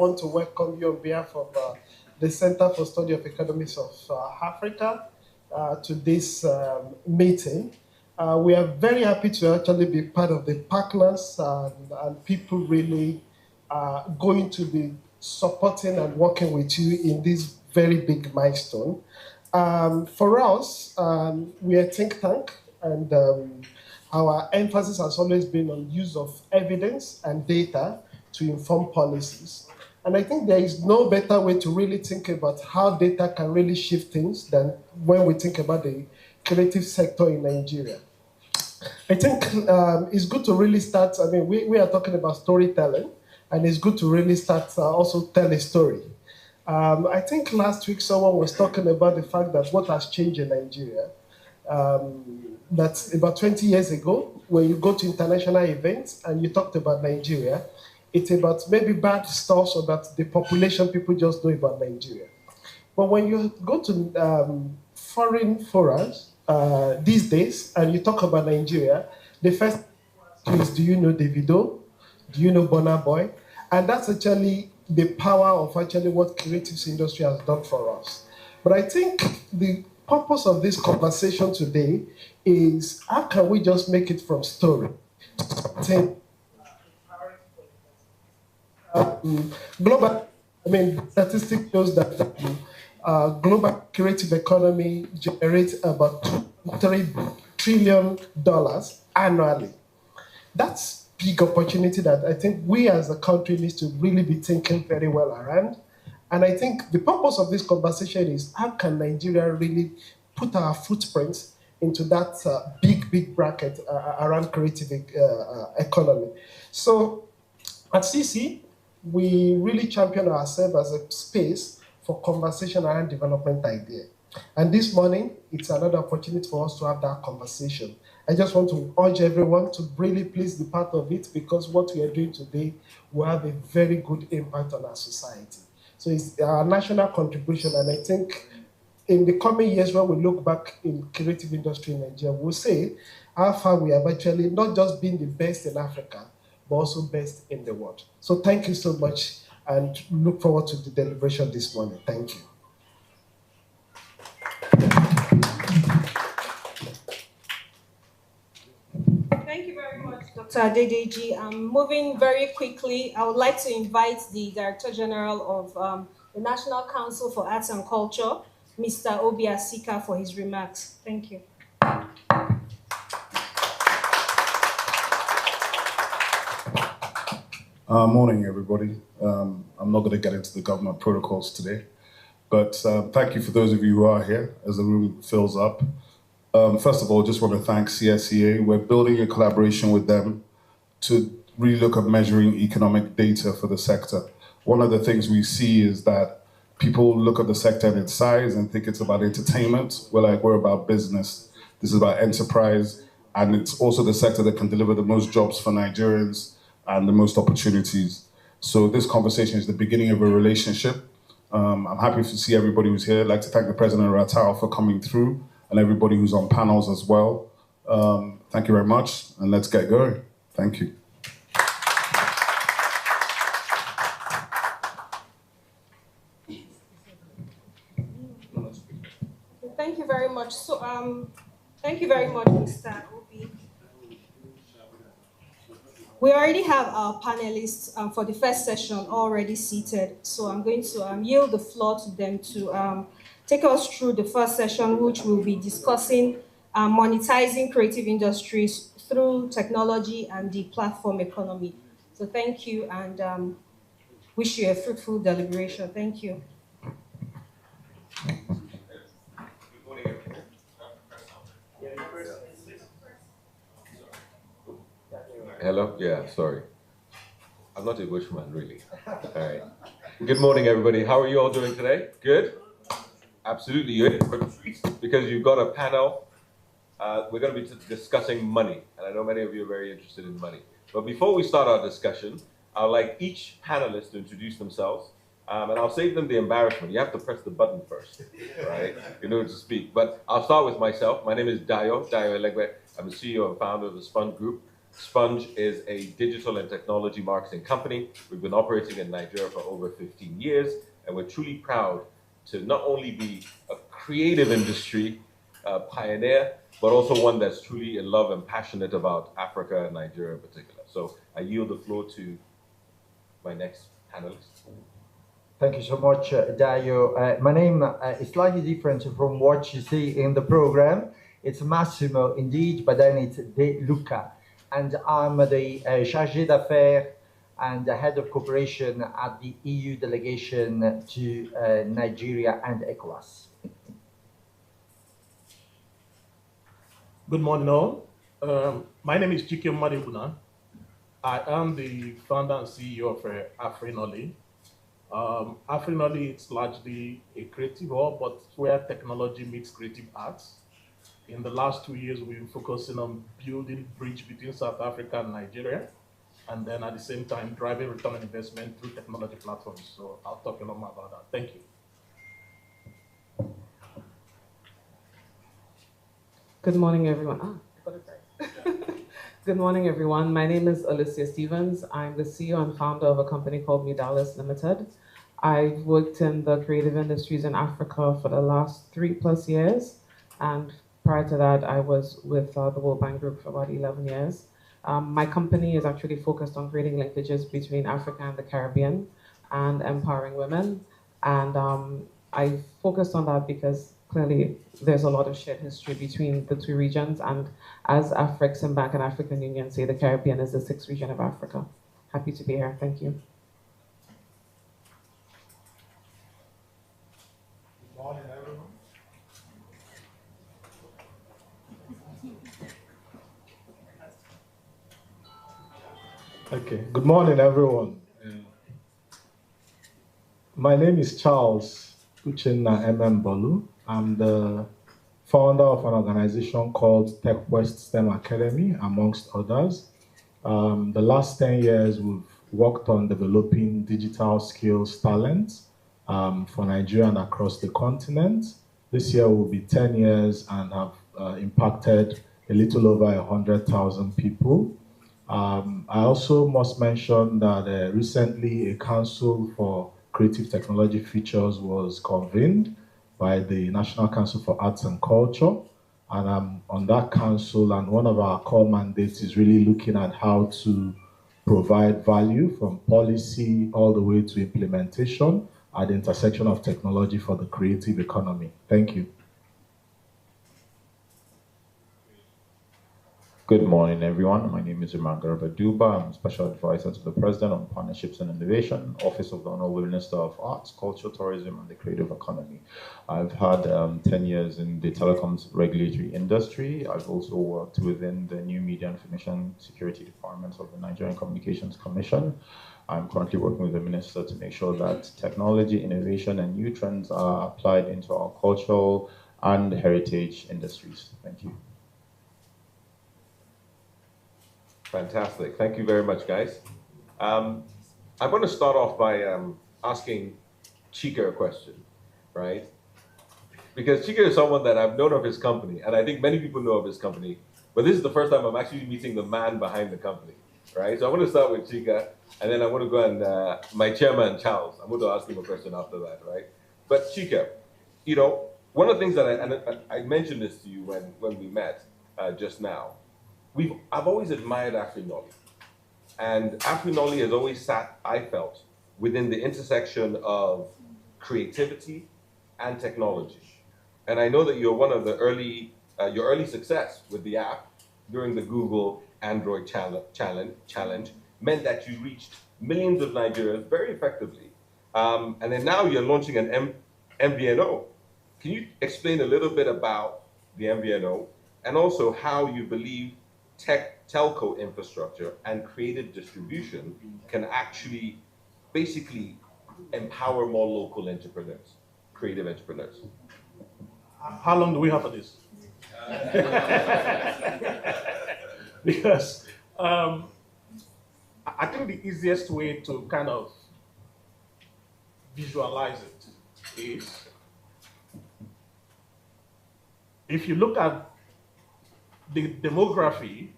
I want to welcome you on behalf of the Center for Study of Economies of Africa to this meeting. We are very happy to actually be part of the partners and people really going to be supporting and working with you in this very big milestone. For us, we are a think tank, and our emphasis has always been on use of evidence and data to inform policies. And I think there is no better way to really think about how data can really shift things than when we think about the creative sector in Nigeria. I think it's good to really start. I mean, we are talking about storytelling, and it's good to really start also tell a story. I think last week someone was talking about the fact that what has changed in Nigeria. That about 20 years ago, when you go to international events and you talked about Nigeria, it's about maybe bad stuff about the population people just know about Nigeria. But when you go to foreign forums these days and you talk about Nigeria, the first is, do you know Davido? Do you know Burna Boy? And that's actually the power of actually what creative industry has done for us. But I think the purpose of this conversation today is how can we just make it from story to global, statistics shows that global creative economy generates about $3 trillion annually. That's big opportunity that I think we as a country need to really be thinking very well around. And I think the purpose of this conversation is how can Nigeria really put our footprints into that big bracket around creative economy. So at CC, we really champion ourselves as a space for conversation around development idea. And this morning, it's another opportunity for us to have that conversation. I just want to urge everyone to really please be part of it, because what we are doing today will have a very good impact on our society. So it's our national contribution, and I think in the coming years, when we look back in creative industry in Nigeria, we'll say how far we have actually not just been the best in Africa, but also best in the world. So thank you so much, and look forward to the deliberation this morning. Thank you. Thank you very much, Dr. Adedeji. Moving very quickly, I would like to invite the Director General of the National Council for Arts and Culture, Mr. Obi Asika, for his remarks. Thank you. Morning, everybody. I'm not going to get into the government protocols today, but thank you for those of you who are here as the room fills up. First of all, just want to thank CSEA. We're building a collaboration with them to really look at measuring economic data for the sector. One of the things we see is that people look at the sector and its size and think it's about entertainment. We're about business. This is about enterprise, and it's also the sector that can deliver the most jobs for Nigerians and the most opportunities. So this conversation is the beginning of a relationship. I'm happy to see everybody who's here. I'd like to thank the President Ratal for coming through, and everybody who's on panels as well. Thank you very much, and let's get going. Thank you. Thank you very much. So, thank you very much, Mr. Obi. We already have our panelists for the first session already seated, so I'm going to yield the floor to them to take us through the first session, which will be discussing monetizing creative industries through technology and the platform economy. So thank you, and wish you a fruitful deliberation. Thank you. Hello? Yeah, sorry. I'm not a bushman, really. All right. Good morning, everybody. How are you all doing today? Good? Absolutely. You're in for a treat because you've got a panel. We're going to be discussing money, and I know many of you are very interested in money. But before we start our discussion, I would like each panelist to introduce themselves, and I'll save them the embarrassment. You have to press the button first, right, in order to speak. But I'll start with myself. My name is Dayo Elegbe. I'm the CEO and founder of the Spun Group. Sponge is a digital and technology marketing company. We've been operating in Nigeria for over 15 years, and we're truly proud to not only be a creative industry pioneer, but also one that's truly in love and passionate about Africa and Nigeria in particular. So I yield the floor to my next panelist. Thank you so much, Dayo. My name is slightly different from what you see in the program. It's Massimo indeed, but then it's De Luca. And I'm the chargé d'affaires and the head of cooperation at the EU delegation to Nigeria and ECOWAS. Good morning, all. My name is Chike Madebuna. I am the founder and CEO of Afrinoli. Afrinoli is largely a creative hub, but where technology meets creative arts. In the last 2 years, we've been focusing on building bridge between South Africa and Nigeria, and then at the same time, driving return on investment through technology platforms. So I'll talk a lot more about that. Thank you. Good morning, everyone. Good morning, everyone. My name is Alicia Stevens. I'm the CEO and founder of a company called Medalis Limited. I've worked in the creative industries in Africa for the last 3+ years. And prior to that, I was with the World Bank Group for about 11 years. My company is actually focused on creating linkages between Africa and the Caribbean and empowering women. And I focused on that because clearly there's a lot of shared history between the two regions. And as Afrexim Bank and African Union say, the Caribbean is the 6th region of Africa. Happy to be here. Thank you. Good morning, everyone. Okay, good morning, everyone. My name is Charles Uchenna M.M. Bolu. I'm the founder of an organization called TechWest STEM Academy, amongst others. The last 10 years, we've worked on developing digital skills talent for Nigeria and across the continent. This year will be 10 years and have impacted a little over 100,000 people. I also must mention that recently a Council for Creative Technology Features was convened by the National Council for Arts and Culture. And I'm on that council, and one of our core mandates is really looking at how to provide value from policy all the way to implementation at the intersection of technology for the creative economy. Thank you. Good morning, everyone. My name is Iman Garba-Duba. I'm Special Advisor to the President on Partnerships and Innovation, Office of the Honorable Minister of Arts, Culture, Tourism, and the Creative Economy. I've had 10 years in the telecoms regulatory industry. I've also worked within the New Media and Information Security Department of the Nigerian Communications Commission. I'm currently working with the Minister to make sure that technology, innovation, and new trends are applied into our cultural and heritage industries. Thank you. Fantastic. Thank you very much, guys. I'm going to start off by asking Chika a question, right? Because Chika is someone that I've known of his company, and I think many people know of his company, but this is the first time I'm actually meeting the man behind the company, right? So I want to start with Chika, and then I want to go and my chairman, Charles. I'm going to ask him a question after that, right? But Chika, you know, one of the things that I mentioned this to you when we met just now, I've always admired Afrinoli. And Afrinoli has always sat, I felt, within the intersection of creativity and technology. And I know that you're one of the your early success with the app during the Google Android challenge meant that you reached millions of Nigerians very effectively. And then now you're launching an MVNO. Can you explain a little bit about the MVNO and also how you believe telco infrastructure and creative distribution can actually basically empower more local entrepreneurs, creative entrepreneurs? How long do we have for this? Because I think the easiest way to kind of visualize it is if you look at the demography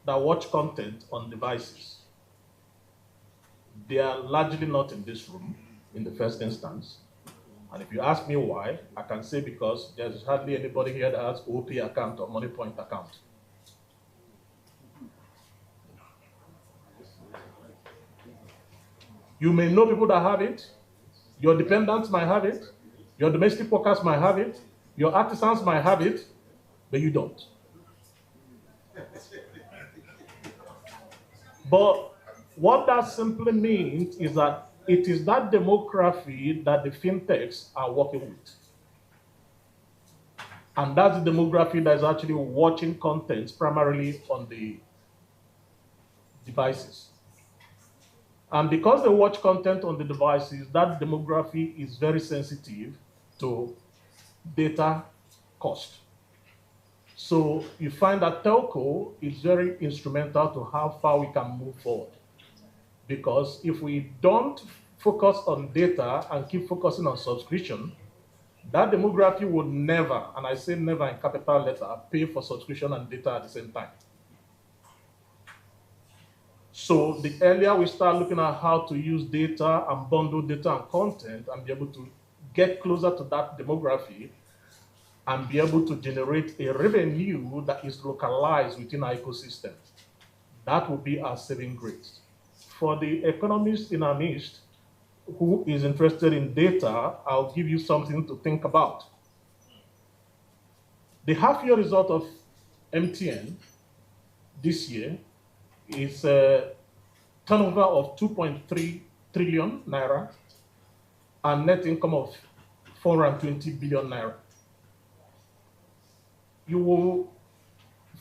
that watch content on devices. They are largely not in this room in the first instance. And if you ask me why, I can say because there's hardly anybody here that has OP account or MoneyPoint account. You may know people that have it. Your dependents might have it. Your domestic workers might have it. Your artisans might have it, but you don't. But what that simply means is that it is that demography that the fintechs are working with. And that's the demography that is actually watching content primarily on the devices. And because they watch content on the devices, that demography is very sensitive to data cost. So you find that telco is very instrumental to how far we can move forward. Because if we don't focus on data and keep focusing on subscription, that demography would never, and I say never in capital letter, pay for subscription and data at the same time. So the earlier we start looking at how to use data and bundle data and content and be able to get closer to that demography and be able to generate a revenue that is localized within our ecosystem, that will be our saving grace. For the economists in our midst who is interested in data, I'll give you something to think about. The half-year result of MTN this year is a turnover of 2.3 trillion naira and net income of 420 billion naira. You will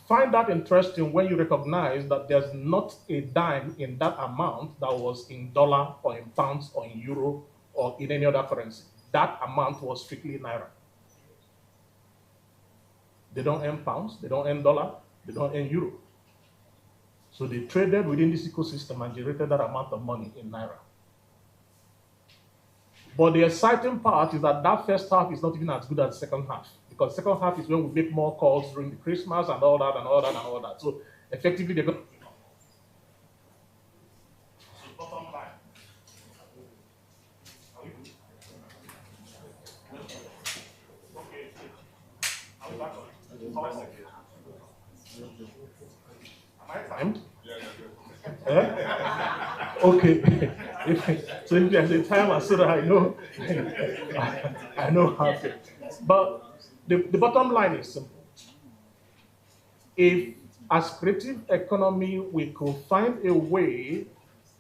find that interesting when you recognize that there's not a dime in that amount that was in dollar or in pounds or in euro or in any other currency. That amount was strictly naira. They don't earn pounds, they don't earn dollar, they don't earn euro. So they traded within this ecosystem and generated that amount of money in naira. But the exciting part is that that first half is not even as good as the second half, because the second half is when we make more calls during the Christmas and all that and all that and all that. So effectively, they're going to... So bottom line. Are we good? Okay. Are we back on? How is it? Am I timed? Okay. So if there's a timer so that I know, I know how to. But the bottom line is simple. If as creative economy we could find a way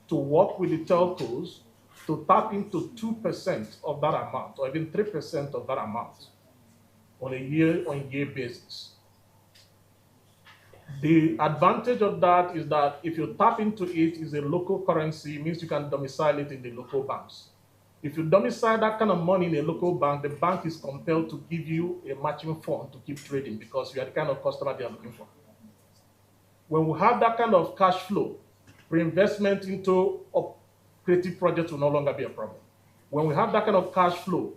to work with the telcos to tap into 2% of that amount, or even 3% of that amount on a year-on-year basis. The advantage of that is that if you tap into it is a local currency, it means you can domicile it in the local banks. If you domicile that kind of money in a local bank, the bank is compelled to give you a matching fund to keep trading because you are the kind of customer they are looking for. When we have that kind of cash flow, reinvestment into creative projects will no longer be a problem. When we have that kind of cash flow,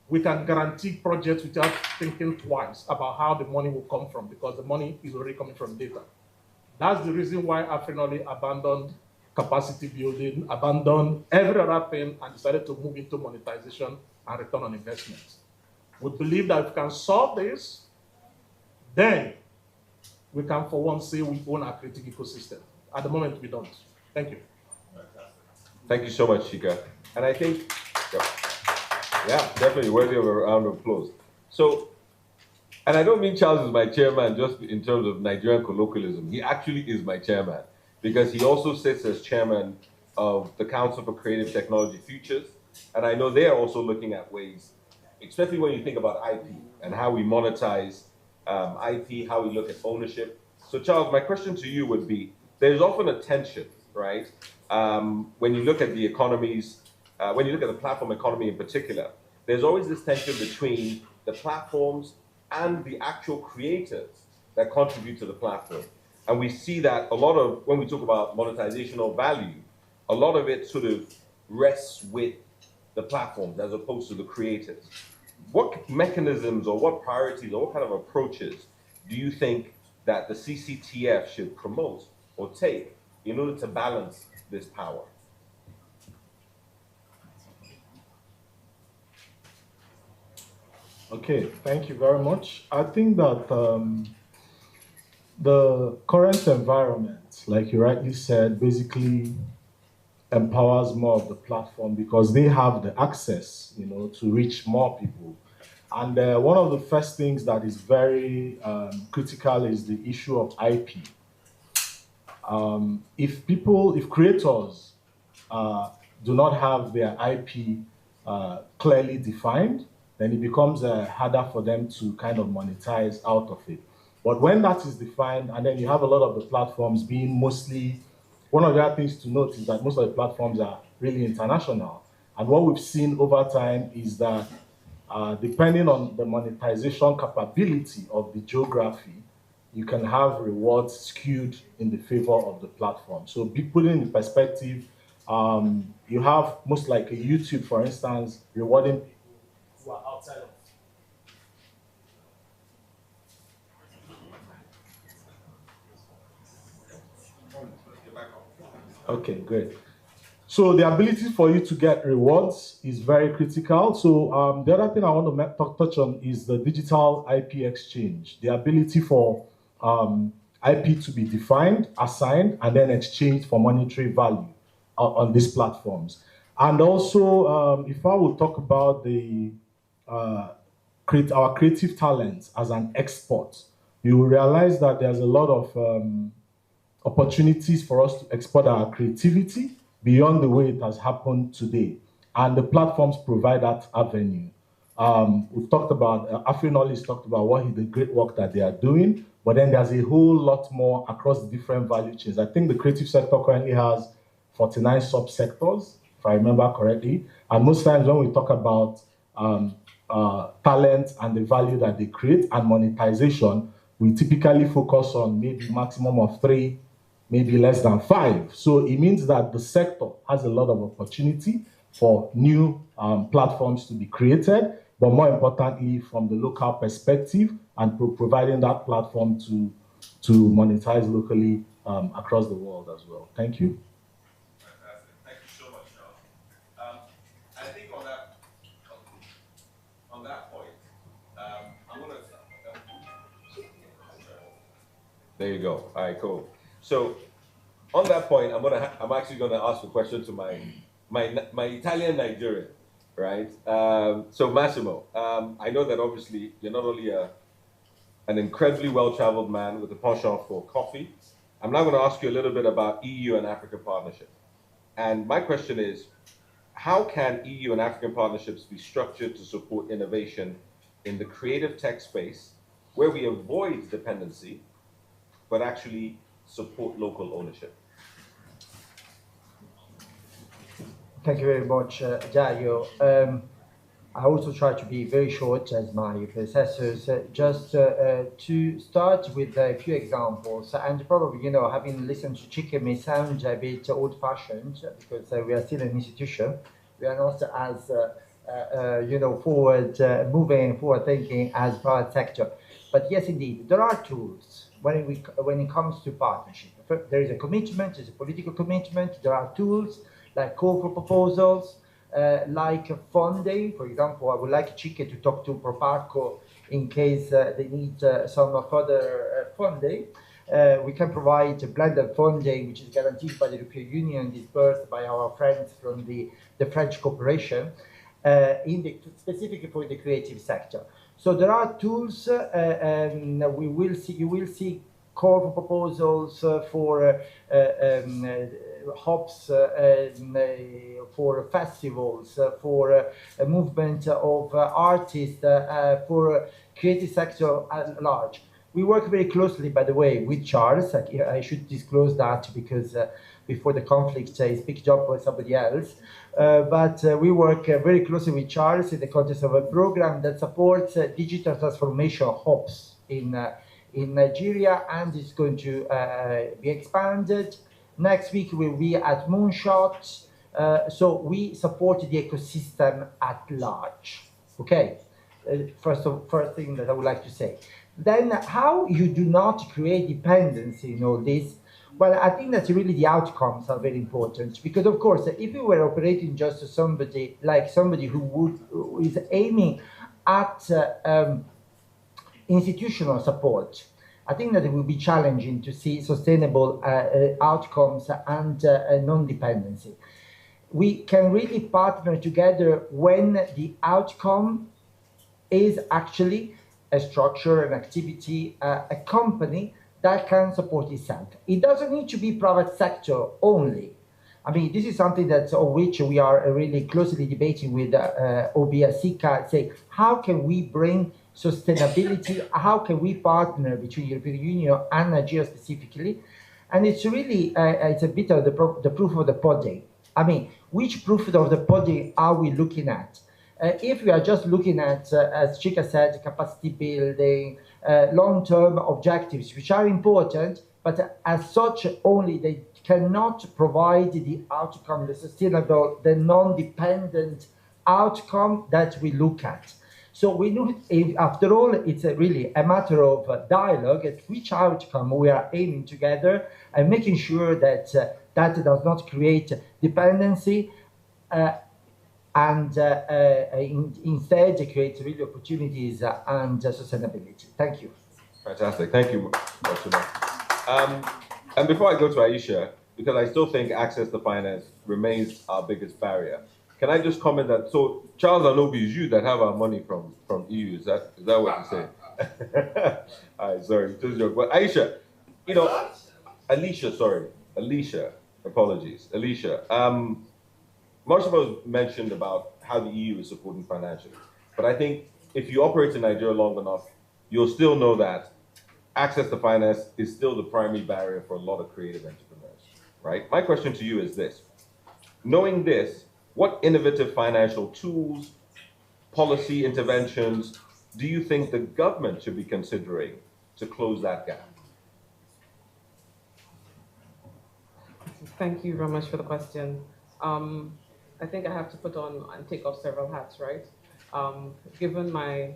we can guarantee projects without thinking twice about how the money will come from, because the money is already coming from data. That's the reason why Afrinoli abandoned capacity building, abandoned every other thing, and decided to move into monetization and return on investment. We believe that if we can solve this, then we can, for once, say we own our creative ecosystem. At the moment, we don't. Thank you. Thank you so much, Chika. And I think, yeah, definitely worthy of a round of applause. So, and I don't mean Charles is my chairman just in terms of Nigerian colloquialism. He actually is my chairman because he also sits as chairman of the Council for Creative Technology Futures. And I know they are also looking at ways, especially when you think about IP and how we monetize IP, how we look at ownership. So Charles, my question to you would be, there's often a tension, right? When you look at the economies, when you look at the platform economy in particular, there's always this tension between the platforms and the actual creators that contribute to the platform. And we see that a lot of, when we talk about monetization or value, a lot of it sort of rests with the platforms as opposed to the creators. What mechanisms or what priorities or what kind of approaches do you think that the CCTF should promote or take in order to balance this power? Okay, thank you very much. I think that the current environment, like you rightly said, basically empowers more of the platform because they have the access, to reach more people. And one of the first things that is very critical is the issue of IP. If creators do not have their IP clearly defined, then it becomes harder for them to kind of monetize out of it. But when that is defined, and then you have a lot of the platforms being mostly, one of the other things to note is that most of the platforms are really international. And what we've seen over time is that depending on the monetization capability of the geography, you can have rewards skewed in the favor of the platform. So put it in perspective, you have most like a YouTube, for instance, rewarding people who are outside of. Okay, great. So the ability for you to get rewards is very critical. So the other thing I want to touch on is the digital IP exchange, the ability for IP to be defined, assigned, and then exchanged for monetary value on these platforms. And also, if I will talk about our creative talents as an export, you will realize that there's a lot of opportunities for us to export our creativity beyond the way it has happened today. And the platforms provide that avenue. We've talked about, AfriKnowledge talked about the great work that they are doing, but then there's a whole lot more across the different value chains. I think the creative sector currently has 49 subsectors, if I remember correctly. And most times when we talk about talent and the value that they create and monetization, we typically focus on maybe maximum of 3, maybe less than 5. So it means that the sector has a lot of opportunity for new platforms to be created, but more importantly, from the local perspective and providing that platform to monetize locally across the world as well. Thank you. Fantastic. Thank you so much, Charles. I think on that point, I'm going to... There you go. All right, cool. So on that point, I'm actually going to ask a question to my Italian Nigerian, right? So Massimo, I know that obviously you're not only an incredibly well-traveled man with a penchant for coffee. I'm now going to ask you a little bit about EU and Africa partnership. And my question is, how can EU and African partnerships be structured to support innovation in the creative tech space where we avoid dependency, but actually support local ownership? Thank you very much, Dario. I also try to be very short as my predecessors, just to start with a few examples. And probably, having listened to Chike may sound a bit old-fashioned because we are still an institution. We are not as, moving, forward-thinking as private sector. But yes, indeed, there are tools when it comes to partnership. There is a commitment, there's a political commitment. There are tools like call for proposals, like funding. For example, I would like Chike to talk to Proparco in case they need some further funding. We can provide blended funding, which is guaranteed by the European Union, disbursed by our friends from the French Corporation, specifically for the creative sector. So there are tools, and you will see call for proposals for hubs, for festivals, for a movement of artists, for creative sector at large. We work very closely, by the way, with Charles. I should disclose that because before the conflict is picked up by somebody else. But we work very closely with Charles in the context of a program that supports digital transformation hubs in Nigeria, and it's going to be expanded. Next week we'll be at Moonshot. So we support the ecosystem at large. Okay, first thing that I would like to say. then how you do not create dependency in all this? Well, I think that really the outcomes are very important, because of course, if we were operating just somebody who is aiming at institutional support, I think that it will be challenging to see sustainable outcomes and non-dependency. We can really partner together when the outcome is actually a structure, an activity, a company that can support itself. It doesn't need to be private sector only. I mean, this is something that of which we are really closely debating with OBS, CSEA, say, how can we bring sustainability, how can we partner between European Union and Nigeria specifically? And it's really, it's a bit of the proof of the pudding. I mean, which proof of the pudding are we looking at? If we are just looking at, as Chika said, capacity building, long-term objectives, which are important, but as such only they cannot provide the outcome, the sustainable, the non-dependent outcome that we look at. So we know, after all, it's really a matter of dialogue at which outcome we are aiming together and making sure that that does not create dependency and instead create really opportunities and sustainability. Thank you. Fantastic. Thank you, Dr. And before I go to Aisha, because I still think access to finance remains our biggest barrier, can I just comment that, so Charles Anobi, is you that have our money from EU, is that what you say? All right, sorry, just a joke. But Aisha, you know, Alicia, apologies. Alicia, much of us mentioned about how the EU is supporting financially, but I think if you operate in Nigeria long enough, you'll still know that access to finance is still the primary barrier for a lot of creative entrepreneurs, right? My question to you is this. Knowing this, what innovative financial tools, policy interventions do you think the government should be considering to close that gap? Thank you very much for the question. I think I have to put on and take off several hats, right? Given my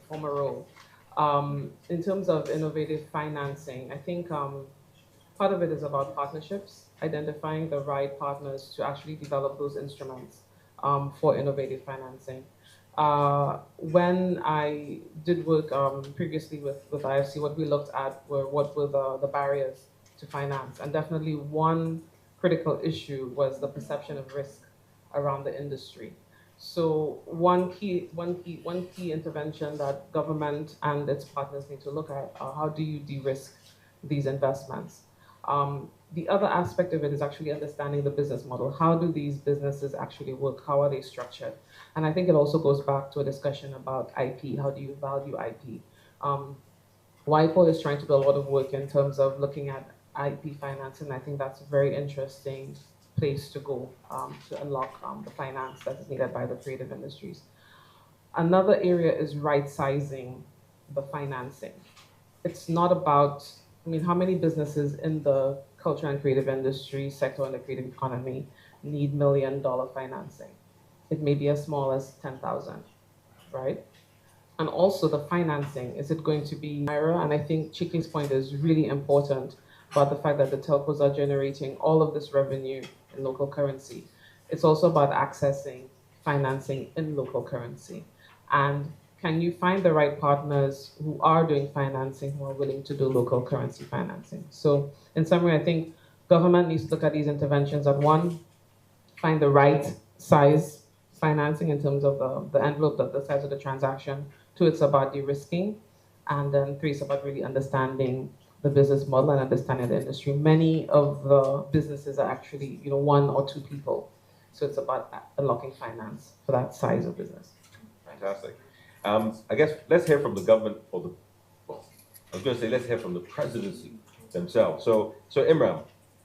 former role, in terms of innovative financing, I think part of it is about partnerships, identifying the right partners to actually develop those instruments for innovative financing. When I did work previously with IFC, what we looked at were what were the barriers to finance, and definitely one critical issue was the perception of risk around the industry. So one key intervention that government and its partners need to look at are how do you de-risk these investments. The other aspect of it is actually understanding the business model. How do these businesses actually work? How are they structured? And I think it also goes back to a discussion about IP. How do you value IP? WIPO is trying to do a lot of work in terms of looking at IP financing. I think that's a very interesting place to go to unlock the finance that is needed by the creative industries. Another area is right-sizing the financing. It's not about, I mean, how many businesses in the culture and creative industry sector and the creative economy need $1 million financing? It may be as small as 10,000, right? And also the financing, is it going to be Naira? And I think Chiki's point is really important about the fact that the telcos are generating all of this revenue in local currency. It's also about accessing financing in local currency. And can you find the right partners who are doing financing, who are willing to do local currency financing? So in summary, I think government needs to look at these interventions at one, find the right size financing in terms of the envelope, the size of the transaction. Two, it's about de-risking. And then three, it's about really understanding the business model and understanding the industry. Many of the businesses are actually, one or two people. So it's about unlocking finance for that size of business. Fantastic. I guess let's hear from the government, let's hear from the presidency themselves. So Imran,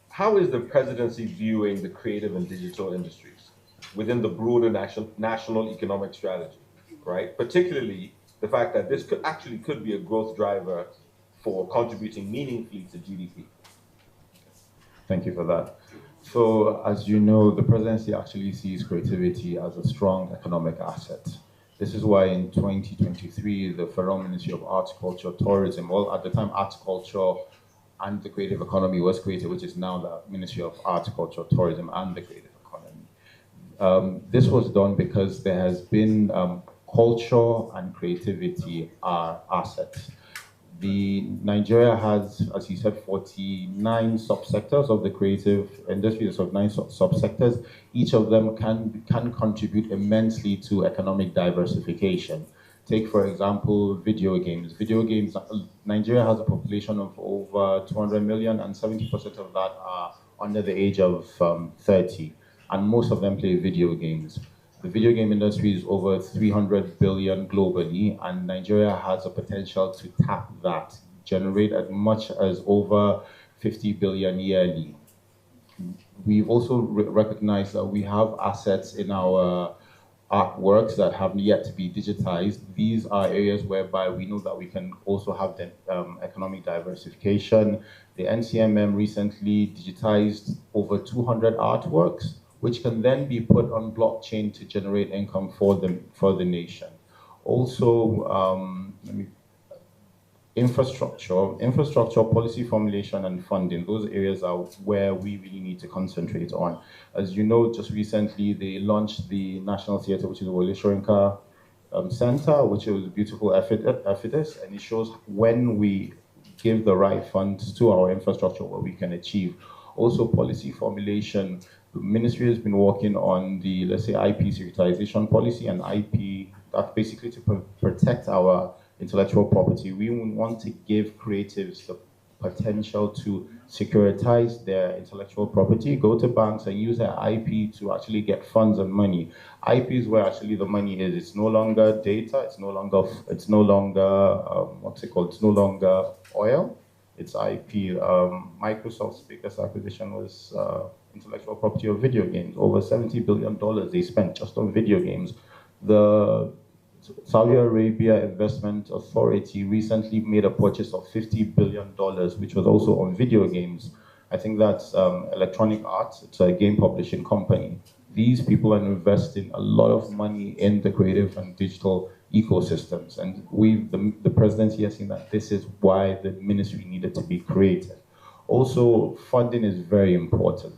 how is the presidency viewing the creative and digital industries within the broader national economic strategy, right? Particularly the fact that this could be a growth driver for contributing meaningfully to GDP. Thank you for that. So, as you know, the presidency actually sees creativity as a strong economic asset. This is why in 2023, the Federal Ministry of Arts, Culture, Tourism, well, at the time, Arts, Culture, and the Creative Economy was created, which is now the Ministry of Arts, Culture, Tourism, and the Creative Economy. This was done because there has been culture and creativity are assets. Nigeria has, as you said, 49 subsectors of the creative industry, so 9 subsectors. Each of them can contribute immensely to economic diversification. Take, for example, video games. Video games, Nigeria has a population of over 200 million, and 70% of that are under the age of 30, and most of them play video games. The video game industry is over 300 billion globally, and Nigeria has a potential to tap that, generate as much as over 50 billion yearly. We've also recognized that we have assets in our artworks that have yet to be digitized. These are areas whereby we know that we can also have the economic diversification. The NCMM recently digitized over 200 artworks, which can then be put on blockchain to generate income for the nation. Also, infrastructure, policy formulation, and funding. Those areas are where we really need to concentrate on. As you know, just recently they launched the National Theatre, which is the Wole Soyinka Center, which is a beautiful effidas, and it shows when we give the right funds to our infrastructure, what we can achieve. Also, policy formulation. The ministry has been working on the, let's say, IP securitization policy, and IP, that's basically to protect our intellectual property. We want to give creatives the potential to securitize their intellectual property, go to banks and use their IP to actually get funds and money. IP is where actually the money is. It's no longer data. It's no longer what's it called? It's no longer oil. It's IP. Microsoft's biggest acquisition was intellectual property of video games. Over $70 billion they spent just on video games. The Saudi Arabia Investment Authority recently made a purchase of $50 billion, which was also on video games. I think that's Electronic Arts. It's a game publishing company. These people are investing a lot of money in the creative and digital ecosystems. And the presidency has seen that this is why the ministry needed to be created. Also, funding is very important.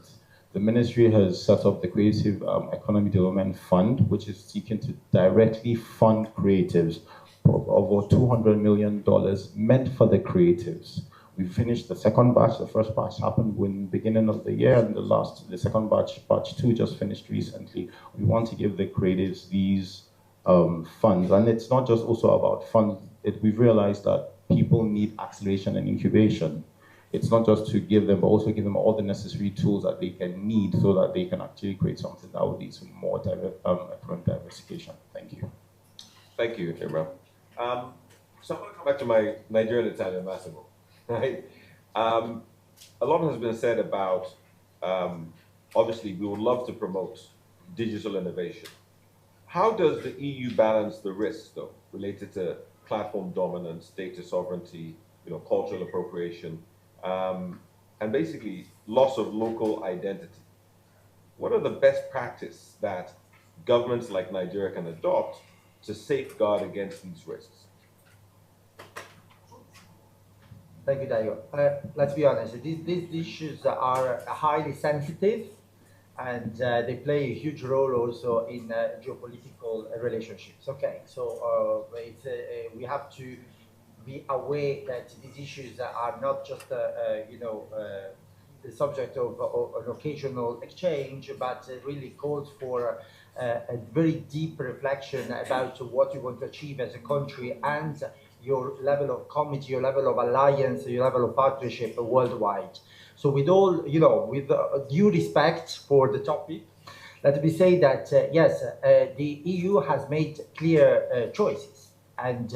The ministry has set up the Creative Economy Development Fund, which is seeking to directly fund creatives of over $200 million meant for the creatives. We finished the second batch. The first batch happened in the beginning of the year, and the second batch, batch 2, just finished recently. We want to give the creatives these funds. And it's not just also about funds. We've realized that people need acceleration and incubation. It's not just to give them, but also give them all the necessary tools that they can need so that they can actually create something that will lead to more economic diversification. Thank you. Thank you, Imran. So I want to come back to my Nigerian Italian massimo. Right? A lot has been said about, obviously, we would love to promote digital innovation. How does the EU balance the risks, though, related to platform dominance, data sovereignty, cultural appropriation, and basically loss of local identity? What are the best practices that governments like Nigeria can adopt to safeguard against these risks? Thank you, Dayo. Let's be honest, these issues are highly sensitive, and they play a huge role also in geopolitical relationships. Okay, so we have to be aware that these issues are not just the subject of an occasional exchange, but really calls for a very deep reflection about what you want to achieve as a country and your level of committee, your level of alliance, your level of partnership worldwide. So with all, with due respect for the topic, let me say that, yes, the EU has made clear choices, and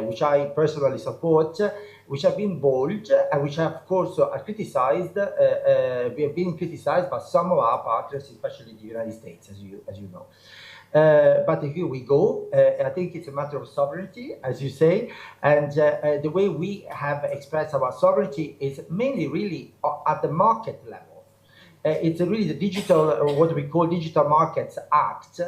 which I personally support, which have been bold, and which of course are criticized. We have been criticized by some of our partners, especially the United States, as you know. But here we go. I think it's a matter of sovereignty, as you say, and the way we have expressed our sovereignty is mainly really at the market level. It's really the digital, what we call Digital Markets Act,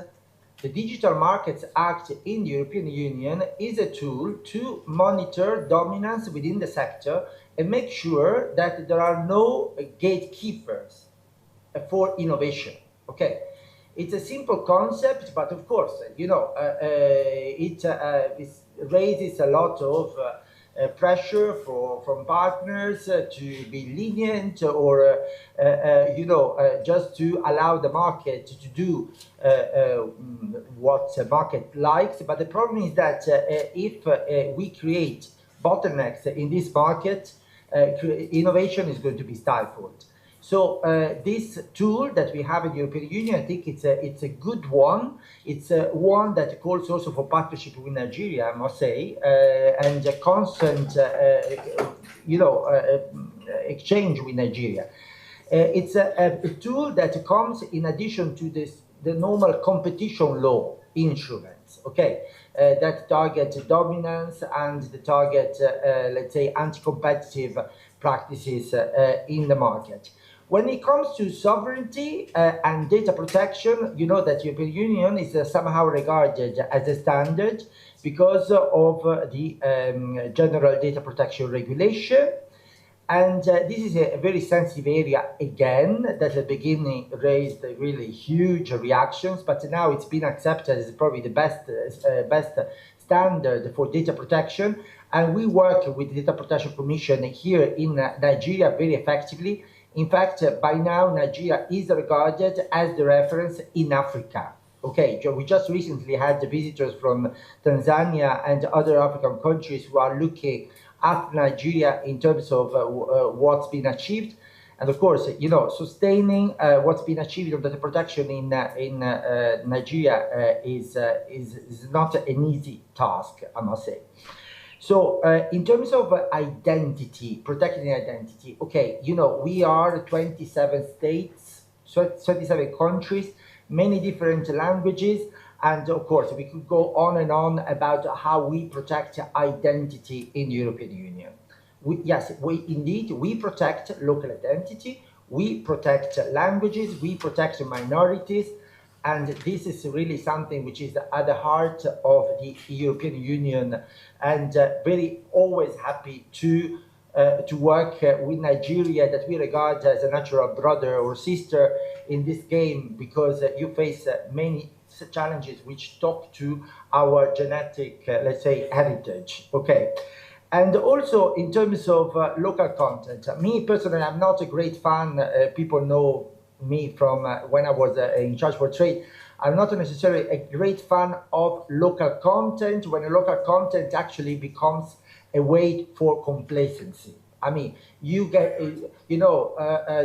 The Digital Markets Act in the European Union is a tool to monitor dominance within the sector and make sure that there are no gatekeepers for innovation. Okay, it's a simple concept, but of course, you know, it raises a lot of pressure from partners to be lenient or, you know, just to allow the market to do what the market likes. But the problem is that if we create bottlenecks in this market, innovation is going to be stifled. So this tool that we have in the European Union, I think it's a good one. It's one that calls also for partnership with Nigeria, I must say, and a constant, you know, exchange with Nigeria. It's a tool that comes in addition to the normal competition law instruments, okay, that target dominance and the target, let's say, anti-competitive practices in the market. When it comes to sovereignty and data protection, you know that the European Union is somehow regarded as a standard because of the General Data Protection Regulation. And this is a very sensitive area, again, that at the beginning raised really huge reactions, but now it's been accepted as probably the best standard for data protection. And we work with the Data Protection Commission here in Nigeria very effectively. In fact, by now, Nigeria is regarded as the reference in Africa. Okay, we just recently had the visitors from Tanzania and other African countries who are looking at Nigeria in terms of what's been achieved. And of course, you know, sustaining what's been achieved on data protection in Nigeria is not an easy task, I must say. So in terms of identity, protecting identity, okay, you know, we are 27 states, 27 countries, many different languages, and of course, we could go on and on about how we protect identity in the European Union. Yes, we protect local identity, we protect languages, we protect minorities, and this is really something which is at the heart of the European Union, and very always happy to work with Nigeria, that we regard as a natural brother or sister in this game, because you face many challenges which talk to our genetic, let's say, heritage. Okay. And also in terms of local content, me personally, I'm not a great fan. People know me from when I was in charge for trade. I'm not necessarily a great fan of local content when a local content actually becomes a way for complacency. I mean, you get, you know,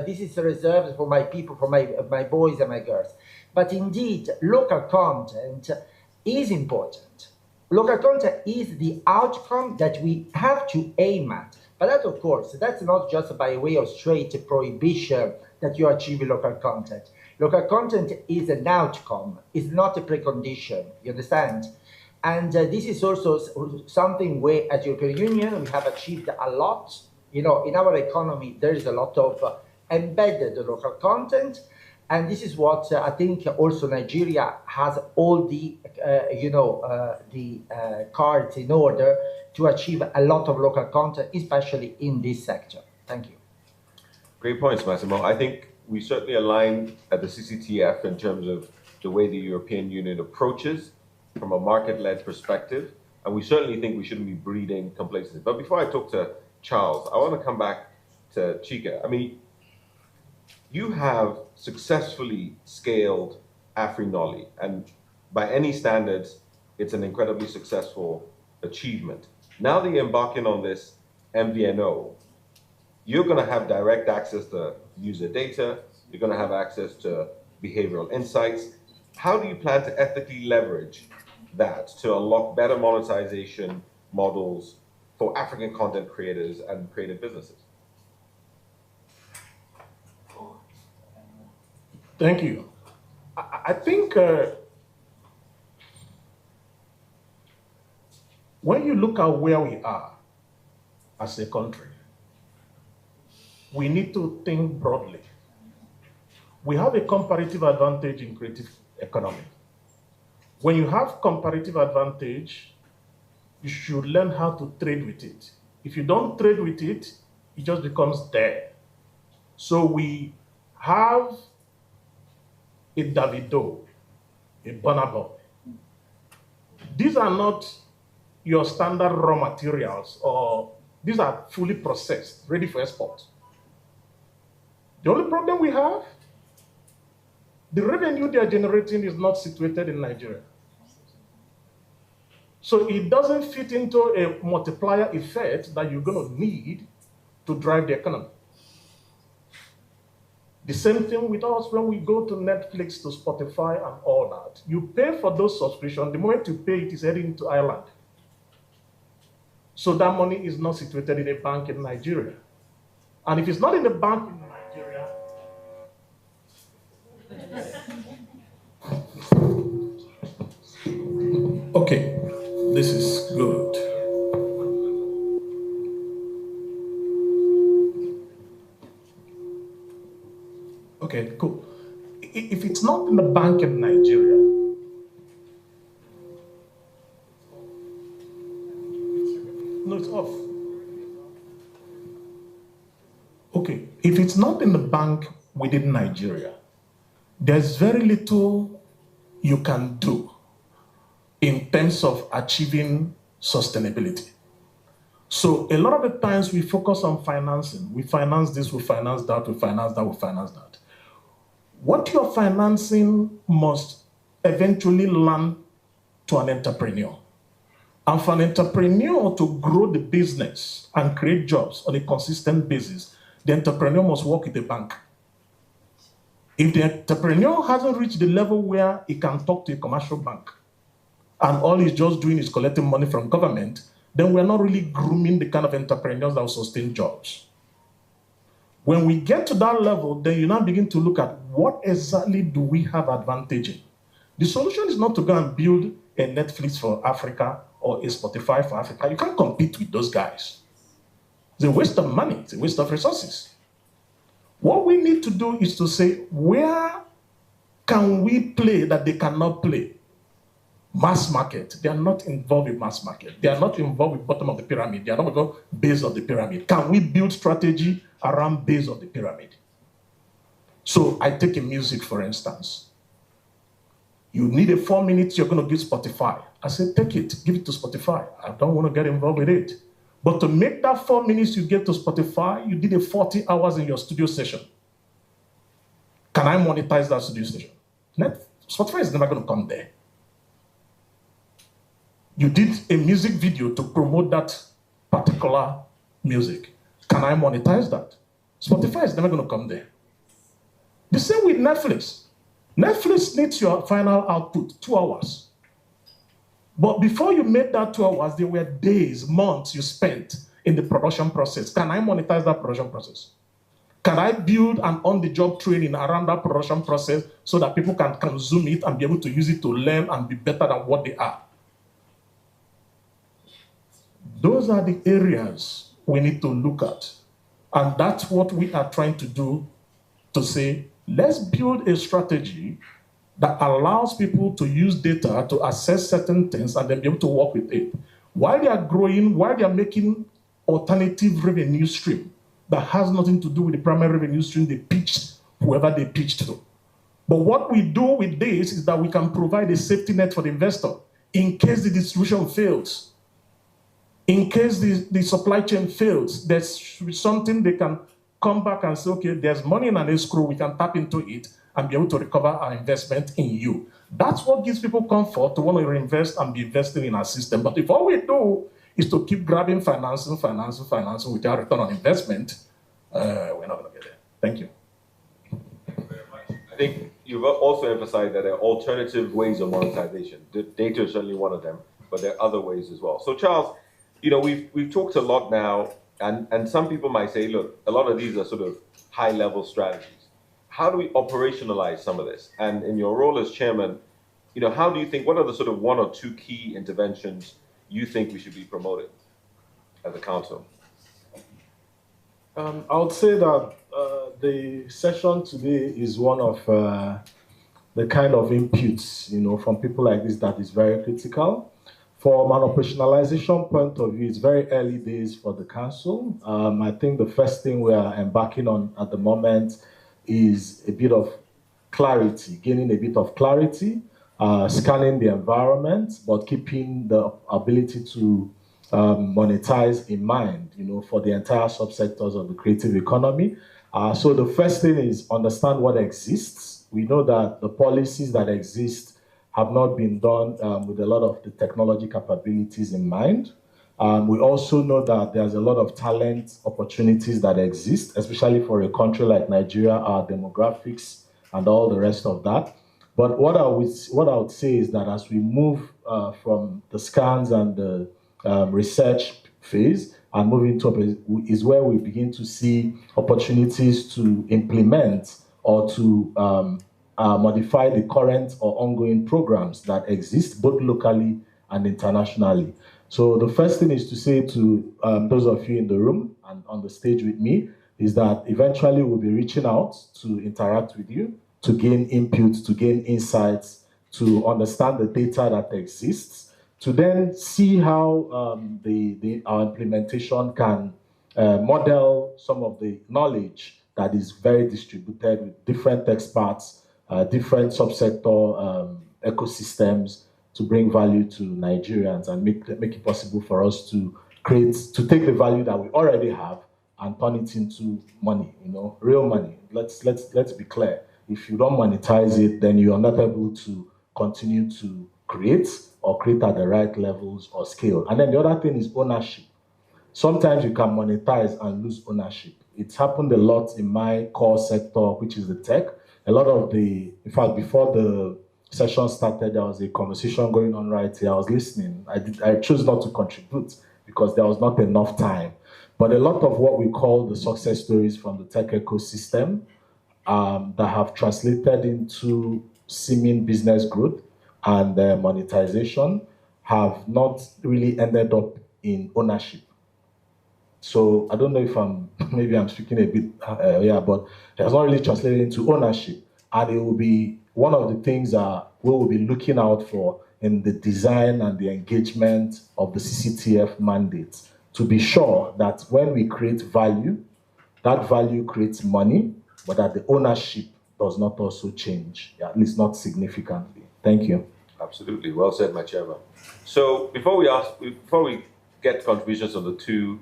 this is reserved for my people, for my boys and my girls. But indeed, local content is important. Local content is the outcome that we have to aim at. But that, of course, that's not just by way of straight prohibition that you achieve local content. Local content is an outcome, it's not a precondition, you understand? And this is also something where, as European Union, we have achieved a lot. You know, in our economy, there is a lot of embedded local content. And this is what I think also Nigeria has all the, you know, the cards in order to achieve a lot of local content, especially in this sector. Thank you. Great points, Massimo. I think we certainly align at the CCTF in terms of the way the European Union approaches from a market-led perspective. And we certainly think we shouldn't be breeding complacency. But before I talk to Charles, I want to come back to Chika. I mean, you have successfully scaled AfriNoli, and by any standards, it's an incredibly successful achievement. Now that you're embarking on this MVNO, you're going to have direct access to user data, you're going to have access to behavioral insights. How do you plan to ethically leverage that to unlock better monetization models for African content creators and creative businesses? Thank you. I think when you look at where we are as a country, we need to think broadly. We have a comparative advantage in creative economy. When you have comparative advantage, you should learn how to trade with it. If you don't trade with it, it just becomes there. So we have a Davido, a Bonabo. These are not your standard raw materials, or these are fully processed, ready for export. The only problem we have, the revenue they are generating is not situated in Nigeria. So it doesn't fit into a multiplier effect that you're going to need to drive the economy. The same thing with us when we go to Netflix, to Spotify, and all that. You pay for those subscriptions. The moment you pay, it is heading into Ireland. So that money is not situated in a bank in Nigeria. And if it's not in the bank in Nigeria, okay, this is good. Okay, cool. If it's not in the bank in Nigeria, no, it's off. Okay, if it's not in the bank within Nigeria, there's very little you can do in terms of achieving sustainability. So a lot of the times we focus on financing. We finance this, we finance that, we finance that, we finance that. What you're financing must eventually land to an entrepreneur. And for an entrepreneur to grow the business and create jobs on a consistent basis, the entrepreneur must work with a bank. If the entrepreneur hasn't reached the level where he can talk to a commercial bank, and all he's just doing is collecting money from government, then we're not really grooming the kind of entrepreneurs that will sustain jobs. When we get to that level, then you now begin to look at what exactly do we have advantage in. The solution is not to go and build a Netflix for Africa or a Spotify for Africa. You can't compete with those guys. It's a waste of money. It's a waste of resources. What we need to do is to say, where can we play that they cannot play? Mass market. They are not involved in mass market. They are not involved with bottom of the pyramid. They are not involved with base of the pyramid. Can we build strategy around base of the pyramid? So I take a music, for instance. You need a 4 minutes, you're going to give Spotify. I said, take it, give it to Spotify. I don't want to get involved with it. But to make that 4 minutes you get to Spotify, you did a 40 hours in your studio session. Can I monetize that studio session? Spotify is never going to come there. You did a music video to promote that particular music. Can I monetize that? Spotify is never going to come there. The same with Netflix. Netflix needs your final output, 2 hours. But before you made that 2 hours, there were days, months you spent in the production process. Can I monetize that production process? Can I build an on-the-job training around that production process so that people can consume it and be able to use it to learn and be better than what they are? Those are the areas we need to look at. And that's what we are trying to do, to say, let's build a strategy that allows people to use data to assess certain things and then be able to work with it. While they are growing, while they are making alternative revenue stream that has nothing to do with the primary revenue stream they pitched, whoever they pitched to. But what we do with this is that we can provide a safety net for the investor in case the distribution fails. In case the supply chain fails, there's something they can come back and say, okay, there's money in an escrow, we can tap into it and be able to recover our investment in you. That's what gives people comfort to want to reinvest and be investing in our system. But if all we do is to keep grabbing financing without return on investment, we're not going to get there. Thank you. I think you've also emphasized that there are alternative ways of monetization. The data is certainly one of them, but there are other ways as well. So Charles, you know, we've talked a lot now, and some people might say, look, a lot of these are sort of high-level strategies. How do we operationalize some of this? And in your role as chairman, you know, how do you think, what are the sort of 1 or 2 key interventions you think we should be promoting as a council? I would say that the session today is one of the kind of inputs, from people like this that is very critical. From an operationalization point of view, it's very early days for the council. I think the first thing we are embarking on at the moment is a bit of clarity, gaining a bit of clarity, scanning the environment, but keeping the ability to monetize in mind, for the entire subsectors of the creative economy. So the first thing is understand what exists. We know that the policies that exist have not been done with a lot of the technology capabilities in mind. We also know that there's a lot of talent opportunities that exist, especially for a country like Nigeria, our demographics and all the rest of that. But what I would say is that as we move from the scans and the research phase and move into is where we begin to see opportunities to implement or to modify the current or ongoing programs that exist both locally and internationally. So the first thing is to say to those of you in the room and on the stage with me is that eventually we'll be reaching out to interact with you, to gain input, to gain insights, to understand the data that exists, to then see how our implementation can model some of the knowledge that is very distributed with different experts, different subsector ecosystems to bring value to Nigerians and make it possible for us to take the value that we already have and turn it into money, real money. Let's be clear. If you don't monetize it, then you are not able to continue to create or create at the right levels or scale. And then the other thing is ownership. Sometimes you can monetize and lose ownership. It's happened a lot in my core sector, which is the tech. In fact, before the session started, there was a conversation going on right here. I was listening. I chose not to contribute because there was not enough time. But a lot of what we call the success stories from the tech ecosystem that have translated into seeming business growth and monetization have not really ended up in ownership. So I don't know if maybe I'm speaking a bit, but it has not really translated into ownership. And it will be one of the things we will be looking out for in the design and the engagement of the CCTF mandate, to be sure that when we create value, that value creates money, but that the ownership does not also change, at least not significantly. Thank you. Absolutely, well said, my chairman. So before we get contributions on the two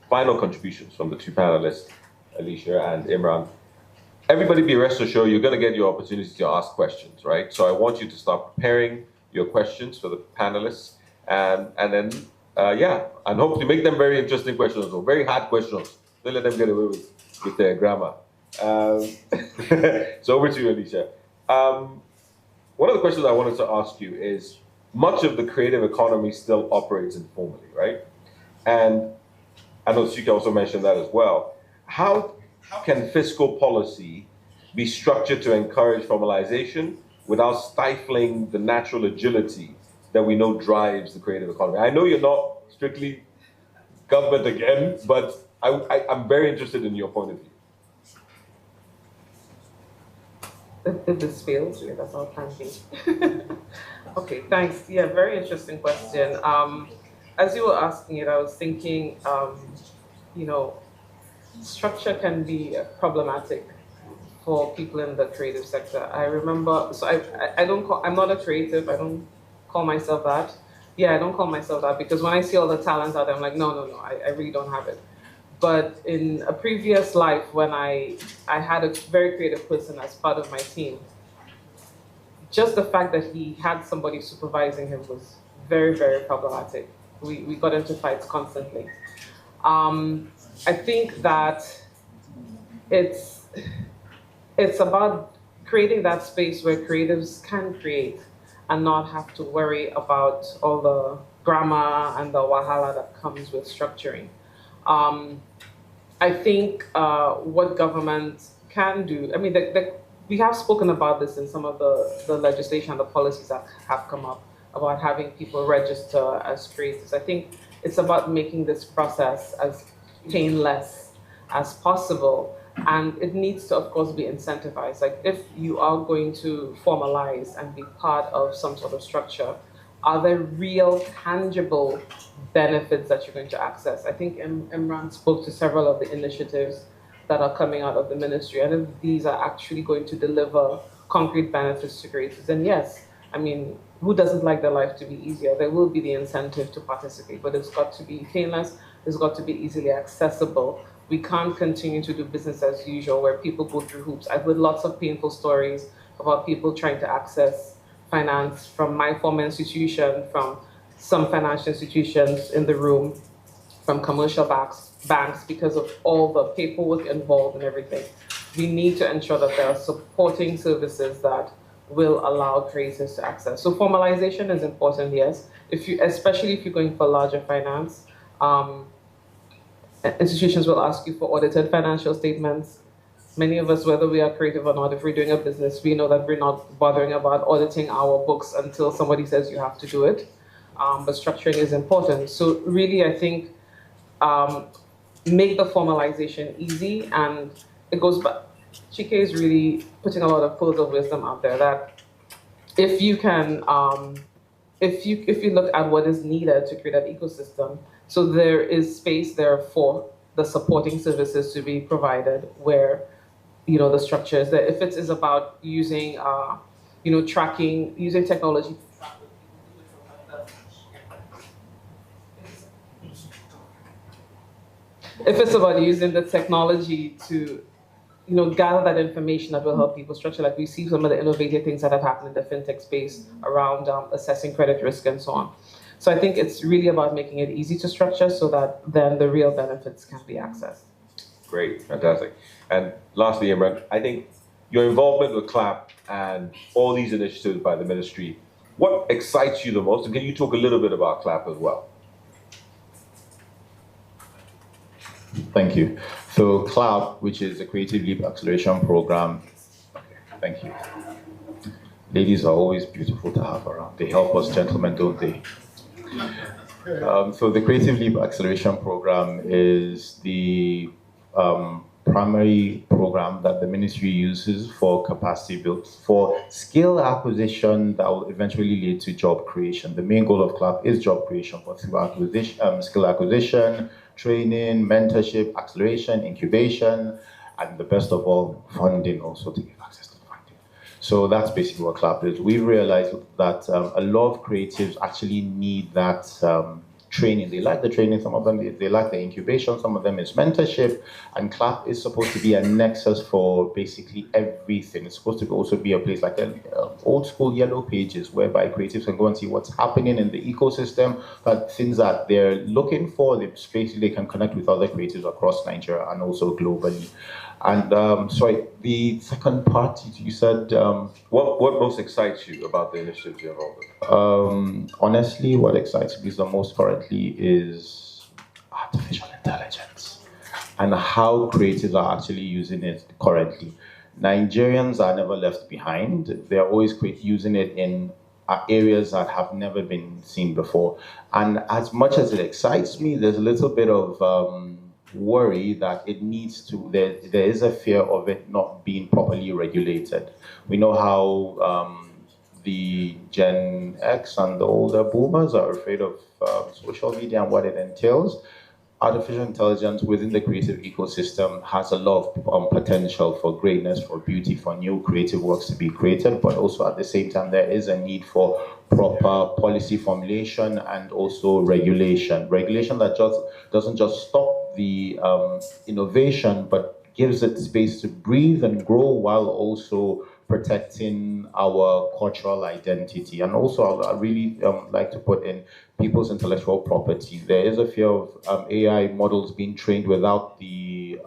final contributions from the two panelists, Alicia and Imran, everybody be rest assured you're going to get your opportunity to ask questions, right? So I want you to start preparing your questions for the panelists, and then and hopefully make them very interesting questions or very hard questions. Don't let them get away with their grammar. So over to you, Alicia. One of the questions I wanted to ask you is, much of the creative economy still operates informally, right? And I know Suki also mentioned that as well. How can fiscal policy be structured to encourage formalization without stifling the natural agility that we know drives the creative economy? I know you're not strictly government again, but I'm very interested in your point of view. If this fails, yeah, that's our plan B. Okay, thanks. Yeah, very interesting question. As you were asking it, I was thinking, structure can be problematic for people in the creative sector. I remember, so I'm not a creative, I don't call myself that. Yeah, I don't call myself that because when I see all the talent out there, I'm like, no, I really don't have it. But in a previous life, when I had a very creative person as part of my team, just the fact that he had somebody supervising him was very, very problematic. We got into fights constantly. I think that it's about creating that space where creatives can create and not have to worry about all the grammar and the wahala that comes with structuring. I think what government can do, I mean, we have spoken about this in some of the legislation and the policies that have come up about having people register as creators. I think it's about making this process as painless as possible And it needs to, of course, be incentivized. Like if you are going to formalize and be part of some sort of structure, are there real tangible benefits that you're going to access? I think Imran spoke to several of the initiatives that are coming out of the ministry, and if these are actually going to deliver concrete benefits to creators, then yes, I mean, who doesn't like their life to be easier? There will be the incentive to participate, but it's got to be painless, it's got to be easily accessible. We can't continue to do business as usual where people go through hoops. I've heard lots of painful stories about people trying to access finance from my former institution, from some financial institutions in the room, from commercial banks because of all the paperwork involved and everything. We need to ensure that there are supporting services that will allow creators to access. So formalization is important, yes. Especially if you're going for larger finance, institutions will ask you for audited financial statements. Many of us, whether we are creative or not, if we're doing a business, we know that we're not bothering about auditing our books until somebody says you have to do it. But structuring is important. So really, I think make the formalization easy, and it goes back. Chike is really putting a lot of pearls of wisdom out there that if you can, if you look at what is needed to create that ecosystem, so there is space there for the supporting services to be provided where, you know, the structure is there. If it is about using, you know, tracking, using technology to track if it's about using the technology to, you know, gather that information that will help people structure, like we see some of the innovative things that have happened in the fintech space around assessing credit risk and so on. So I think it's really about making it easy to structure so that then the real benefits can be accessed. Great, fantastic. And lastly, Imran, I think your involvement with CLAP and all these initiatives by the ministry, what excites you the most? And can you talk a little bit about CLAP as well? Thank you. So CLAP, which is a Creative Leap Acceleration Program, thank you. Ladies are always beautiful to have around. They help us gentlemen, don't they? So the Creative Leap Acceleration Program is the primary program that the ministry uses for capacity build, for skill acquisition that will eventually lead to job creation. The main goal of CLAP is job creation, but through acquisition, skill acquisition, training, mentorship, acceleration, incubation, and the best of all, funding also to give access to funding. So that's basically what CLAP is. We've realized that a lot of creatives actually need that training. They like the training, some of them, they like the incubation, some of them is mentorship, and CLAP is supposed to be a nexus for basically everything. It's supposed to also be a place like an old school yellow pages whereby creatives can go and see what's happening in the ecosystem, that things that they're looking for, they can connect with other creatives across Nigeria and also globally. And sorry, the second part, you said... What most excites you about the initiatives you're involved with? Honestly, what excites me the most currently is artificial intelligence and how creatives are actually using it currently. Nigerians are never left behind. They're always using it in areas that have never been seen before. And as much as it excites me, there's a little bit of worry that it needs to, there is a fear of it not being properly regulated. We know how the Gen X and the older boomers are afraid of social media and what it entails. Artificial intelligence within the creative ecosystem has a lot of potential for greatness, for beauty, for new creative works to be created, but also at the same time there is a need for proper policy formulation and also regulation. Regulation that doesn't just stop the innovation, but gives it space to breathe and grow while also protecting our cultural identity. And also, I really like to put in people's intellectual property. There is a fear of AI models being trained without the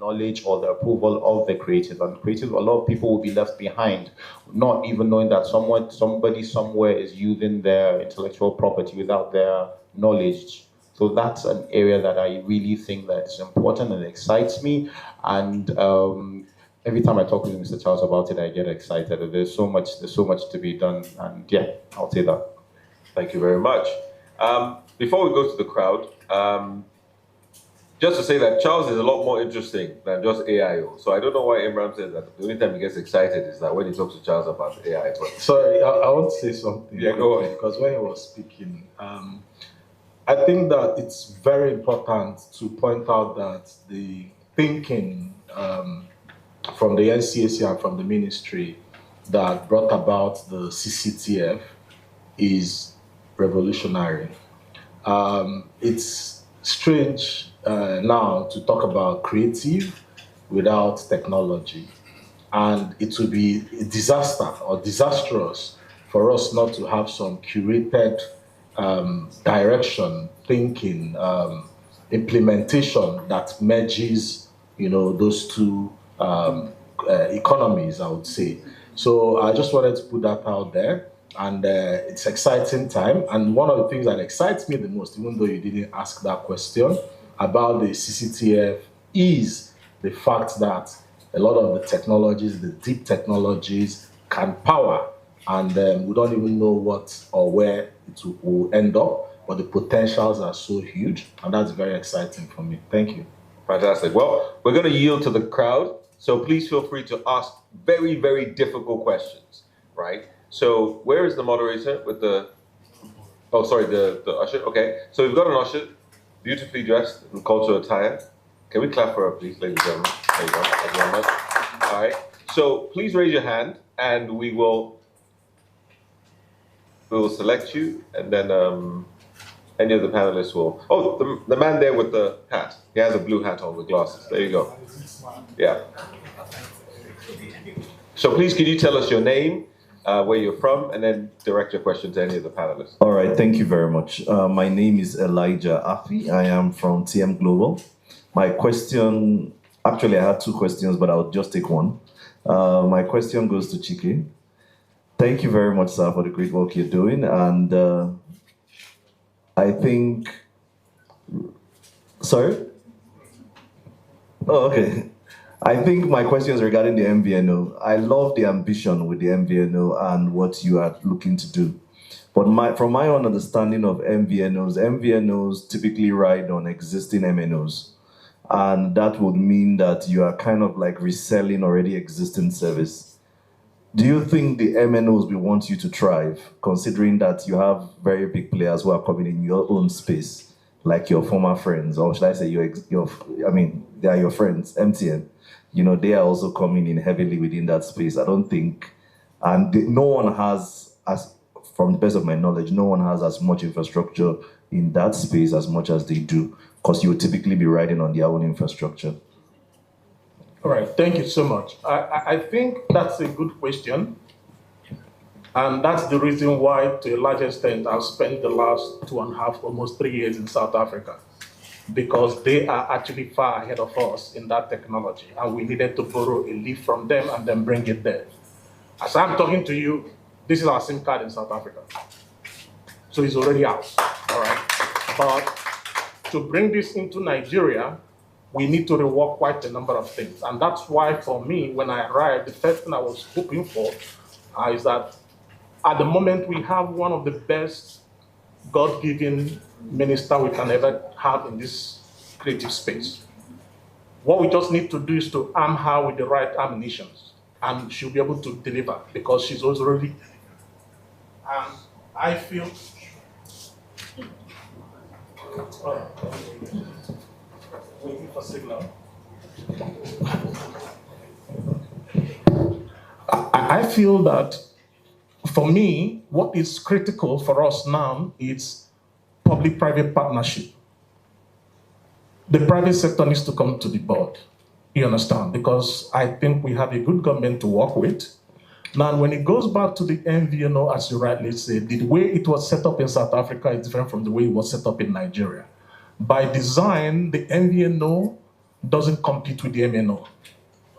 knowledge or the approval of the creative. And creative, a lot of people will be left behind, not even knowing that somebody somewhere is using their intellectual property without their knowledge. So that's an area that I really think that is important and excites me. And every time I talk with Mr. Charles about it, I get excited. There's so much to be done, and yeah, I'll say that. Thank you very much. Before we go to the crowd, just to say that Charles is a lot more interesting than just AIO. So I don't know why Imran says that. The only time he gets excited is that when he talks to Charles about AI. But Sorry, I want to say something. Yeah, go on. Because when he was speaking, I think that it's very important to point out that the thinking from the NCAC and from the ministry that brought about the CCTF is revolutionary. It's strange now to talk about creative without technology. And it would be a disaster or disastrous for us not to have some curated direction, thinking, implementation that merges, those two economies, I would say. So I just wanted to put that out there. And it's exciting time. And one of the things that excites me the most, even though you didn't ask that question, about the CCTF is the fact that a lot of the technologies, the deep technologies, can power. And we don't even know what or where it will end up, but the potentials are so huge. And that's very exciting for me. Thank you. Fantastic. Well, we're going to yield to the crowd. So please feel free to ask very, very difficult questions, right? So where is the moderator with the, oh, sorry, the usher? Okay, so we've got an usher, beautifully dressed in cultural attire. Can we clap for her, please, ladies and gentlemen? There you go. Thank you very much. All right, so please raise your hand and we will select you, and then any of the panelists will, oh, the man there with the hat. He has a blue hat on with glasses. There you go. Yeah. So please, can you tell us your name, where you're from, and then direct your question to any of the panelists. All right, thank you very much. My name is Elijah Afi. I am from TM Global. My question, actually I had two questions, but I'll just take one. My question goes to Chike. Thank you very much, sir, for the great work you're doing. And I think, sorry? Oh, okay. I think my question is regarding the MVNO. I love the ambition with the MVNO and what you are looking to do. But from my own understanding of MVNOs typically ride on existing MNOs. And that would mean that you are kind of like reselling already existing service. Do you think the MNOs will want you to thrive, considering that you have very big players who are coming in your own space, like your former friends, or should I say they are your friends, MTN? They are also coming in heavily within that space. I don't think, no one has, from the best of my knowledge, no one has as much infrastructure in that space as much as they do, because you would typically be riding on their own infrastructure. All right, thank you so much. I think that's a good question. And that's the reason why, to a large extent, I've spent the last 2.5, almost 3 years in South Africa, because they are actually far ahead of us in that technology. And we needed to borrow a leaf from them and then bring it there. As I'm talking to you, this is our SIM card in South Africa. So it's already out, all right? But to bring this into Nigeria, we need to rework quite a number of things. And that's why, for me, when I arrived, the first thing I was hoping for is that at the moment we have one of the best God-given minister we can ever have in this creative space. What we just need to do is to arm her with the right ammunition, and she'll be able to deliver, because she's already. And I feel. Waiting for signal. I feel that, for me, what is critical for us now is public-private partnership. The private sector needs to come to the board, you understand, because I think we have a good government to work with. Now, when it goes back to the MVNO, as you rightly said, the way it was set up in South Africa is different from the way it was set up in Nigeria. By design, the MVNO doesn't compete with the MNO,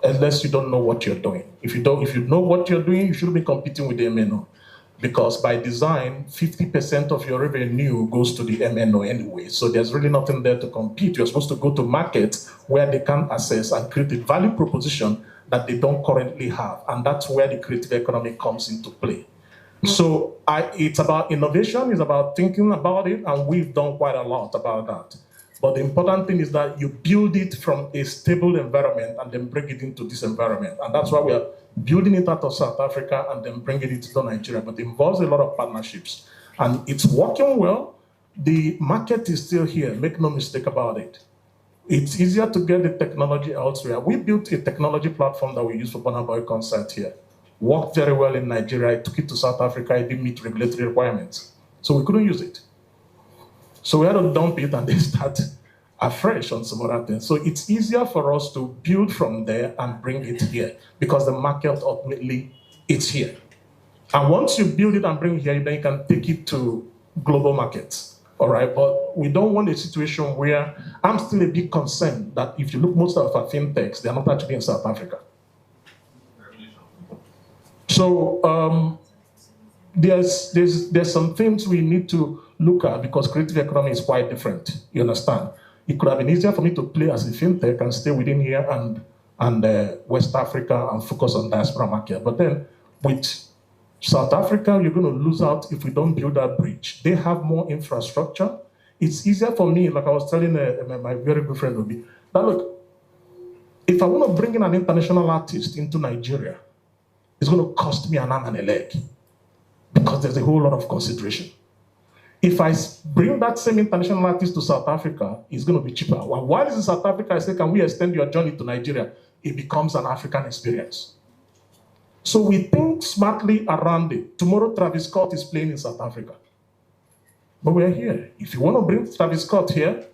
unless you don't know what you're doing. If you know what you're doing, you shouldn't be competing with the MNO. Because by design, 50% of your revenue goes to the MNO anyway. So there's really nothing there to compete. You're supposed to go to markets where they can assess and create a value proposition that they don't currently have. And that's where the creative economy comes into play. So it's about innovation, it's about thinking about it, and we've done quite a lot about that. But the important thing is that you build it from a stable environment and then bring it into this environment. And that's why we are building it out of South Africa and then bringing it to Nigeria. But it involves a lot of partnerships. And it's working well. The market is still here. Make no mistake about it. It's easier to get the technology elsewhere. We built a technology platform that we use for Bonaboy Consent here. Worked very well in Nigeria. I took it to South Africa. It didn't meet regulatory requirements. So we couldn't use it. So we had to dump it and then start afresh on some other things. So it's easier for us to build from there and bring it here because the market ultimately is here. And once you build it and bring it here, then you can take it to global markets. All right, but we don't want a situation where I'm still a bit concerned that if you look most of our fintechs, they're not actually in South Africa. So there's some things we need to look at because creative economy is quite different. You understand? It could have been easier for me to play as a fintech and stay within here and West Africa and focus on diaspora market. But then with South Africa, you're going to lose out if we don't build that bridge. They have more infrastructure. It's easier for me, like I was telling my very good friend Obi, that look, if I want to bring in an international artist into Nigeria, it's going to cost me an arm and a leg because there's a whole lot of consideration. If I bring that same international artist to South Africa, it's going to be cheaper. While it's in South Africa, I say, can we extend your journey to Nigeria? It becomes an African experience. So we think smartly around it. Tomorrow, Travis Scott is playing in South Africa. But we're here. If you want to bring Travis Scott here,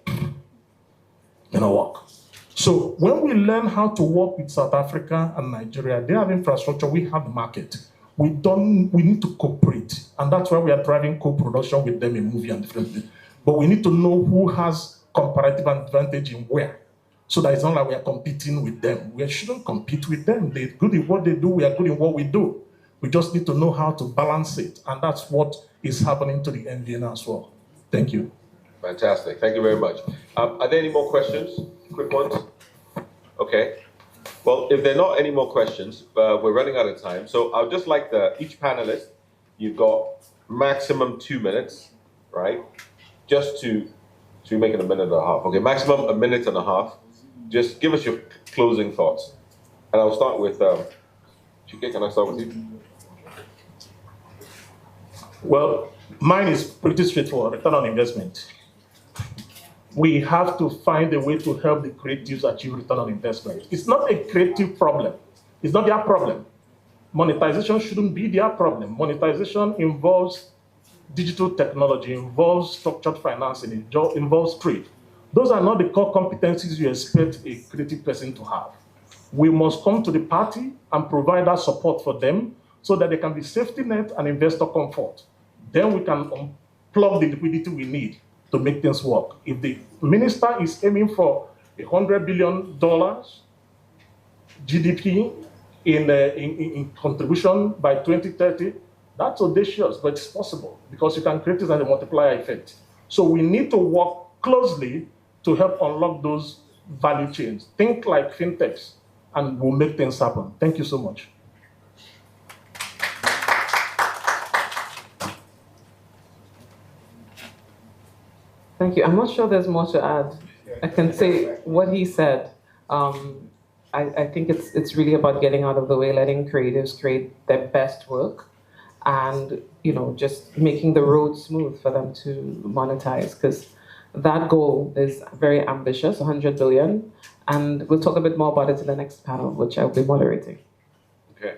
it'll work. So when we learn how to work with South Africa and Nigeria, they have infrastructure, we have the market. We need to cooperate. And that's why we are driving co-production with them in movie and different things. But we need to know who has comparative advantage in where. So that it's not like we are competing with them. We shouldn't compete with them. They're good in what they do. We are good in what we do. We just need to know how to balance it. And that's what is happening to the NVN as well. Thank you. Fantastic. Thank you very much. Are there any more questions? Quick ones? Okay. Well, if there are not any more questions, we're running out of time. So I'll just like each panelist, you've got maximum 2 minutes, right? Just to make it a minute and a half. Okay, maximum a minute and a half. Just give us your closing thoughts. And I'll start with, Chike, can I start with you? Well, mine is pretty straightforward, return on investment. We have to find a way to help the creatives achieve return on investment. It's not a creative problem. It's not their problem. Monetization shouldn't be their problem. Monetization involves digital technology, involves structured financing, it involves trade. Those are not the core competencies you expect a creative person to have. We must come to the party and provide that support for them so that they can be safety net and investor comfort. Then we can plug the liquidity we need to make things work. If the minister is aiming for $100 billion GDP in contribution by 2030, that's audacious, but it's possible because you can create this as a multiplier effect. So we need to work closely to help unlock those value chains. Think like fintechs, and we'll make things happen. Thank you so much. Thank you. I'm not sure there's more to add. I can say what he said. I think it's really about getting out of the way, letting creatives create their best work, and just making the road smooth for them to monetize, because that goal is very ambitious, 100 billion, and we'll talk a bit more about it in the next panel, which I'll be moderating. Okay.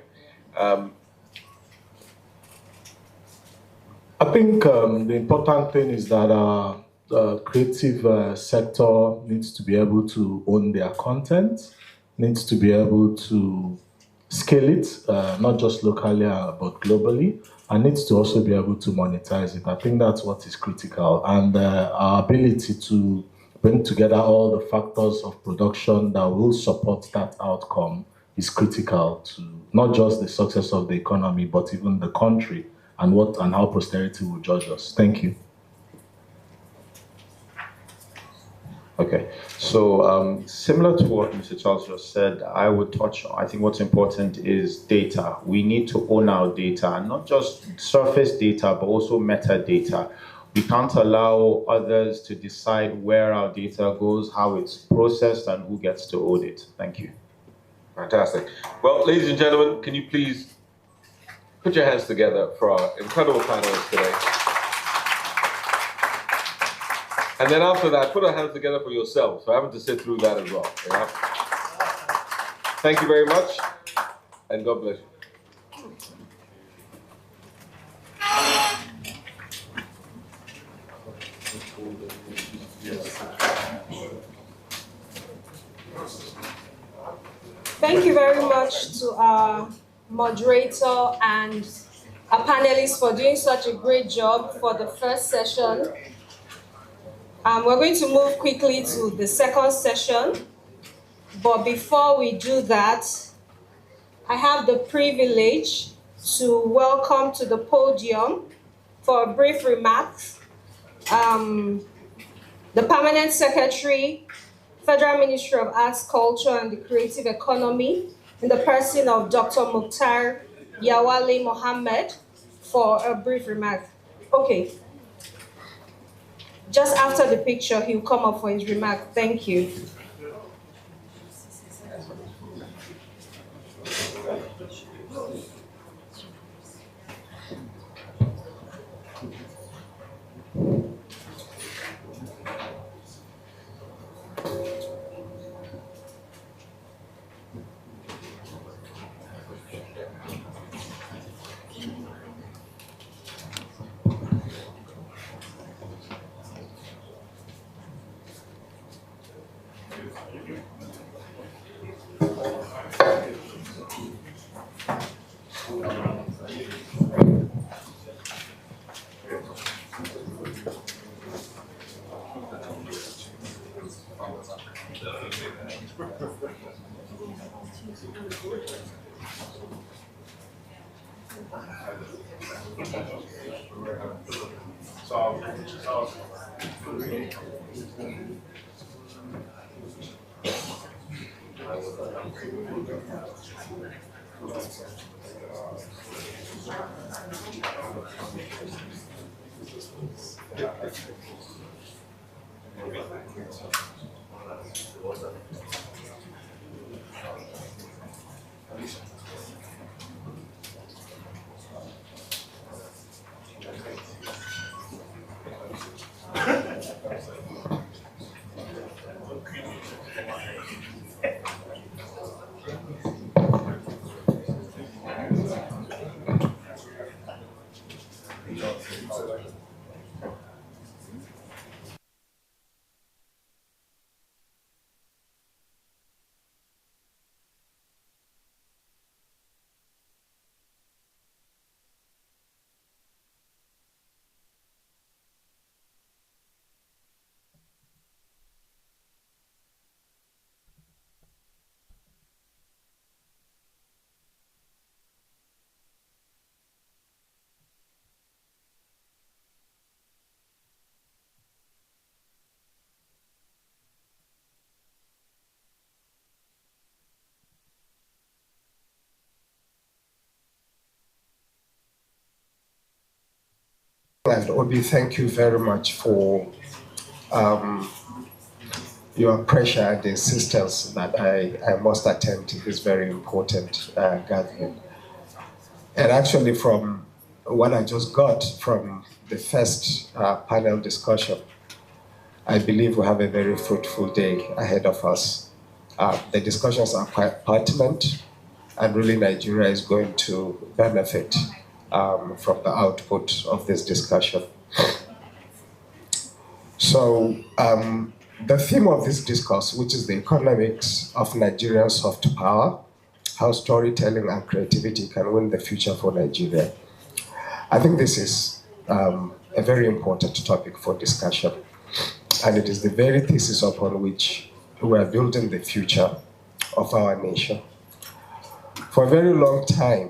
I think the important thing is that the creative sector needs to be able to own their content, needs to be able to scale it, not just locally but globally, and needs to also be able to monetize it. I think that's what is critical, and our ability to bring together all the factors of production that will support that outcome is critical to not just the success of the economy, but even the country and how posterity will judge us. Thank you. Okay, so similar to what Mr. Charles just said, I would touch on, I think what's important is data. We need to own our data, and not just surface data, but also metadata. We can't allow others to decide where our data goes, how it's processed, and who gets to own it. Thank you. Fantastic. Well, ladies and gentlemen, can you please put your hands together for our incredible panelists today? And then after that, put our hands together for yourselves, for having to sit through that as well. Yeah? Thank you very much, and God bless you. Thank you very much to our moderator and our panelists for doing such a great job for the first session. We're going to move quickly to the second session, but before we do that, I have the privilege to welcome to the podium for a brief remarks the Permanent Secretary, Federal Ministry of Arts, Culture and the Creative Economy, in the person of Dr. Mukhtar Yawale Mohammed, for a brief remark. Okay. Just after the picture, he'll come up for his remark. Thank you. And Obi, thank you very much for your pressure and insistence that I must attend to this very important gathering. And actually, from what I just got from the first panel discussion, I believe we have a very fruitful day ahead of us. The discussions are quite pertinent, and really Nigeria is going to benefit from the output of this discussion. So the theme of this discourse, which is the economics of Nigerian soft power, how storytelling and creativity can win the future for Nigeria. I think this is a very important topic for discussion, and it is the very thesis upon which we are building the future of our nation. For a very long time,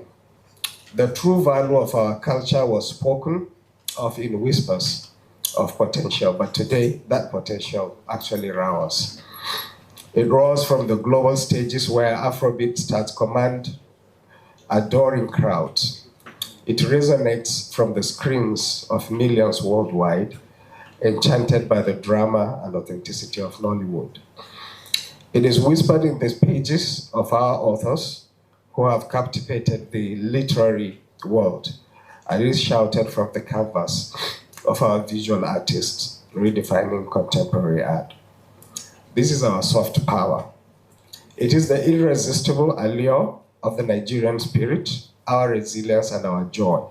the true value of our culture was spoken of in whispers of potential, but today that potential actually roars. It roars from the global stages where Afrobeat starts command adoring crowds. It resonates from the screens of millions worldwide, enchanted by the drama and authenticity of Nollywood. It is whispered in the pages of our authors who have captivated the literary world, and it is shouted from the canvas of our visual artists, redefining contemporary art. This is our soft power. It is the irresistible allure of the Nigerian spirit, our resilience and our joy,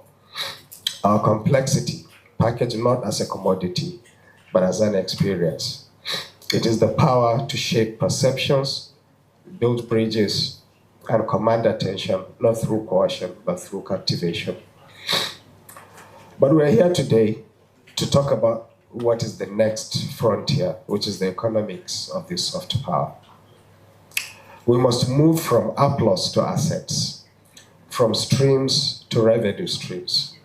our complexity, packaged not as a commodity, but as an experience. It is the power to shape perceptions, build bridges, and command attention, not through coercion, but through captivation. But we're here today to talk about what is the next frontier, which is the economics of this soft power. We must move from applause to assets, from streams to revenue streams,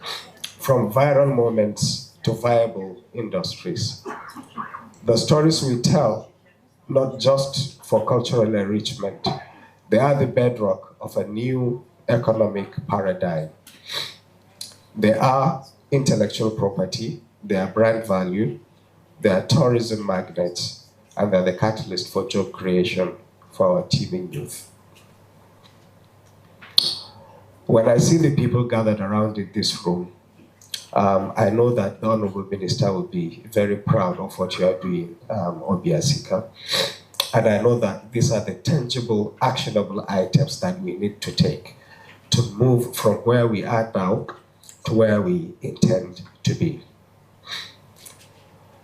from viral moments to viable industries. The stories we tell, not just for cultural enrichment, they are the bedrock of a new economic paradigm. They are intellectual property, they are brand value, they are tourism magnets, and they're the catalyst for job creation for our teeming youth. When I see the people gathered around in this room, I know that the Honorable Minister will be very proud of what you are doing, Obiasika. And I know that these are the tangible, actionable items that we need to take to move from where we are now to where we intend to be.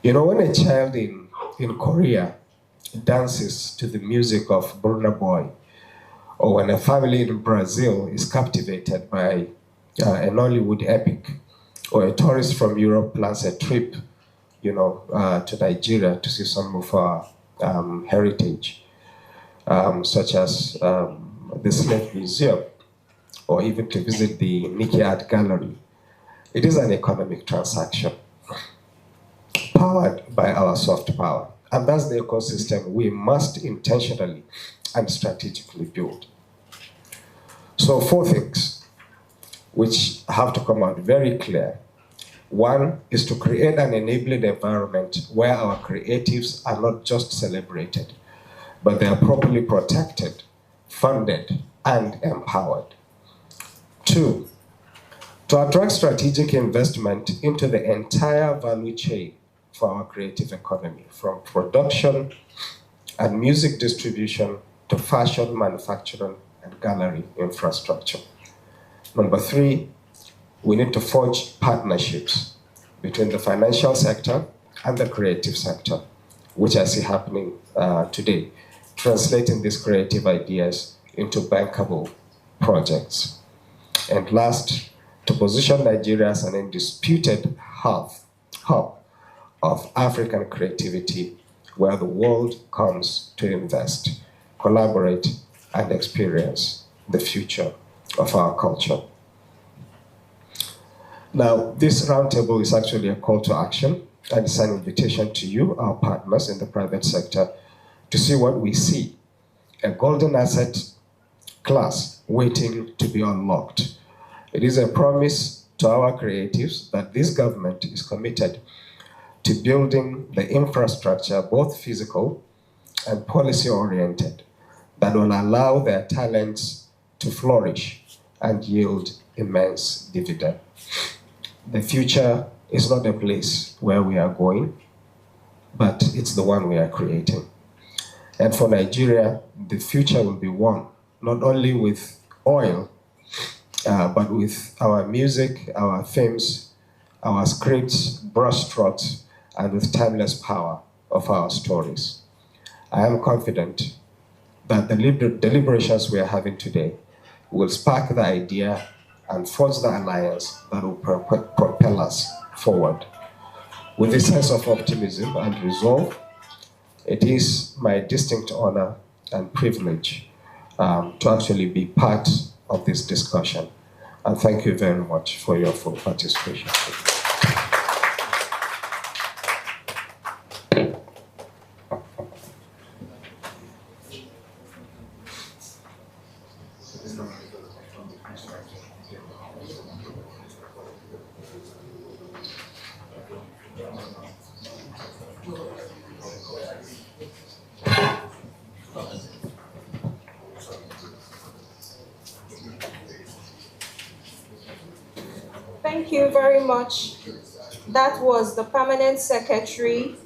You know, when a child in Korea dances to the music of Burna Boy, or when a family in Brazil is captivated by a Nollywood epic, or a tourist from Europe plans a trip, to Nigeria to see some of our heritage, such as the Slave Museum, or even to visit the Nikki Art Gallery. It is an economic transaction powered by our soft power. And that's the ecosystem we must intentionally and strategically build. So 4 things which have to come out very clear. One is to create an enabling environment where our creatives are not just celebrated, but they are properly protected, funded, and empowered. 2, to attract strategic investment into the entire value chain for our creative economy, from production and music distribution to fashion, manufacturing, and gallery infrastructure. Number 3, we need to forge partnerships between the financial sector and the creative sector, which I see happening today, translating these creative ideas into bankable projects. And last, to position Nigeria as an undisputed hub of African creativity, where the world comes to invest, collaborate, and experience the future of our culture. Now, this roundtable is actually a call to action, and it's an invitation to you, our partners in the private sector, to see what we see, a golden asset class waiting to be unlocked. It is a promise to our creatives that this government is committed to building the infrastructure, both physical and policy-oriented, that will allow their talents to flourish and yield immense dividend. The future is not a place where we are going, but it's the one we are creating. And for Nigeria, the future will be one, not only with oil, but with our music, our films, our scripts, brushstrokes, and with timeless power of our stories. I am confident that the deliberations we are having today will spark the idea and forge the alliance that will propel us forward. With a sense of optimism and resolve, it is my distinct honor and privilege to actually be part of this discussion. And thank you very much for your full participation. you very much. That was the Permanent Secretary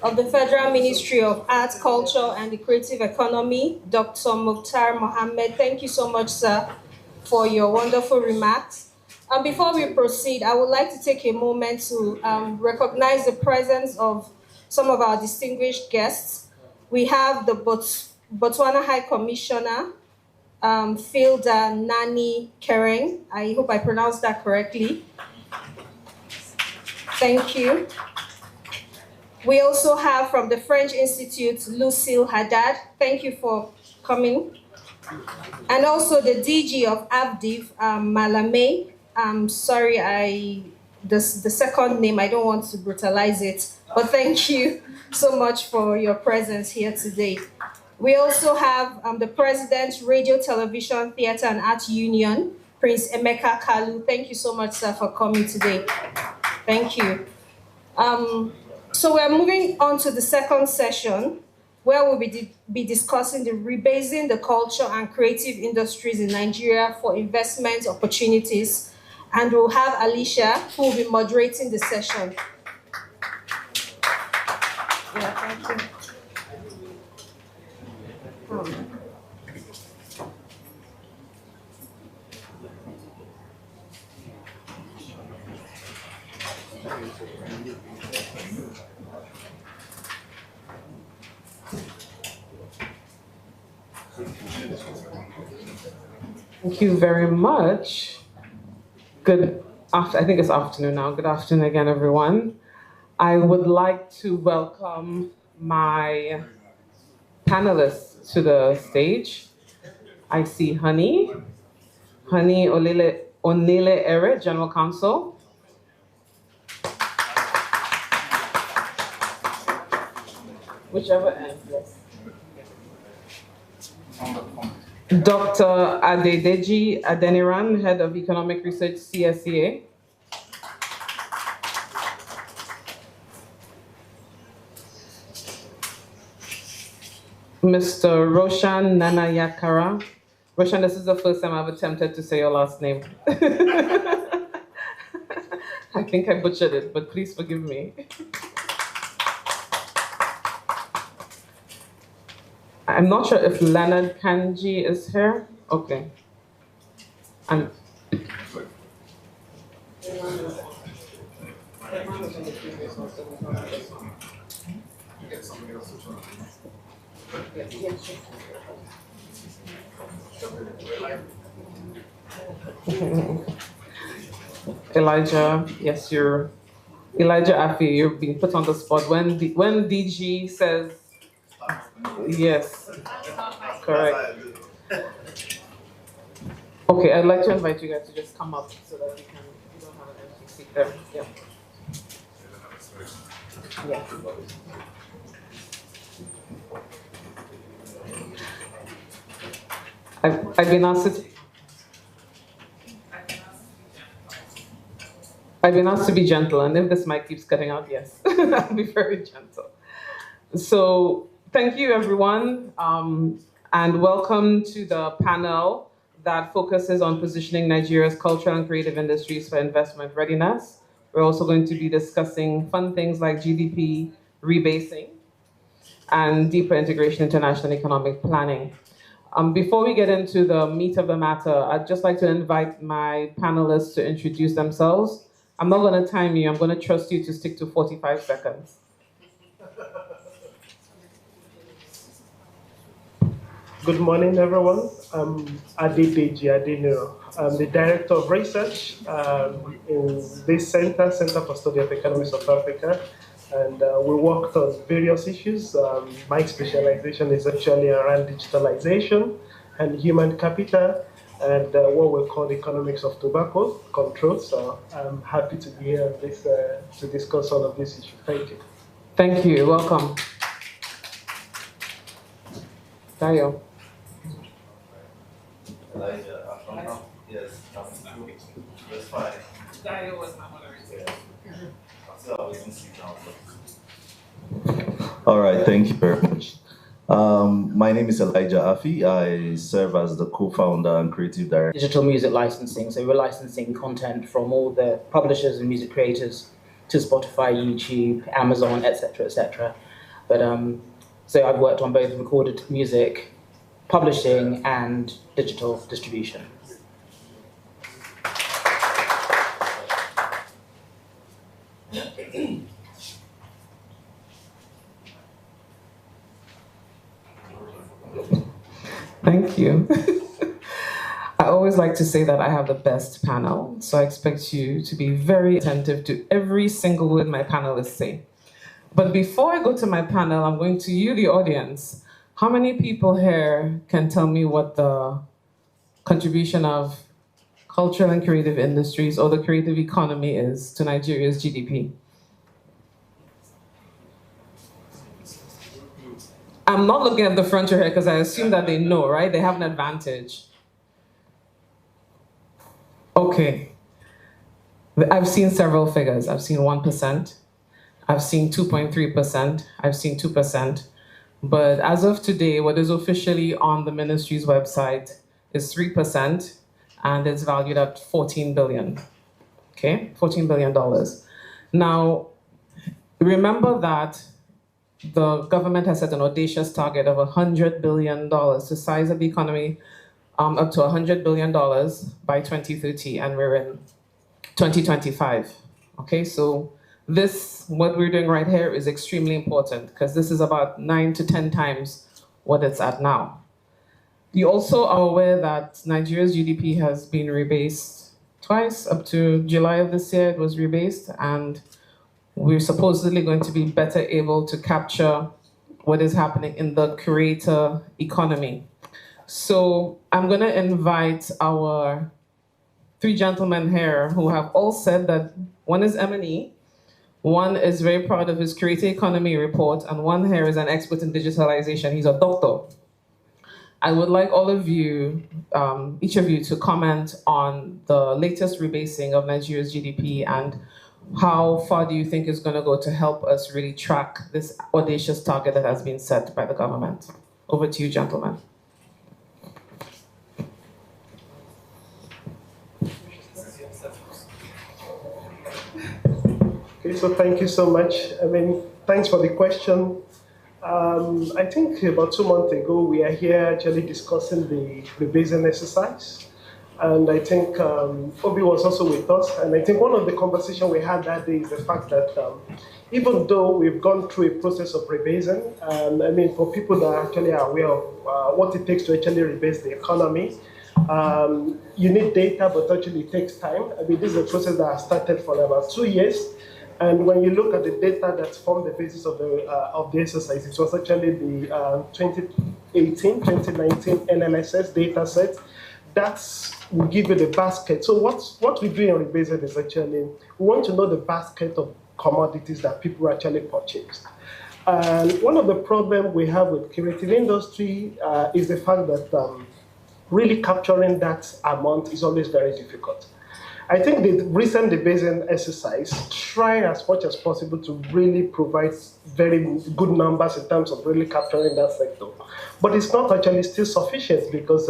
of the Federal Ministry of Arts, Culture, and the Creative Economy, Dr. Mukhtar Mohammed. Thank you so much, sir, for your wonderful remarks. And before we proceed, I would like to take a moment to recognize the presence of some of our distinguished guests. We have the Botswana High Commissioner, Filda Nani Kereng. I hope I pronounced that correctly. Thank you. We also have from the French Institute, Lucille Haddad. Thank you for coming. And also the DG of ABDIV, Malame. I'm sorry, the second name, I don't want to brutalize it, but thank you so much for your presence here today. We also have the President, Radio, Television, Theatre and Art Union, Prince Emeka Kalu. Thank you so much, sir, for coming today. Thank you. So we're moving on to the second session, where we'll be discussing the rebasing the culture and creative industries in Nigeria for investment opportunities. And we'll have Alicia, who will be moderating the session. Yeah, thank you. Thank you very much. I think it's afternoon now. Good afternoon again, everyone. I would like to welcome my panelists to the stage. I see Honey Onile Ere, General Counsel. Whichever end, yes. Dr. Adedeji Adeniran, Head of Economic Research, CSEA. Mr. Roshan Nanayakara. Roshan, this is the first time I've attempted to say your last name. I think I butchered it, but please forgive me. I'm not sure if Leonard Kanji is here. Okay. And Elijah, yes, Elijah Afi, you're being put on the spot. When DG says yes, correct. Okay, I'd like to invite you guys to just come up so that you don't have an empty seat there. Yeah. Yeah. I've been asked to be gentle, and if this mic keeps cutting out, yes, I'll be very gentle. So thank you, everyone, and welcome to the panel that focuses on positioning Nigeria's cultural and creative industries for investment readiness. We're also going to be discussing fun things like GDP rebasing and deeper integration into national economic planning. Before we get into the meat of the matter, I'd just like to invite my panelists to introduce themselves. I'm not going to time you. I'm going to trust you to stick to 45 seconds. Good morning, everyone. I'm Adedeji Adeniro. I'm the Director of Research in this Center for Study of Economies of Africa. And we worked on various issues. My specialization is actually around digitalization and human capital and what we call the economics of tobacco control. So I'm happy to be here to discuss all of this issue. Thank you. Thank you. Welcome. Dayo. Yes, that's fine. Dayo was my moderator. All right, thank you very much. My name is Elijah Afi. I serve as the co-founder and creative director. Digital music licensing, so we're licensing content from all the publishers and music creators to Spotify, YouTube, Amazon, etc., etc. But so I've worked on both recorded music, publishing, and digital distribution. Thank you. I always like to say that I have the best panel, so I expect you to be very attentive to every single word my panelists say. But before I go to my panel, I'm going to you, the audience. How many people here can tell me what the contribution of cultural and creative industries or the creative economy is to Nigeria's GDP? I'm not looking at the front row here because I assume that they know, right? They have an advantage. Okay. I've seen several figures. I've seen 1%. I've seen 2.3%. I've seen 2%. But as of today, what is officially on the ministry's website is 3%, and it's valued at $14 billion. Okay, $14 billion. Now, remember that the government has set an audacious target of $100 billion to size up the economy up to $100 billion by 2030, and we're in 2025. Okay, so what we're doing right here is extremely important because this is about 9 to 10 times what it's at now. You also are aware that Nigeria's GDP has been rebased twice. Up to July of this year, it was rebased, and we're supposedly going to be better able to capture what is happening in the creator economy. So I'm going to invite our three gentlemen here who have all said that one is M&E, one is very proud of his creator economy report, and one here is an expert in digitalization. He's a doctor. I would like all of you, each of you, to comment on the latest rebasing of Nigeria's GDP and how far do you think is going to go to help us really track this audacious target that has been set by the government? Over to you, gentlemen. Okay, so thank you so much. Thanks for the question. I think about 2 months ago, we are here actually discussing the rebasing exercise. And I think Obi was also with us. And I think one of the conversations we had that day is the fact that even though we've gone through a process of rebasing, and for people that actually are aware of what it takes to actually rebase the economy, you need data, but actually it takes time. This is a process that has started for about 2 years. And when you look at the data that formed the basis of the exercise, it was actually the 2018-2019 NLSS data set. That will give you the basket. So what we do in rebasing is actually, we want to know the basket of commodities that people actually purchase. And one of the problems we have with creative industry is the fact that really capturing that amount is always very difficult. I think the recent rebasing exercise tried as much as possible to really provide very good numbers in terms of really capturing that sector. But it's not actually still sufficient because,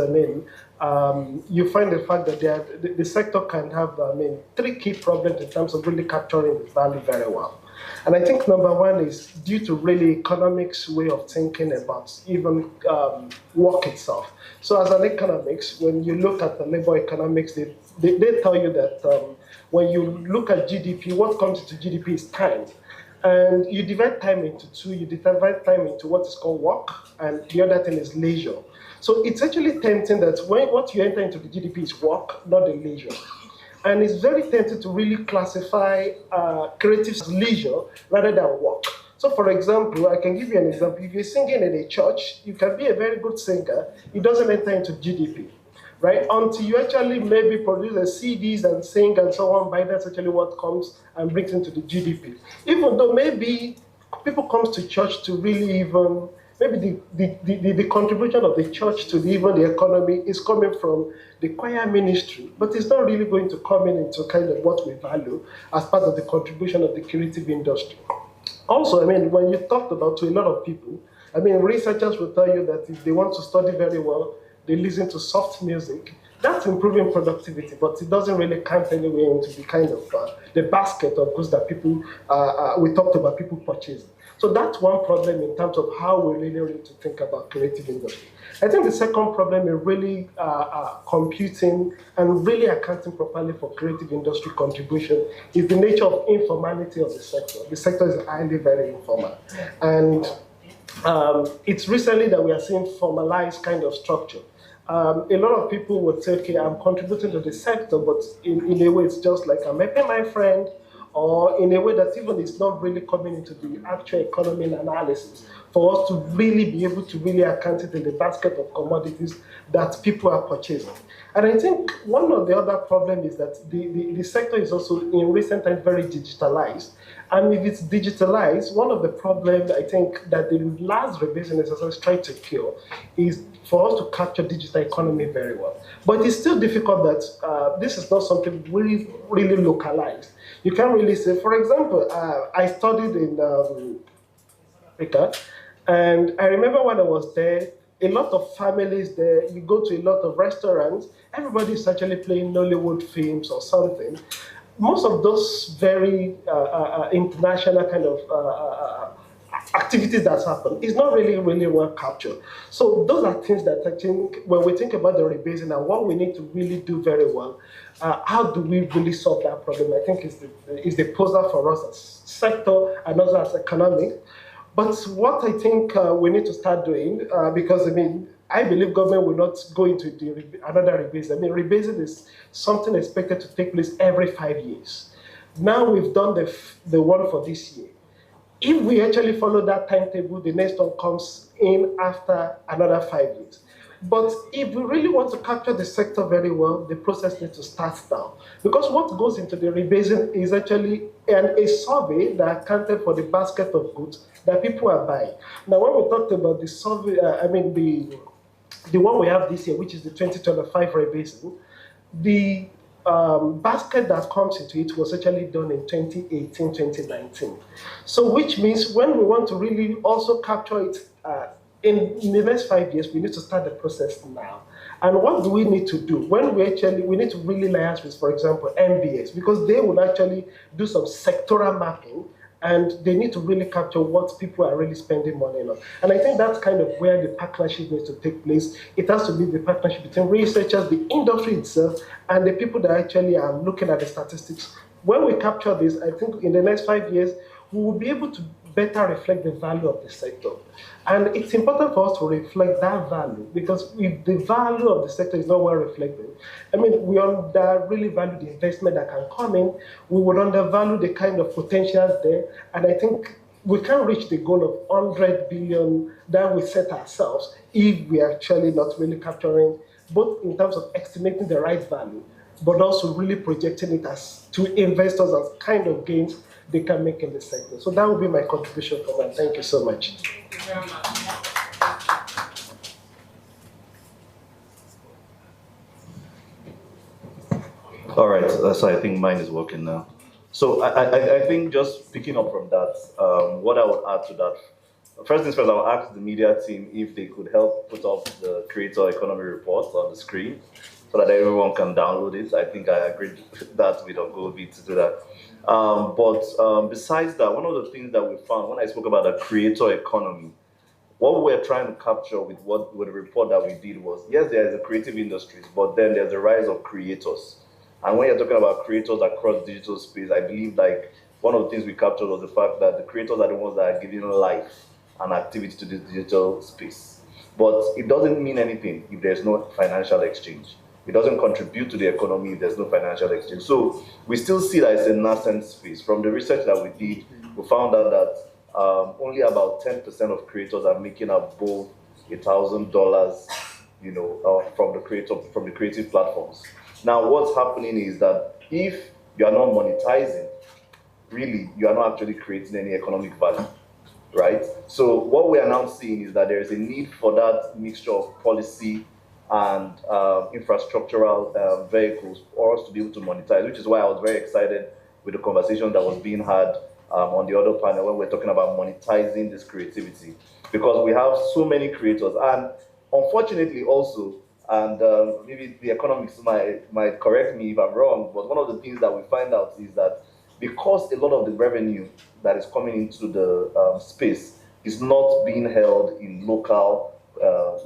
you find the fact that the sector can have, 3 key problems in terms of really capturing the value very well. And I think number one is due to really economics way of thinking about even work itself. So as an economics, when you look at the labor economics, they tell you that when you look at GDP, what comes into GDP is time. And you divide time into 2. You divide time into what is called work, and the other thing is leisure. So it's actually tempting that what you enter into the GDP is work, not the leisure. And it's very tempting to really classify creative as leisure rather than work. So for example, I can give you an example. If you're singing in a church, you can be a very good singer. It doesn't enter into GDP, right? Until you actually maybe produce the CDs and sing and so on, by that's actually what comes and brings into the GDP. Even though maybe people come to church to really even, maybe the contribution of the church to even the economy is coming from the choir ministry, but it's not really going to come into kind of what we value as part of the contribution of the creative industry. Also, when you talked about to a lot of people, I mean, researchers will tell you that if they want to study very well, they listen to soft music. That's improving productivity, but it doesn't really count anyway into the kind of the basket of goods that people, we talked about people purchasing. So that's one problem in terms of how we really need to think about creative industry. I think the second problem is really computing and really accounting properly for creative industry contribution is the nature of informality of the sector. The sector is highly very informal. And it's recently that we are seeing formalized kind of structure. A lot of people would say, okay, I'm contributing to the sector, but in a way it's just like I'm helping my friend, or in a way that even it's not really coming into the actual economy analysis for us to really be able to really account it in the basket of commodities that people are purchasing. And I think one of the other problems is that the sector is also in recent times very digitalized. And if it's digitalized, one of the problems I think that the last rebasing exercise tried to cure is for us to capture digital economy very well. But it's still difficult that this is not something really localized. You can't really say, for example, I studied in Africa, and I remember when I was there, a lot of families there, you go to a lot of restaurants, everybody's actually playing Nollywood films or something. Most of those very international kind of activities that happen is not really well captured. So those are things that I think when we think about the rebasing and what we need to really do very well, how do we really solve that problem? I think is the puzzle for us as sector and also as economic. But what I think we need to start doing, because I mean, I believe government will not go into another rebasing. I mean, rebasing is something expected to take place every 5 years. Now we've done the one for this year. If we actually follow that timetable, the next one comes in after another 5 years. But if we really want to capture the sector very well, the process needs to start now. Because what goes into the rebasing is actually a survey that accounted for the basket of goods that people are buying. Now, when we talked about the survey, the one we have this year, which is the 2025 rebasing, the basket that comes into it was actually done in 2018, 2019. So which means when we want to really also capture it in the next 5 years, we need to start the process now. And what do we need to do? When we need to really liaise with, for example, MBS, because they will actually do some sectoral mapping, and they need to really capture what people are really spending money on. And I think that's kind of where the partnership needs to take place. It has to be the partnership between researchers, the industry itself, and the people that actually are looking at the statistics. When we capture this, I think in the next 5 years, we will be able to better reflect the value of the sector. And it's important for us to reflect that value, because if the value of the sector is not well reflected, I mean, we really value the investment that can come in, we would undervalue the kind of potentials there, and I think we can reach the goal of 100 billion that we set ourselves if we are actually not really capturing, both in terms of estimating the right value, but also really projecting it as to investors as kind of gains they can make in the sector. So that would be my contribution for that. Thank you so much. Thank you very much. All right, so I think mine is working now. So I think just picking up from that, what I would add to that, first things first, I will ask the media team if they could help put up the Creator Economy report on the screen so that everyone can download it. I think I agreed that with Ogobi to do that. But besides that, one of the things that we found when I spoke about the creator economy, what we're trying to capture with the report that we did was, yes, there is a creative industries, but then there's a rise of creators. And when you're talking about creators across digital space, I believe like one of the things we captured was the fact that the creators are the ones that are giving life and activity to this digital space. But it doesn't mean anything if there's no financial exchange. It doesn't contribute to the economy if there's no financial exchange. So we still see that it's a nascent space. From the research that we did, we found out that only about 10% of creators are making above $1,000, from the creative platforms. Now, what's happening is that if you are not monetizing, really, you are not actually creating any economic value, right? So what we are now seeing is that there is a need for that mixture of policy and infrastructural vehicles for us to be able to monetize, which is why I was very excited with the conversation that was being had on the other panel when we're talking about monetizing this creativity, because we have so many creators, and unfortunately also, and maybe the economists might correct me if I'm wrong, but one of the things that we find out is that because a lot of the revenue that is coming into the space is not being held in local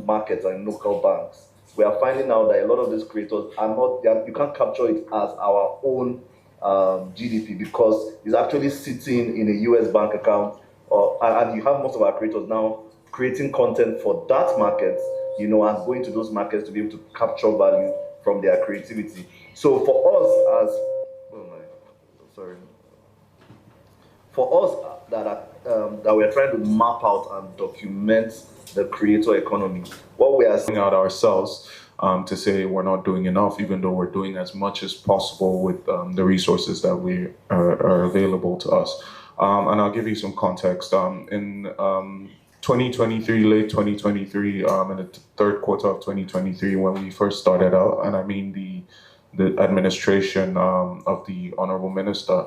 markets or in local banks, we are finding out that a lot of these creators are not, you can't capture it as our own GDP, because it's actually sitting in a US bank account, and you have most of our creators now creating content for that market, and going to those markets to be able to capture value from their creativity. So for us as, for us that we're trying to map out and document the creator economy, what we are seeing out ourselves to say we're not doing enough, even though we're doing as much as possible with the resources that are available to us. And I'll give you some context. In 2023, late 2023, in the third quarter of 2023, when we first started out, and I mean the administration of the Honorable Minister,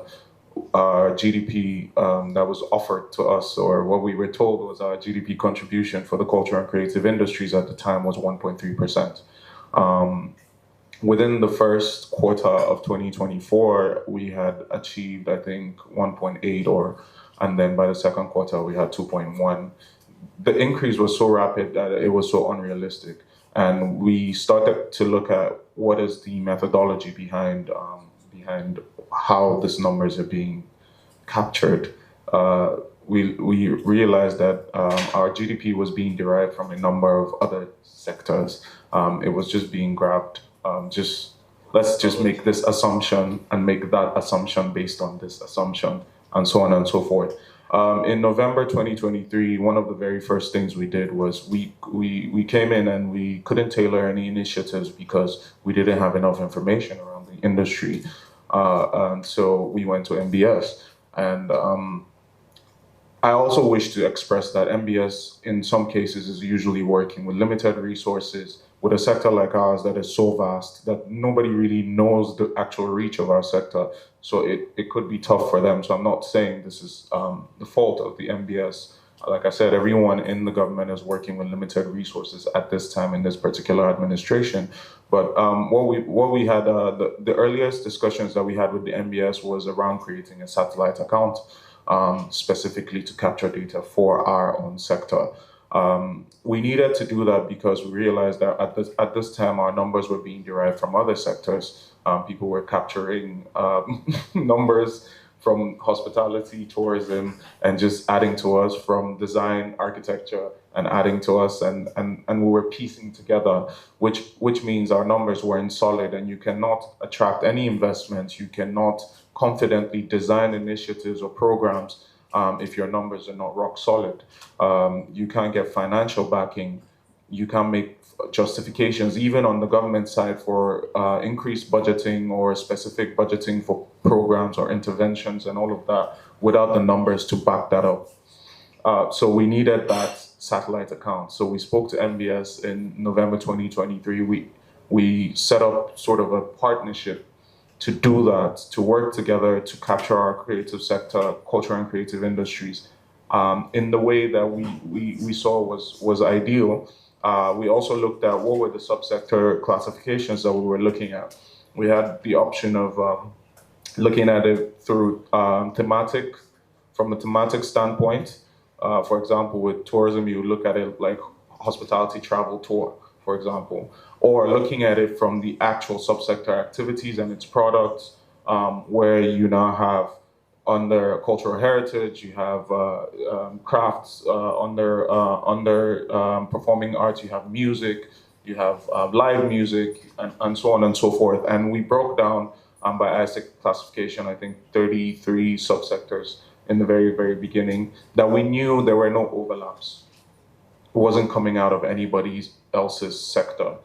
our GDP that was offered to us, or what we were told was our GDP contribution for the culture and creative industries at the time, was 1.3%. Within the first quarter of 2024, we had achieved, I think, 1.8, and then by the second quarter, we had 2.1. The increase was so rapid that it was so unrealistic. And we started to look at what is the methodology behind how these numbers are being captured. We realized that our GDP was being derived from a number of other sectors. It was just being grabbed. Let's just make this assumption and make that assumption based on this assumption, and so on and so forth. In November 2023, one of the very first things we did was we came in and we couldn't tailor any initiatives because we didn't have enough information around the industry. And so we went to MBS. And I also wish to express that MBS, in some cases, is usually working with limited resources, with a sector like ours that is so vast that nobody really knows the actual reach of our sector. So it could be tough for them. So I'm not saying this is the fault of the MBS. Like I said, everyone in the government is working with limited resources at this time in this particular administration. But what we had, the earliest discussions that we had with the MBS was around creating a satellite account, specifically to capture data for our own sector. We needed to do that because we realized that at this time our numbers were being derived from other sectors. People were capturing numbers from hospitality, tourism, and just adding to us, from design, architecture, and adding to us, and we were piecing together, which means our numbers weren't solid, and you cannot attract any investments, you cannot confidently design initiatives or programs if your numbers are not rock solid. You can't get financial backing, you can't make justifications, even on the government side, for increased budgeting or specific budgeting for programs or interventions and all of that, without the numbers to back that up. So we needed that satellite account. So we spoke to MBS in November 2023. We set up sort of a partnership to do that, to work together to capture our creative sector, culture and creative industries in the way that we saw was ideal. We also looked at what were the subsector classifications that we were looking at. We had the option of looking at it through from a thematic standpoint. For example, with tourism, you look at it like hospitality travel tour, for example, or looking at it from the actual subsector activities and its products, where you now have under cultural heritage, you have crafts, under performing arts, you have music, you have live music, and so on and so forth. And we broke down by INAC classification, I think 33 subsectors in the very, very beginning, that we knew there were no overlaps. It wasn't coming out of anybody else's sector.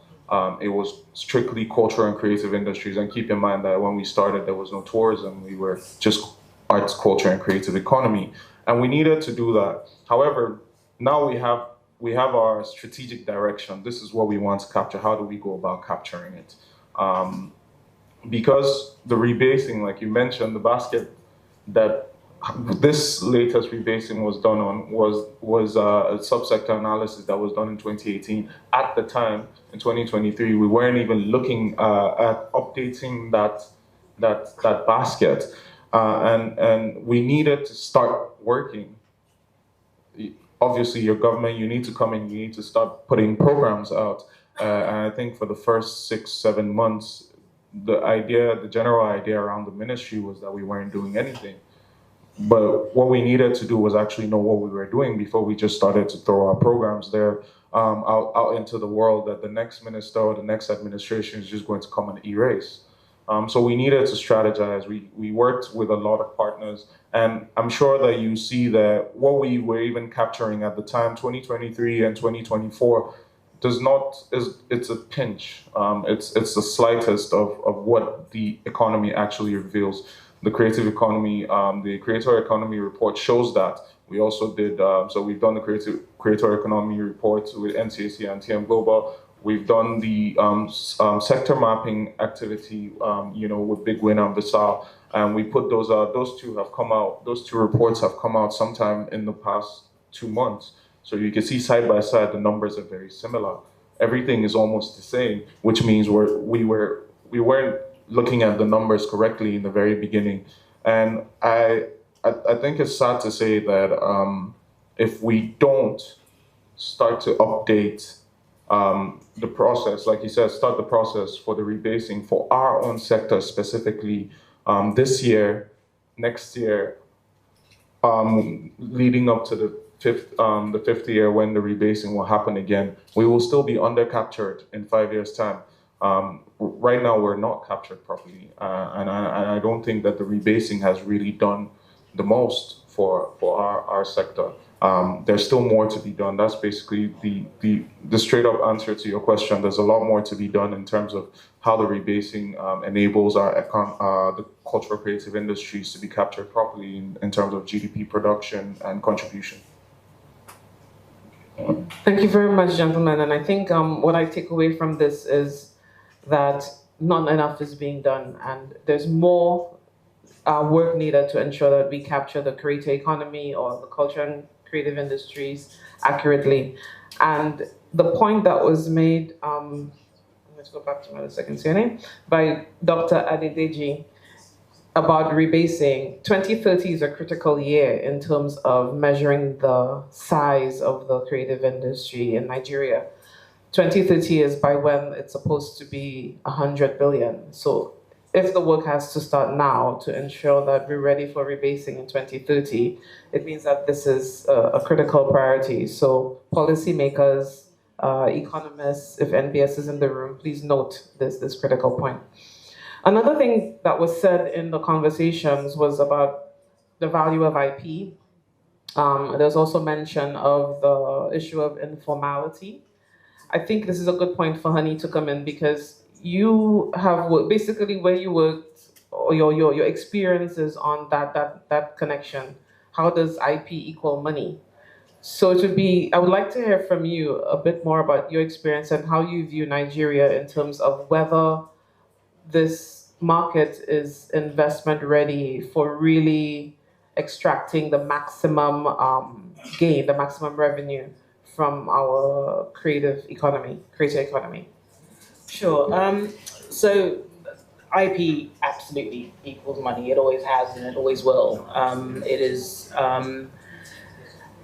It was strictly culture and creative industries. And keep in mind that when we started, there was no tourism. We were just arts, culture, and creative economy. And we needed to do that. However, now we have our strategic direction. This is what we want to capture. How do we go about capturing it? Because the rebasing, like you mentioned, the basket that this latest rebasing was done on was a subsector analysis that was done in 2018. At the time, in 2023, we weren't even looking at updating that basket, and we needed to start working. Obviously, your government, you need to come in, you need to start putting programs out, and I think for the first 6-7 months, the general idea around the ministry was that we weren't doing anything. But what we needed to do was actually know what we were doing before we just started to throw our programs there out into the world that the next minister or the next administration is just going to come and erase. So we needed to strategize. We worked with a lot of partners, and I'm sure that you see that what we were even capturing at the time, 2023 and 2024, it's a pinch. It's the slightest of what the economy actually reveals. The creative economy, the creator economy report shows that. We also did, so we've done the creator economy report with NCAC and TM Global. We've done the sector mapping activity, with Big Win and Bissau, and we put those out. Those two reports have come out sometime in the past 2 months. So you can see side by side, the numbers are very similar. Everything is almost the same, which means we weren't looking at the numbers correctly in the very beginning. And I think it's sad to say that if we don't start to update the process, like you said, start the process for the rebasing for our own sector specifically this year, next year, leading up to the fifth year when the rebasing will happen again, we will still be under-captured in 5 years' time. Right now, we're not captured properly, and I don't think that the rebasing has really done the most for our sector. There's still more to be done. That's basically the straight-up answer to your question. There's a lot more to be done in terms of how the rebasing enables the cultural creative industries to be captured properly in terms of GDP production and contribution. Thank you very much, gentlemen. And I think what I take away from this is that not enough is being done, and there's more work needed to ensure that we capture the creator economy or the culture and creative industries accurately. And the point that was made, let's go back to my second surname, by Dr. Adedeji about rebasing. 2030 is a critical year in terms of measuring the size of the creative industry in Nigeria. 2030 is by when it's supposed to be 100 billion. So if the work has to start now to ensure that we're ready for rebasing in 2030, it means that this is a critical priority. So policymakers, economists, if NBS is in the room, please note this critical point. Another thing that was said in the conversations was about the value of IP. There's also mention of the issue of informality. I think this is a good point for Honey to come in, because you have basically where you worked, or your experiences on that connection. How does IP equal money? So I would like to hear from you a bit more about your experience and how you view Nigeria in terms of whether this market is investment ready for really extracting the maximum gain, the maximum revenue from our creator economy. Sure. So IP absolutely equals money. It always has and it always will. It is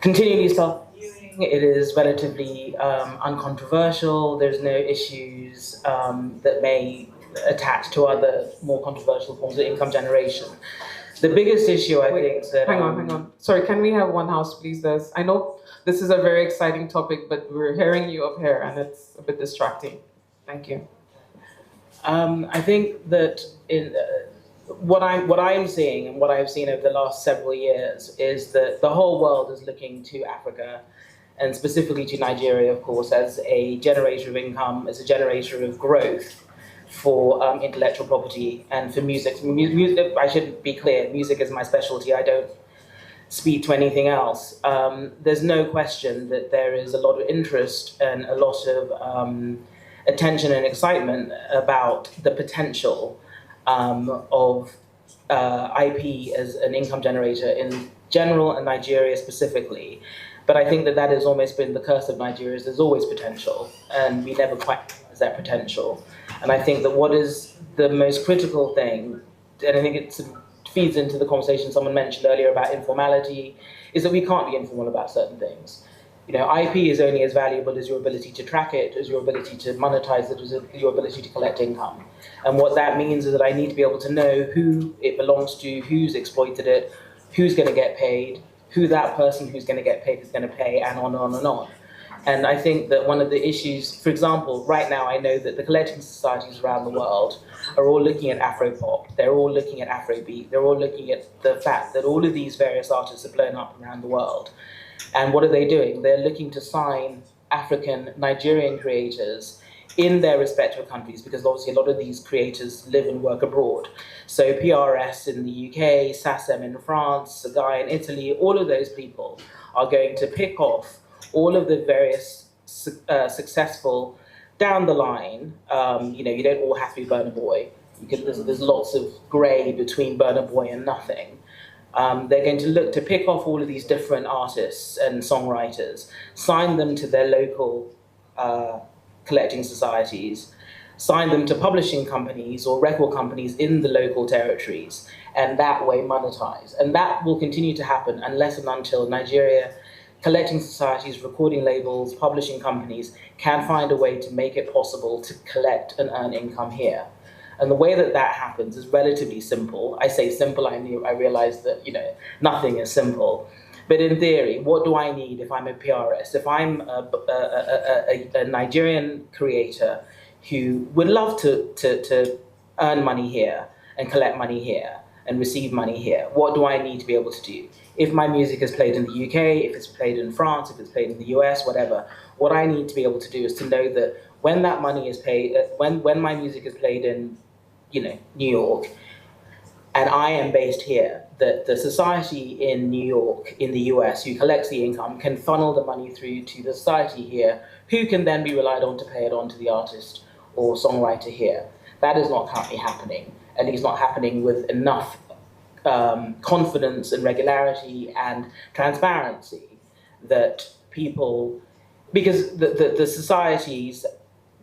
continually self-viewing. It is relatively uncontroversial. There's no issues that may attach to other more controversial forms of income generation. The biggest issue, I think, is that... Hang on. Sorry, can we have one house, please? I know this is a very exciting topic, but we're hearing you up here, and it's a bit distracting. Thank you. I think that what I'm seeing and what I've seen over the last several years is that the whole world is looking to Africa, and specifically to Nigeria, of course, as a generator of income, as a generator of growth for intellectual property and for music. Music, I should be clear, music is my specialty. I don't speak to anything else. There's no question that there is a lot of interest and a lot of attention and excitement about the potential of IP as an income generator in general and Nigeria specifically. But I think that that has almost been the curse of Nigeria, is there's always potential, and we never quite realize that potential. And I think that what is the most critical thing, and I think it feeds into the conversation someone mentioned earlier about informality, is that we can't be informal about certain things. You know, IP is only as valuable as your ability to track it, as your ability to monetize it, as your ability to collect income. And what that means is that I need to be able to know who it belongs to, who's exploited it, who's going to get paid, who that person who's going to get paid is going to pay, and on and on and on. And I think that one of the issues, for example, right now I know that the collecting societies around the world are all looking at Afropop, they're all looking at Afrobeat, they're all looking at the fact that all of these various artists are blown up around the world. And what are they doing? They're looking to sign African, Nigerian creators in their respective countries, because obviously a lot of these creators live and work abroad. So PRS in the UK, SACEM in France, CSEA in Italy, all of those people are going to pick off all of the various successful, down the line, you know, you don't all have to be Burna Boy. There's lots of grey between Burna Boy and nothing. They're going to look to pick off all of these different artists and songwriters, sign them to their local collecting societies, sign them to publishing companies or record companies in the local territories, and that way monetize. And that will continue to happen unless and until Nigeria collecting societies, recording labels, publishing companies can find a way to make it possible to collect and earn income here. And the way that that happens is relatively simple. I say simple, I realize that, you know, nothing is simple. But in theory, what do I need if I'm a PRS? If I'm a Nigerian creator who would love to earn money here and collect money here and receive money here, what do I need to be able to do? If my music is played in the UK, if it's played in France, if it's played in the US, whatever, what I need to be able to do is to know that when that money is paid, when my music is played in, you know, New York, and I am based here, that the society in New York, in the US, who collects the income can funnel the money through to the society here, who can then be relied on to pay it on to the artist or songwriter here. That is not currently happening, and it's not happening with enough confidence and regularity and transparency that people, because the societies,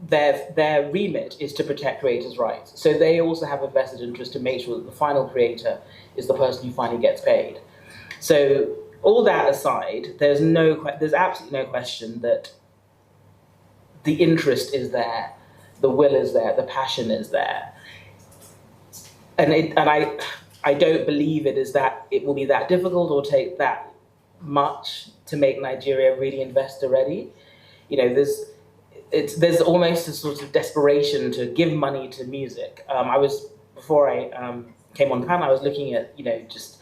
their remit is to protect creators' rights. So they also have a vested interest to make sure that the final creator is the person who finally gets paid. So all that aside, there's absolutely no question that the interest is there, the will is there, the passion is there. And I don't believe it will be that difficult or take that much to make Nigeria really investor ready. You know, there's almost a sort of desperation to give money to music. Before I came on the panel, I was looking at, you know, just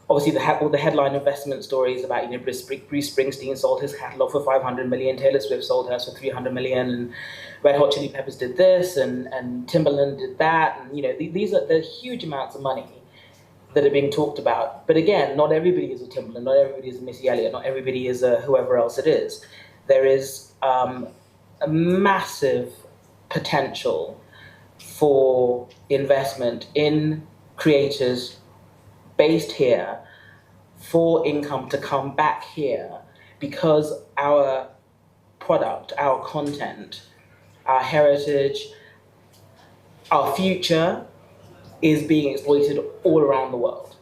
obviously all the headline investment stories about, you know, Bruce Springsteen sold his catalog for 500 million, Taylor Swift sold hers for 300 million, and Red Hot Chili Peppers did this, and Timbaland did that, and, you know, they're huge amounts of money that are being talked about. But again, not everybody is a Timbaland, not everybody is a Missy Elliott, not everybody is a whoever else it is. There is a massive potential for investment in creators based here for income to come back here, because our product, our content, our heritage, our future is being exploited all around the world.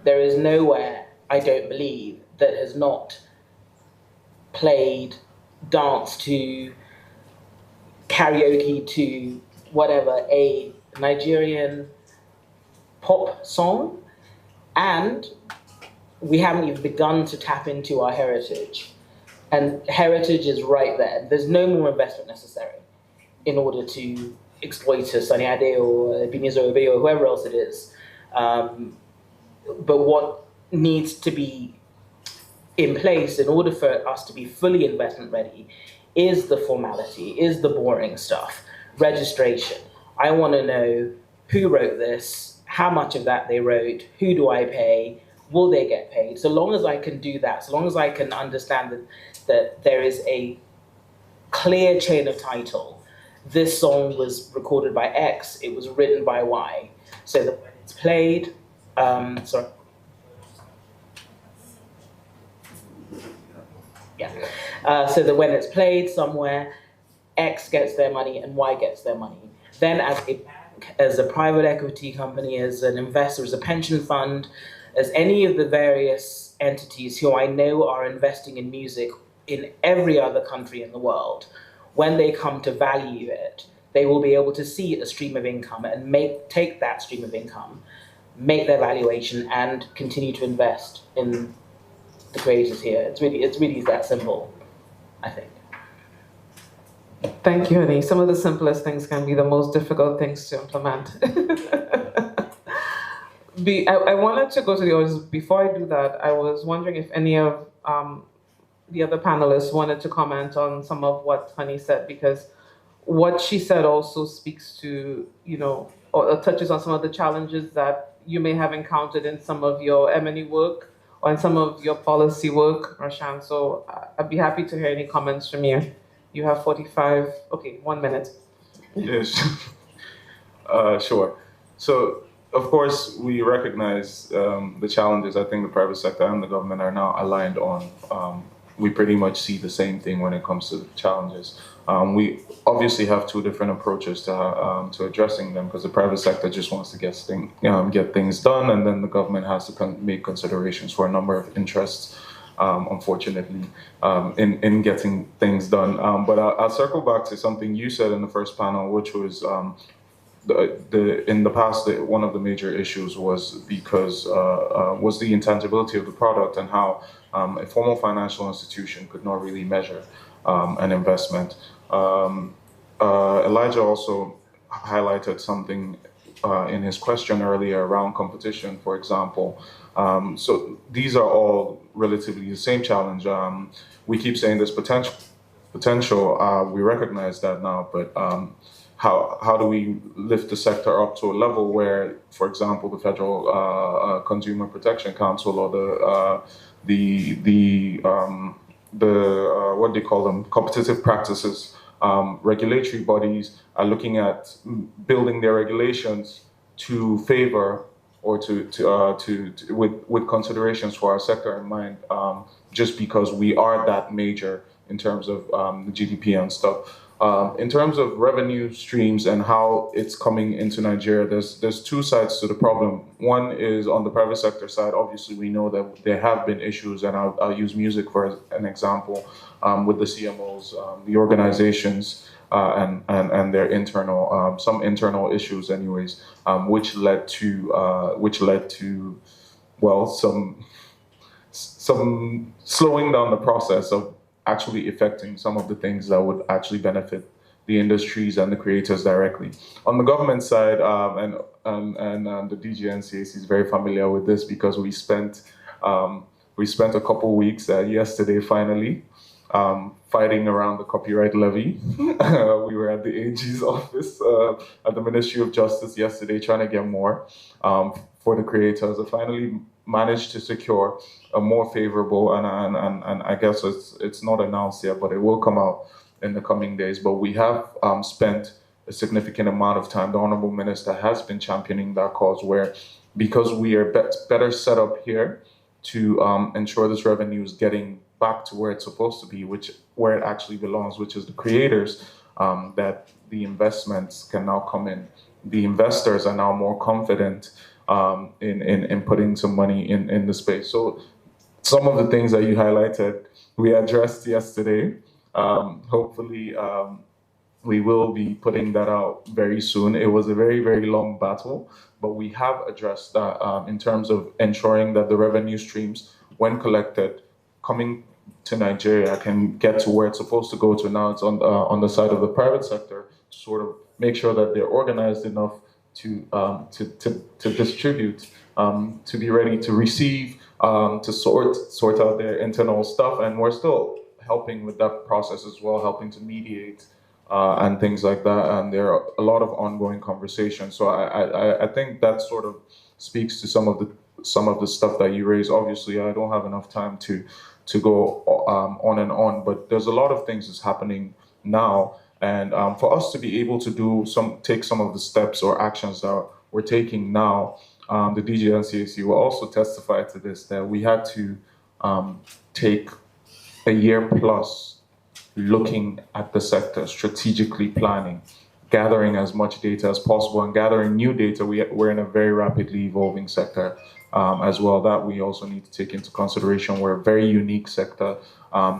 There is nowhere, I don't believe, that has not played, danced to, karaoke to, whatever, a Nigerian pop song, and we haven't even begun to tap into our heritage. And heritage is right there. There's no more investment necessary in order to exploit a Sunny Ade or Ebenezer Obey or whoever else it is. But what needs to be in place in order for us to be fully investment ready is the formality, is the boring stuff, registration. I want to know who wrote this, how much of that they wrote, who do I pay, will they get paid? So long as I can do that, so long as I can understand that there is a clear chain of title. This song was recorded by X, it was written by Y. So that when it's played, sorry. Yeah. So that when it's played somewhere, X gets their money and Y gets their money. Then as a private equity company, as an investor, as a pension fund, as any of the various entities who I know are investing in music in every other country in the world, when they come to value it, they will be able to see a stream of income and take that stream of income, make their valuation, and continue to invest in the creators here. It's really that simple, I think. Thank you, Honey. Some of the simplest things can be the most difficult things to implement. I wanted to go to the audience. Before I do that, I was wondering if any of the other panelists wanted to comment on some of what Honey said, because what she said also speaks to, or touches on some of the challenges that you may have encountered in some of your M&E work or in some of your policy work, Rashan. So I'd be happy to hear any comments from you. You have 1 minute. Yes, sure. So, of course, we recognize the challenges. I think the private sector and the government are now aligned on. We pretty much see the same thing when it comes to the challenges. We obviously have two different approaches to addressing them, because the private sector just wants to get things done, and then the government has to make considerations for a number of interests, unfortunately, in getting things done. But I'll circle back to something you said in the first panel, which was in the past, one of the major issues was was the intangibility of the product, and how a formal financial institution could not really measure an investment. Elijah also highlighted something in his question earlier around competition, for example. So these are all relatively the same challenge. We keep saying there's potential. We recognize that now, but how do we lift the sector up to a level where, for example, the Federal Consumer Protection Council or the what do you call them, competitive practices, regulatory bodies are looking at building their regulations to favor or with considerations for our sector in mind, just because we are that major in terms of the GDP and stuff. In terms of revenue streams and how it's coming into Nigeria, there's two sides to the problem. One is on the private sector side. Obviously, we know that there have been issues, and I'll use music for an example, with the CMOs, the organizations, and their internal, some internal issues, anyways, which led to well, some slowing down the process of actually affecting some of the things that would actually benefit the industries and the creators directly. On the government side, and the DG NCAC is very familiar with this, because we spent a couple weeks yesterday finally fighting around the copyright levy. We were at the AG's office at the Ministry of Justice yesterday trying to get more for the creators. I finally managed to secure a more favorable, and I guess it's not announced yet, but it will come out in the coming days. But we have spent a significant amount of time. The Honorable Minister has been championing that cause, where because we are better set up here to ensure this revenue is getting back to where it's supposed to be, where it actually belongs, which is the creators, that the investments can now come in. The investors are now more confident in putting some money in the space. So some of the things that you highlighted, we addressed yesterday. Hopefully, we will be putting that out very soon. It was a very, very long battle, but we have addressed that in terms of ensuring that the revenue streams, when collected, coming to Nigeria, can get to where it's supposed to go to. Now it's on the side of the private sector to sort of make sure that they're organized enough to distribute, to be ready to receive, to sort out their internal stuff, and we're still helping with that process as well, helping to mediate and things like that. And there are a lot of ongoing conversations. So I think that sort of speaks to some of the stuff that you raised. Obviously, I don't have enough time to go on and on, but there's a lot of things that's happening now. And for us to be able to take some of the steps or actions that we're taking now, the DG and CSEA will also testify to this, that we had to take a year plus looking at the sector, strategically planning, gathering as much data as possible and gathering new data. We're in a very rapidly evolving sector as well that we also need to take into consideration. We're a very unique sector.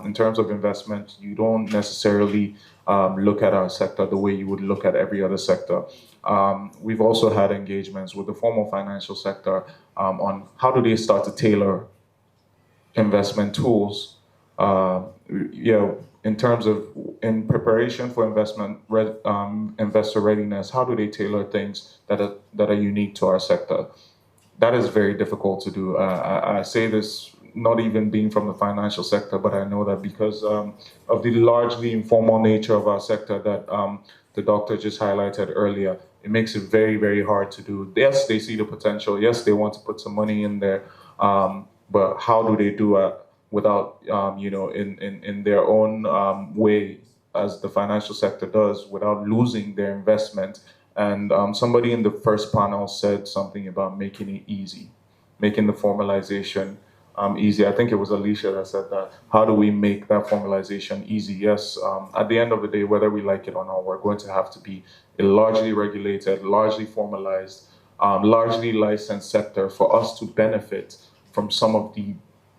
In terms of investment, you don't necessarily look at our sector the way you would look at every other sector. We've also had engagements with the formal financial sector on how do they start to tailor investment tools, in terms of in preparation for investor readiness. How do they tailor things that are unique to our sector? That is very difficult to do. I say this not even being from the financial sector, but I know that because of the largely informal nature of our sector that the doctor just highlighted earlier, it makes it very, very hard to do. Yes, they see the potential. Yes, they want to put some money in there, but how do they do it without, in their own way, as the financial sector does, without losing their investment? And somebody in the first panel said something about making it easy, making the formalization easy. I think it was Alicia that said that. How do we make that formalization easy? Yes, at the end of the day, whether we like it or not, we're going to have to be a largely regulated, largely formalized, largely licensed sector for us to benefit from some of the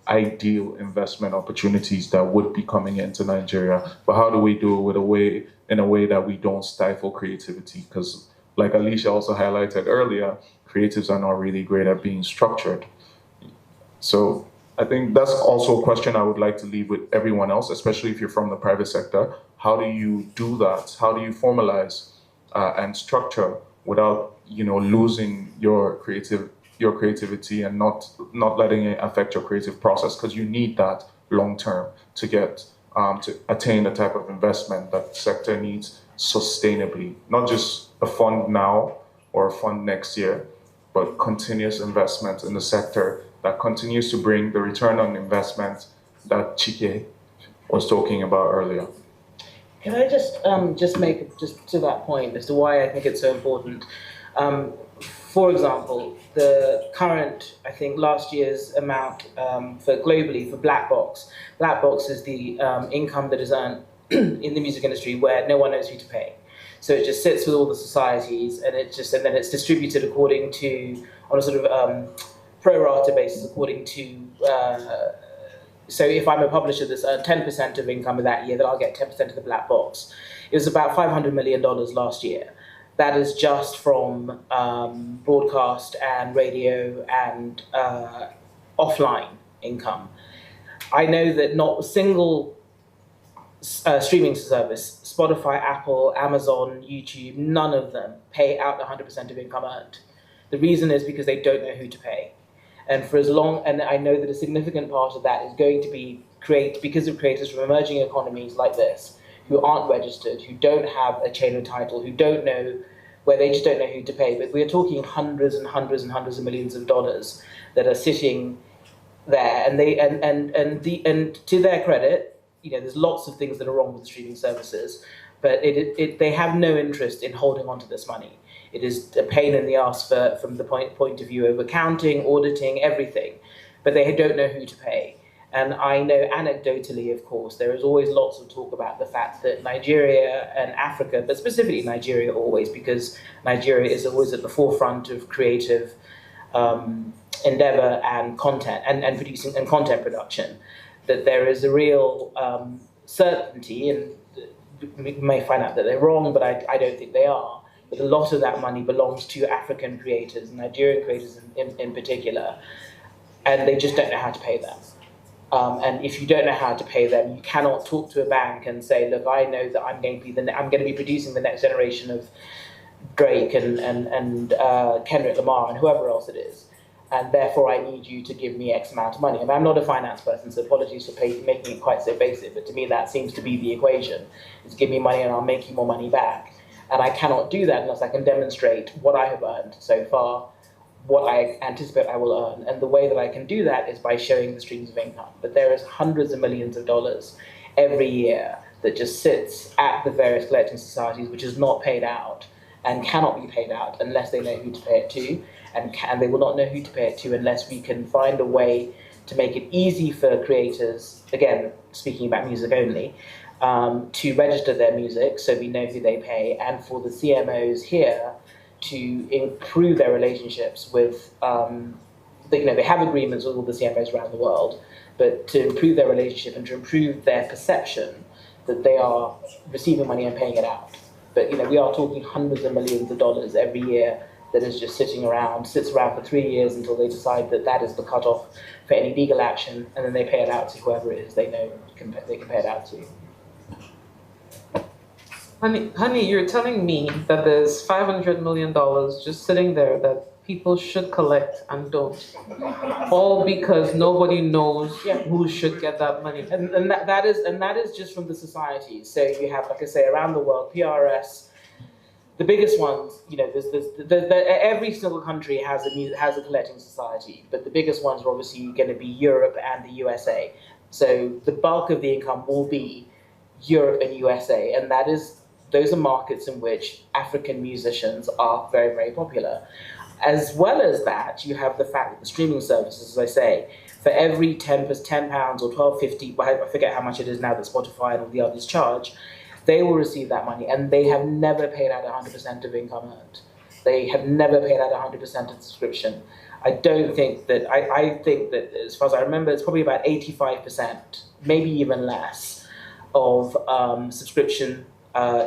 ideal investment opportunities that would be coming into Nigeria. But how do we do it in a way that we don't stifle creativity? Because like Alicia also highlighted earlier, creatives are not really great at being structured. So I think that's also a question I would like to leave with everyone else, especially if you're from the private sector. How do you do that? How do you formalize and structure without, losing your creativity and not letting it affect your creative process? Because you need that long term to get to attain the type of investment that the sector needs sustainably, not just a fund now or a fund next year, but continuous investment in the sector that continues to bring the return on investment that Chike was talking about earlier. Can I just make just to that point as to why I think it's so important? For example, the current, I think last year's amount for globally for black box. Black box is the income that is earned in the music industry where no one knows who to pay. So it just sits with all the societies, and then it's distributed according to, on a sort of pro rata basis, according to. So if I'm a publisher that's earned 10% of income of that year, then I'll get 10% of the black box. It was about $500 million last year. That is just from broadcast and radio and offline income. I know that not a single streaming service, Spotify, Apple, Amazon, YouTube, none of them pay out 100% of income earned. The reason is because they don't know who to pay. And for as long, and I know that a significant part of that is going to be because of creators from emerging economies like this, who aren't registered, who don't have a chain of title, who don't know, where they just don't know who to pay. But we're talking hundreds and hundreds and hundreds of millions of dollars that are sitting there, and to their credit, there's lots of things that are wrong with streaming services, but they have no interest in holding on to this money. It is a pain in the ass from the point of view of accounting, auditing, everything, but they don't know who to pay. And I know anecdotally, of course, there is always lots of talk about the fact that Nigeria and Africa, but specifically Nigeria always, because Nigeria is always at the forefront of creative endeavor and content and producing and content production, that there is a real certainty, and we may find out that they're wrong, but I don't think they are, but a lot of that money belongs to African creators, Nigerian creators in particular, and they just don't know how to pay them. And if you don't know how to pay them, you cannot talk to a bank and say, look, I know that I'm going to be producing the next generation of Drake and Kendrick Lamar and whoever else it is, and therefore I need you to give me X amount of money. I mean, I'm not a finance person, so apologies for making it quite so basic, but to me that seems to be the equation. Is give me money and I'll make you more money back. And I cannot do that unless I can demonstrate what I have earned so far, what I anticipate I will earn. And the way that I can do that is by showing the streams of income. But there is hundreds of millions of dollars every year that just sits at the various collecting societies, which is not paid out. and cannot be paid out unless they know who to pay it to, and they will not know who to pay it to unless we can find a way to make it easy for creators, again, speaking about music only, to register their music so we know who they pay, and for the CMOs here to improve their relationships with, they have agreements with all the CMOs around the world, but to improve their relationship and to improve their perception that they are receiving money and paying it out. But we are talking hundreds of millions of dollars every year that is just sits around for 3 years until they decide that that is the cutoff for any legal action, and then they pay it out to whoever it is they know they can pay it out to. Honey, you're telling me that there's $500 million just sitting there that people should collect and don't, all because nobody knows who should get that money. And that is just from the societies. So you have, like I say, around the world, PRS, the biggest ones. Every single country has a collecting society, but the biggest ones are obviously going to be Europe and the USA. So the bulk of the income will be Europe and USA, and those are markets in which African musicians are very, very popular. As well as that, you have the fact that the streaming services, as I say, for every £10 or $12.50, I forget how much it is now that Spotify and all the others charge, they will receive that money, and they have never paid out 100% of income earned. They have never paid out 100% of subscription. I think that, as far as I remember, it's probably about 85%, maybe even less, of subscription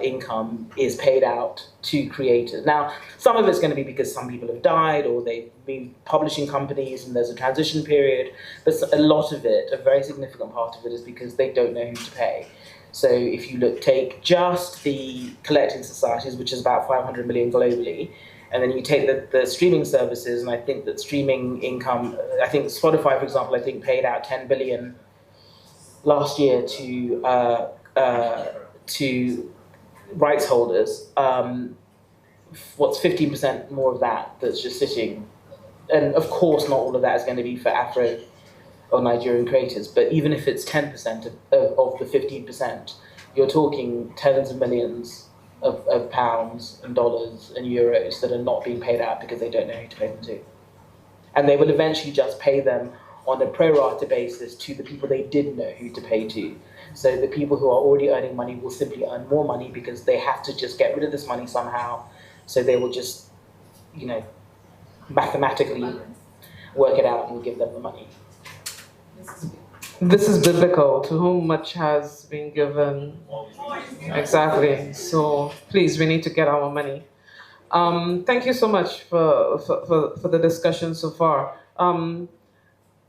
income is paid out to creators. Now, some of it's going to be because some people have died or they've been publishing companies and there's a transition period, but a lot of it, a very significant part of it, is because they don't know who to pay. So if you take just the collecting societies, which is about 500 million globally, and then you take the streaming services, and I think that streaming income, I think Spotify, for example, paid out 10 billion last year to rights holders. What's 15% more of that's just sitting? And of course, not all of that is going to be for Afro or Nigerian creators, but even if it's 10% of the 15%, you're talking tens of millions of pounds and dollars and euros that are not being paid out because they don't know who to pay them to. And they will eventually just pay them on a pro rata basis to the people they did know who to pay to. So the people who are already earning money will simply earn more money because they have to just get rid of this money somehow. So they will just, mathematically work it out and give them the money. This is biblical. To whom much has been given. Exactly. So please, we need to get our money. Thank you so much for the discussion so far.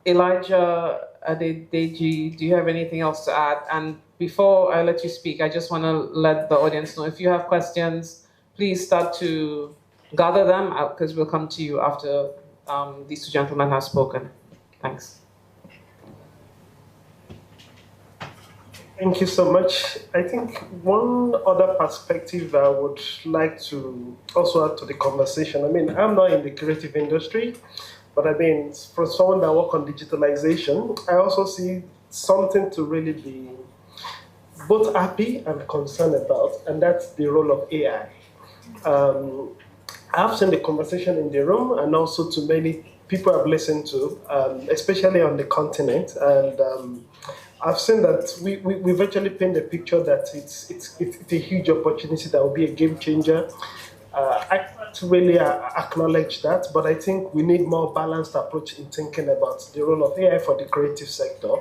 Elijah Adedeji, do you have anything else to add? And before I let you speak, I just want to let the audience know, if you have questions, please start to gather them because we'll come to you after these two gentlemen have spoken. Thanks. Thank you so much. I think one other perspective I would like to also add to the conversation. I'm not in the creative industry, but for someone that works on digitalization, I also see something to really be both happy and concerned about, and that's the role of AI. I've seen the conversation in the room, and also to many people I've listened to, especially on the continent, and I've seen that we've actually painted a picture that it's a huge opportunity that will be a game changer. I can't really acknowledge that, but I think we need more balanced approach in thinking about the role of AI for the creative sector.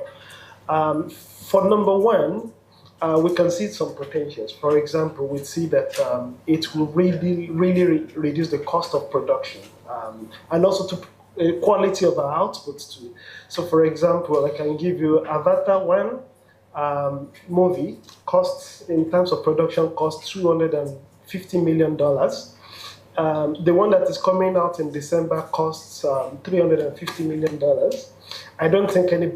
For number one, we can see some potentials. For example, we see that it will really reduce the cost of production and also to quality of our outputs too. So for example, I can give you Avatar 1 movie costs, in terms of production, costs $250 million. The one that is coming out in December costs $350 million. I don't think any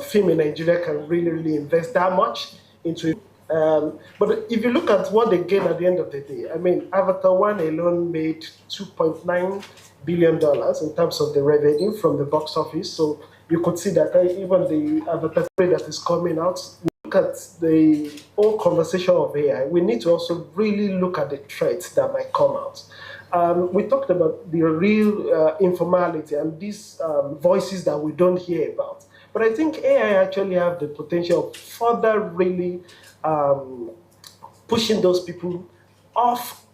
film in Nigeria can really invest that much into it. But if you look at what they gain at the end of the day, Avatar 1 alone made $2.9 billion in terms of the revenue from the box office. So you could see that even the Avatar 3 that is coming out look at the whole conversation of AI, we need to also really look at the threats that might come out. We talked about the real informality and these voices that we don't hear about. But I think AI actually have the potential of further really pushing those people off,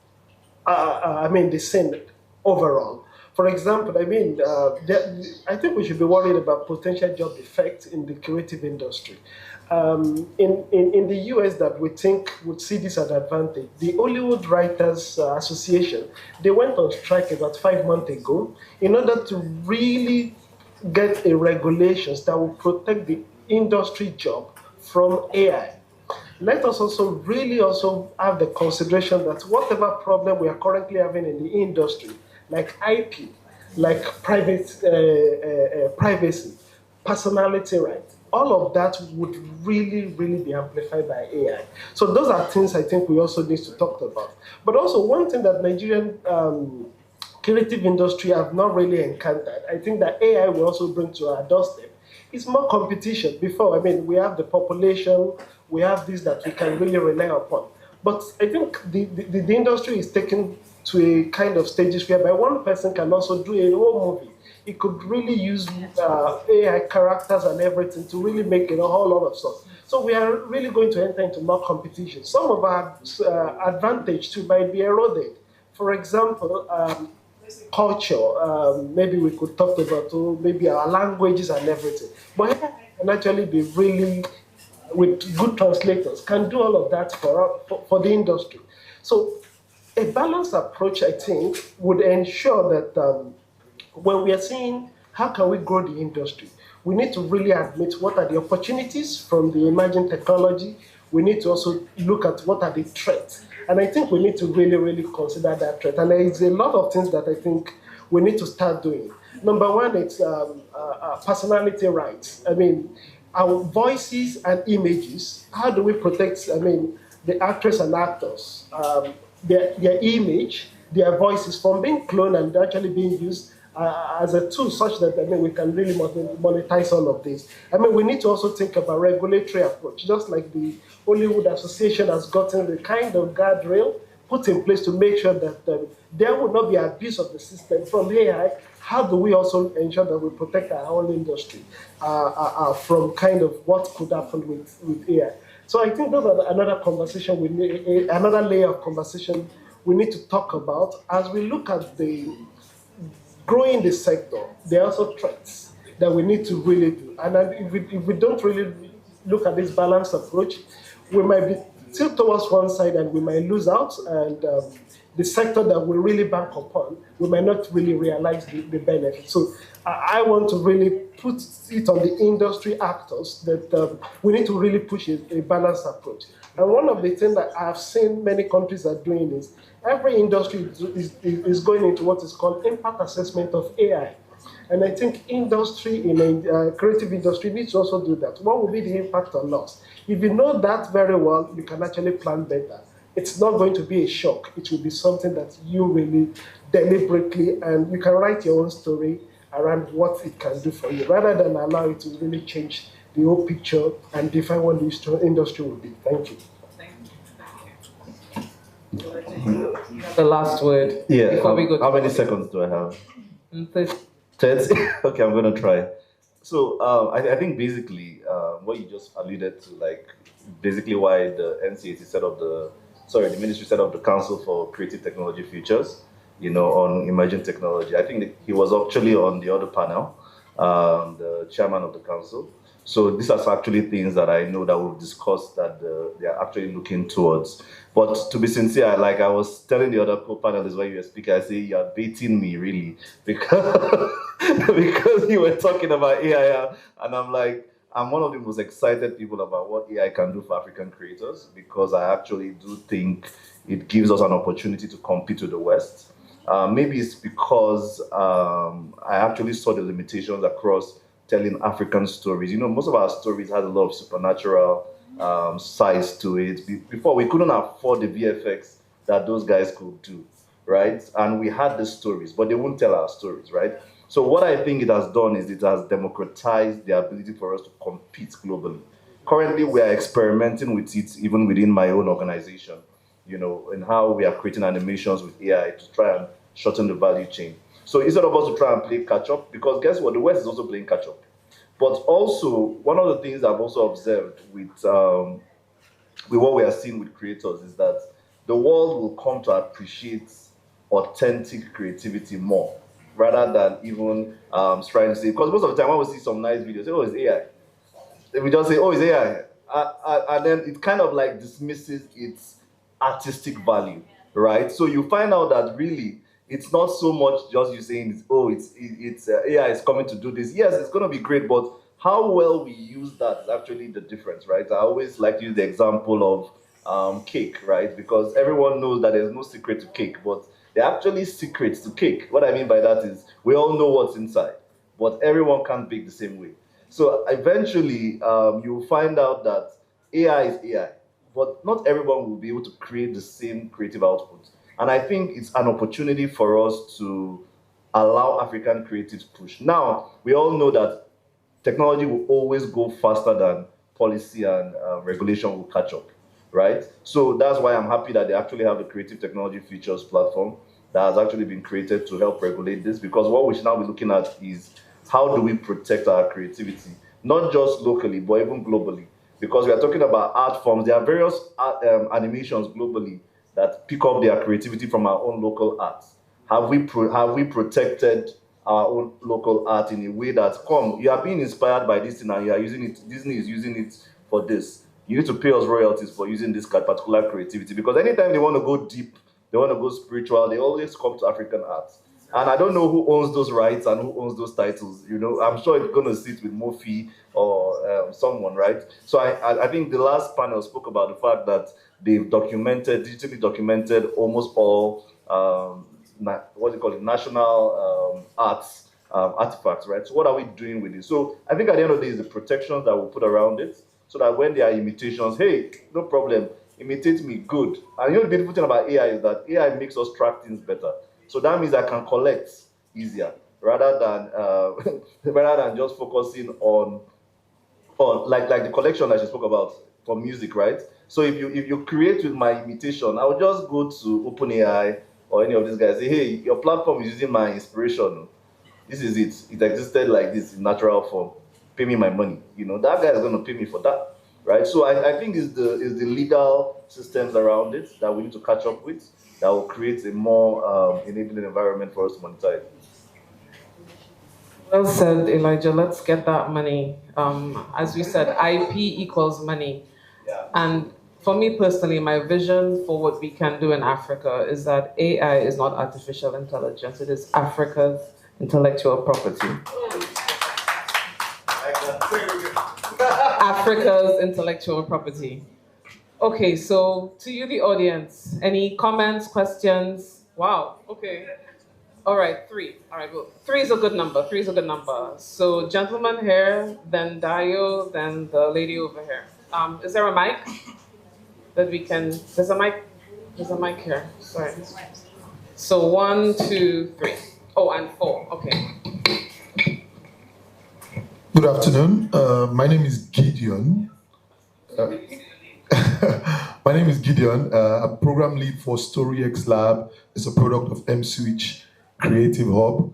the scene overall. For example, I think we should be worried about potential job effects in the creative industry. In the US that we think would see this as an advantage, the Hollywood Writers Association, they went on strike about 5 months ago in order to really get a regulations that will protect the industry job from AI. Let us also really also have the consideration that whatever problem we are currently having in the industry, like IP, like privacy, personality rights, all of that would really, really be amplified by AI. So those are things I think we also need to talk about. But also one thing that Nigerian creative industry have not really encountered, I think that AI will also bring to our doorstep, is more competition. Before, we have the population, we have this that we can really rely upon. But I think the industry is taken to a kind of stages whereby one person can also do a whole movie. It could really use AI characters and everything to really make a whole lot of stuff. So we are really going to enter into more competition. Some of our advantage too might be eroded. For example, culture, maybe we could talk about maybe our languages and everything. But AI can actually be really, with good translators, can do all of that for the industry. So a balanced approach, I think, would ensure that when we are seeing how can we grow the industry, we need to really admit what are the opportunities from the emerging technology. We need to also look at what are the threats. And I think we need to really, really consider that threat. And there is a lot of things that I think we need to start doing. Number one, it's personality rights. Our voices and images, how do we protect, the actors and actors, their image, their voices from being cloned and actually being used as a tool such that we can really monetize all of this. We need to also think about regulatory approach, just like the Hollywood Association has gotten the kind of guardrail put in place to make sure that there will not be abuse of the system from AI. How do we also ensure that we protect our whole industry from kind of what could happen with AI? So I think those are another conversation we need, another layer of conversation we need to talk about as we look at the growing the sector. There are also threats that we need to really do. And if we don't really look at this balanced approach, we might be tilt towards one side and we might lose out, and the sector that we really bank upon, we might not really realize the benefit. So I want to really put it on the industry actors that we need to really push a balanced approach. And one of the things that I've seen many countries are doing is every industry is going into what is called impact assessment of AI. And I think industry in a creative industry needs to also do that. What will be the impact on us? If you know that very well, you can actually plan better. It's not going to be a shock. It will be something that you really deliberately, and you can write your own story around what it can do for you, rather than allow it to really change the whole picture and define what the industry will be. Thank you. The last word. Yeah. Before we go. How many seconds do I have? 30. 30? Okay, I'm going to try. So I think basically what you just alluded to, like basically why the NCAC set up the ministry set up the Council for Creative Technology Futures, on emerging technology. I think he was actually on the other panel, the chairman of the council. So these are actually things that I know that we've discussed that they are actually looking towards. But to be sincere, like I was telling the other co-panelists when you were speaking, I say you're baiting me really because you were talking about AI, and I'm like, I'm one of the most excited people about what AI can do for African creators, because I actually do think it gives us an opportunity to compete with the West. Maybe it's because I actually saw the limitations across telling African stories. Most of our stories had a lot of supernatural sides to it. Before, we couldn't afford the VFX that those guys could do, right? And we had the stories, but they wouldn't tell our stories, right? So what I think it has done is it has democratized the ability for us to compete globally. Currently, we are experimenting with it even within my own organization, and how we are creating animations with AI to try and shorten the value chain. So instead of us to try and play catch up, because guess what, the West is also playing catch up. But also, one of the things I've also observed with what we are seeing with creators is that the world will come to appreciate authentic creativity more, rather than even trying to say, because most of the time when we see some nice videos, say, oh, it's AI. We just say, oh, it's AI. And then it kind of like dismisses its artistic value, right? So you find out that really, it's not so much just you saying, oh, it's AI is coming to do this. Yes, it's going to be great, but how well we use that is actually the difference, right? I always like to use the example of cake, right? Because everyone knows that there's no secret to cake, but there are actually secrets to cake. What I mean by that is we all know what's inside, but everyone can't bake the same way. So eventually, you'll find out that AI is AI, but not everyone will be able to create the same creative output. And I think it's an opportunity for us to allow African creatives push. Now, we all know that technology will always go faster than policy and regulation will catch up, right? So that's why I'm happy that they actually have the Creative Technology Features platform that has actually been created to help regulate this, because what we should now be looking at is how do we protect our creativity, not just locally, but even globally. Because we are talking about art forms, there are various animations globally that pick up their creativity from our own local arts. Have we protected our own local art in a way that, you are being inspired by this thing and you are using it, Disney is using it for this. You need to pay us royalties for using this particular creativity. Because anytime they want to go deep, they want to go spiritual, they always come to African arts. And I don't know who owns those rights and who owns those titles. I'm sure it's going to sit with Mofi or someone, right? So I think the last panel spoke about the fact that they've digitally documented almost all, national arts artifacts, right? So what are we doing with it? So I think at the end of the day, is the protections that we'll put around it, so that when there are imitations, hey, no problem, imitate me, good. And the beautiful thing about AI is that AI makes us track things better. So that means I can collect easier, rather than just focusing on like the collection that you spoke about for music, right? So if you create with my imitation, I will just go to OpenAI or any of these guys, say, hey, your platform is using my inspiration. This is it. It existed like this in natural form. Pay me my money. That guy is going to pay me for that, right? So I think it's the legal systems around it that we need to catch up with, that will create a more enabling environment for us to monetize. Well said, Elijah. Let's get that money. As we said, IP equals money. Yeah. And for me personally, my vision for what we can do in Africa is that AI is not artificial intelligence. It is Africa's intellectual property. Africa's intellectual property. Okay, so to you, the audience, any comments, questions? Wow, okay. All right, 3. All right, well, 3 is a good number. 3 is a good number. So gentleman here, then Dayo, then the lady over here. Is there a mic that we can, there's a mic here, sorry. So 1, 2, 3. Oh, and 4, okay. Good afternoon. My name is Gideon. My name is Gideon. I'm program lead for StoryX Lab. It's a product of MSwitch Creative Hub.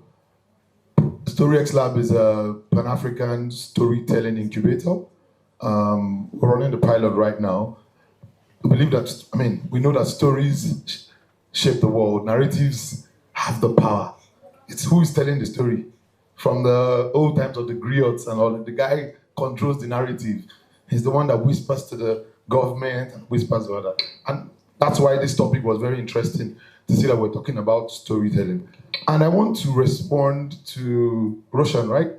StoryX Lab is a Pan-African storytelling incubator. We're running the pilot right now. We believe that, we know that stories shape the world. Narratives have the power. It's who is telling the story. From the old times of the griots and all, the guy controls the narrative. He's the one that whispers to the government and whispers to others. And that's why this topic was very interesting, to see that we're talking about storytelling. And I want to respond to Roshan, right?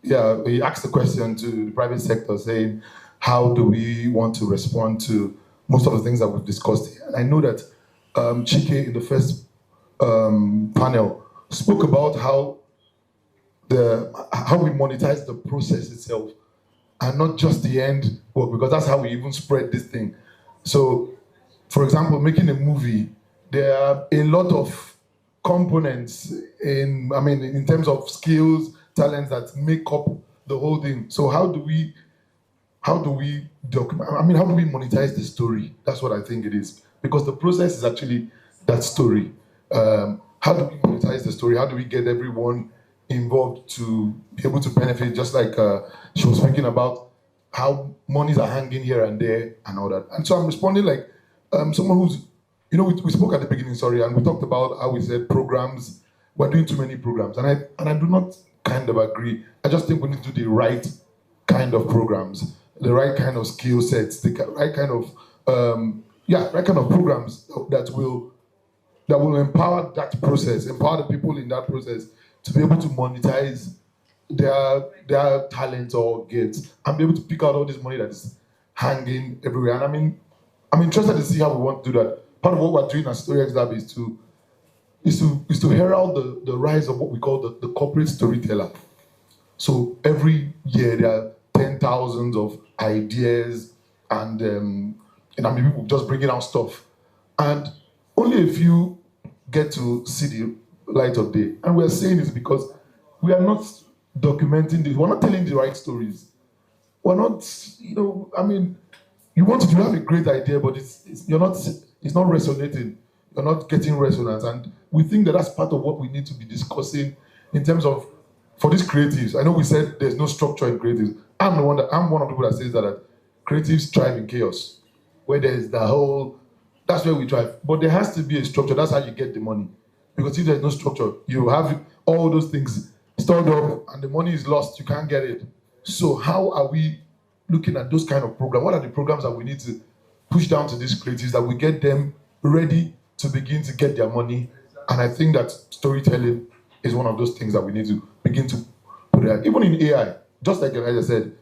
Yeah, he asked the question to the private sector saying, how do we want to respond to most of the things that we've discussed here? And I know that Chike in the first panel spoke about how we monetize the process itself and not just the end work, because that's how we even spread this thing. So, for example, making a movie, there are a lot of components in terms of skills, talents that make up the whole thing. So how do we how do we document? I mean, how do we monetize the story? That's what I think it is, because the process is actually that story. How do we monetize the story? How do we get everyone involved to be able to benefit? Just like she was speaking about how monies are hanging here and there and all that. And so I'm responding like someone who's, we spoke at the beginning, sorry, and we talked about how we said programs. We're doing too many programs, and I do not kind of agree. I just think we need to do the right kind of programs, the right kind of skill sets, the right kind of right kind of programs that will empower that process, empower the people in that process to be able to monetize their talents or gifts and be able to pick out all this money that is hanging everywhere. And I mean, I'm interested to see how we want to do that. Part of what we're doing at StoryX Lab is to herald the rise of what we call the corporate storyteller. So every year there are 10,000 of ideas and people just bringing out stuff. And only a few get to see the light of day. And we're saying this because we are not documenting this. We're not telling the right stories. We're not, you want to have a great idea, but it's not resonating. You're not getting resonance. And we think that that's part of what we need to be discussing in terms of, for these creatives. I know we said there's no structure in creatives. I'm one of the people that says that creatives thrive in chaos, where there's that's where we thrive. But there has to be a structure. That's how you get the money. Because if there's no structure, you have all those things stored up and the money is lost, you can't get it. So how are we looking at those kind of programs? What are the programs that we need to push down to these creatives that we get them ready to begin to get their money? And I think that storytelling is one of those things that we need to begin to put there. Even in AI, just like I said,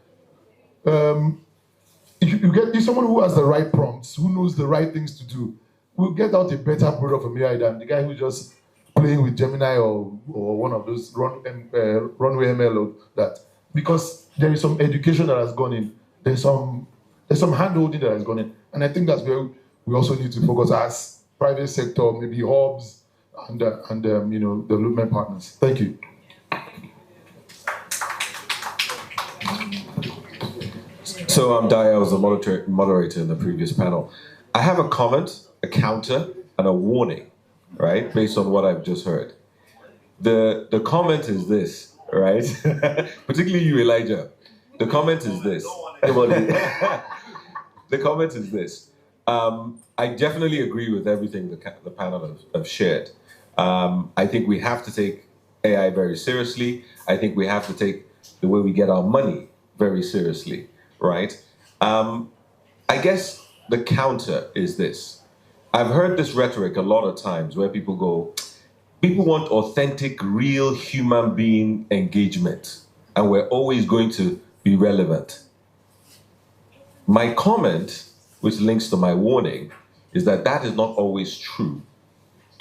if someone who has the right prompts, who knows the right things to do, will get out a better product from AI than the guy who's just playing with Gemini or one of those runway ML or that. Because there is some education that has gone in. There's some hand-holding that has gone in. And I think that's where we also need to focus as private sector, maybe hubs and development partners. Thank you. So I'm Daya, I was the moderator in the previous panel. I have a comment, a counter, and a warning, right, based on what I've just heard. The comment is this, right? Particularly you, Elijah. The comment is this. The comment is this. I definitely agree with everything the panel have shared. I think we have to take AI very seriously. I think we have to take the way we get our money very seriously, right? I guess the counter is this. I've heard this rhetoric a lot of times where people go, people want authentic, real human being engagement, and we're always going to be relevant. My comment, which links to my warning, is that that is not always true,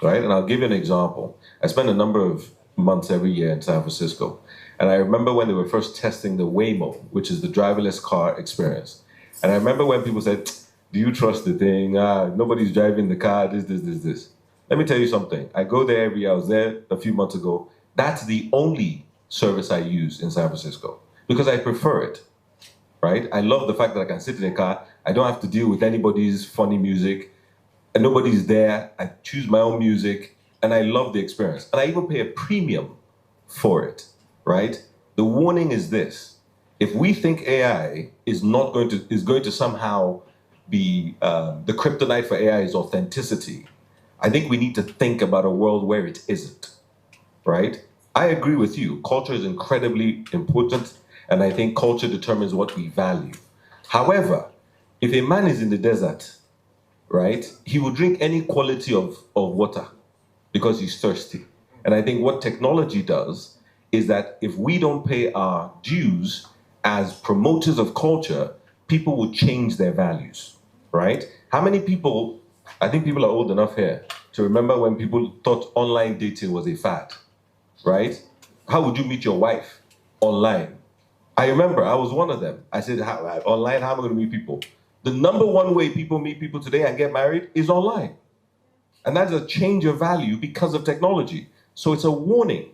right? And I'll give you an example. I spend a number of months every year in San Francisco, and I remember when they were first testing the Waymo, which is the driverless car experience. And I remember when people said, do you trust the thing? Nobody's driving the car, this. Let me tell you something. I go there every year. I was there a few months ago. That's the only service I use in San Francisco because I prefer it, right? I love the fact that I can sit in a car. I don't have to deal with anybody's funny music, and nobody's there. I choose my own music, and I love the experience. And I even pay a premium for it, right? The warning is this. If we think AI is going to somehow be the kryptonite for AI is authenticity, I think we need to think about a world where it isn't, right? I agree with you. Culture is incredibly important, and I think culture determines what we value. However, if a man is in the desert, right, he will drink any quality of water because he's thirsty. And I think what technology does is that if we don't pay our dues as promoters of culture, people will change their values, right? How many people, I think people are old enough here to remember when people thought online dating was a fad, right? How would you meet your wife? Online. I remember I was one of them. I said, online, how am I going to meet people? The number one way people meet people today and get married is online. And that's a change of value because of technology. So it's a warning.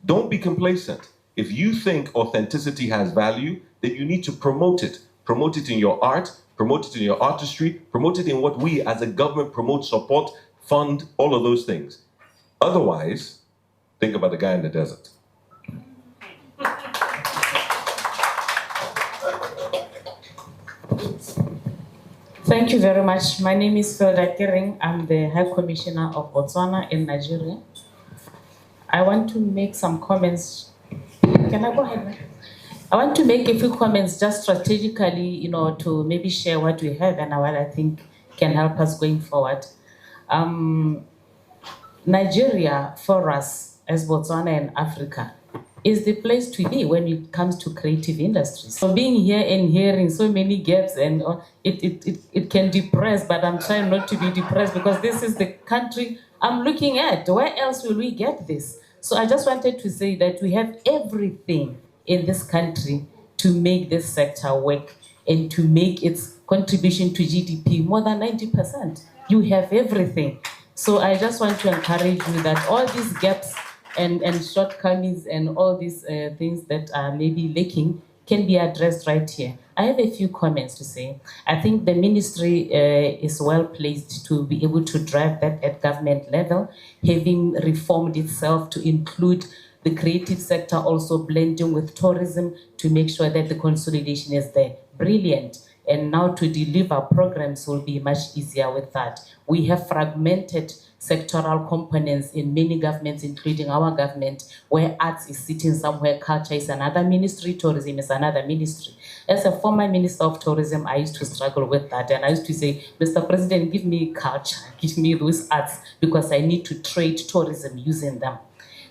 Don't be complacent. If you think authenticity has value, then you need to promote it. promote it in your art, promote it in your artistry, promote it in what we as a government promote, support, fund, all of those things. Otherwise, think about the guy in the desert. Thank you very much. My name is Felda Kering. I'm the High Commissioner of Botswana in Nigeria. I want to make some comments. Can I go ahead? I want to make a few comments just strategically, to maybe share what we have and what I think can help us going forward. Nigeria, for us as Botswana and Africa, is the place to be when it comes to creative industries. So being here and hearing so many gaps, and it can depress, but I'm trying not to be depressed because this is the country I'm looking at. Where else will we get this? So I just wanted to say that we have everything in this country to make this sector work and to make its contribution to GDP more than 90%. You have everything. So I just want to encourage you that all these gaps and shortcomings and all these things that are maybe lacking can be addressed right here. I have a few comments to say. I think the ministry is well placed to be able to drive that at government level, having reformed itself to include the creative sector also blending with tourism to make sure that the consolidation is there. Brilliant. And now to deliver programs will be much easier with that. We have fragmented sectoral components in many governments, including our government, where arts is sitting somewhere, culture is another ministry, tourism is another ministry. As a former minister of tourism, I used to struggle with that. And I used to say, Mr. President, give me culture, give me those arts, because I need to trade tourism using them.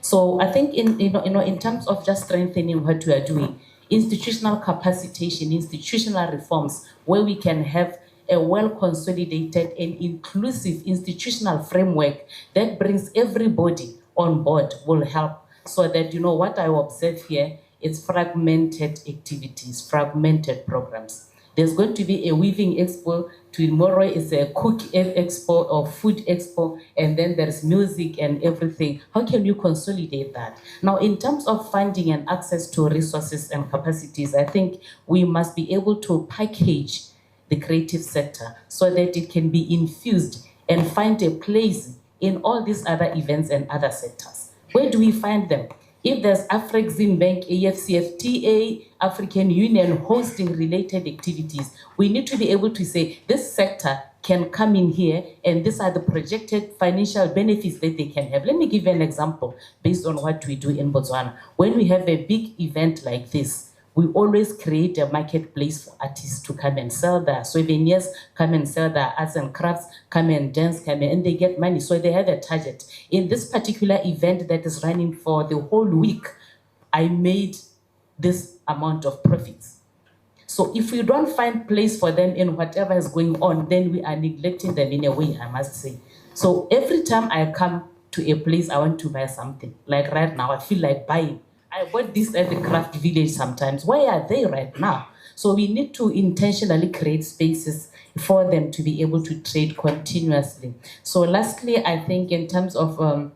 So I think in terms of just strengthening what we are doing, institutional capacitation, institutional reforms, where we can have a well-consolidated and inclusive institutional framework that brings everybody on board will help, so that, what I observe here is fragmented activities, fragmented programs. There's going to be a weaving expo, tomorrow is a cook expo or food expo, and then there's music and everything. How can you consolidate that? Now, in terms of funding and access to resources and capacities, I think we must be able to package the creative sector so that it can be infused and find a place in all these other events and other sectors. Where do we find them? If there's Afrexim Bank, AFCFTA, African Union hosting related activities, we need to be able to say this sector can come in here and these are the projected financial benefits that they can have. Let me give you an example based on what we do in Botswana. When we have a big event like this, we always create a marketplace for artists to come and sell their souvenirs, come and sell their arts and crafts, come and dance, come in, and they get money. So they have a target. In this particular event that is running for the whole week, I made this amount of profits. So if we don't find place for them in whatever is going on, then we are neglecting them in a way, I must say. So every time I come to a place, I want to buy something. Like right now, I feel like buying. I bought this at the craft village sometimes. Where are they right now? So we need to intentionally create spaces for them to be able to trade continuously. So lastly, I think in terms of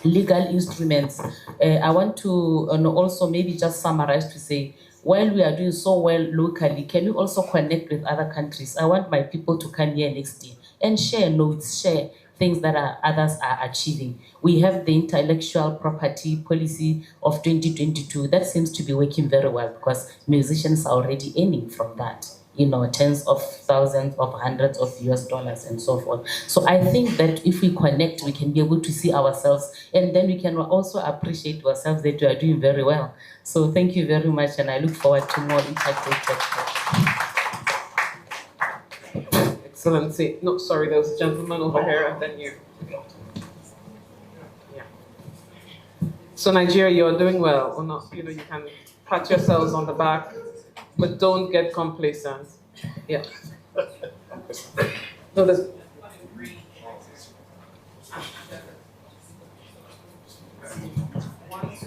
legal instruments, I want to also maybe just summarize to say, while we are doing so well locally, can we also connect with other countries? I want my people to come here next year and share notes, share things that others are achieving. We have the intellectual property policy of 2022 that seems to be working very well because musicians are already earning from that, tens of thousands of hundreds of US dollars and so forth. So I think that if we connect, we can be able to see ourselves and then we can also appreciate ourselves that we are doing very well. So thank you very much and I look forward to more interactive. Excellency. No, sorry, there was a gentleman over here and then you. Yeah. So Nigeria, you're doing well, or not? You can pat yourselves on the back, but don't get complacent. Yeah. No, there's. One, two,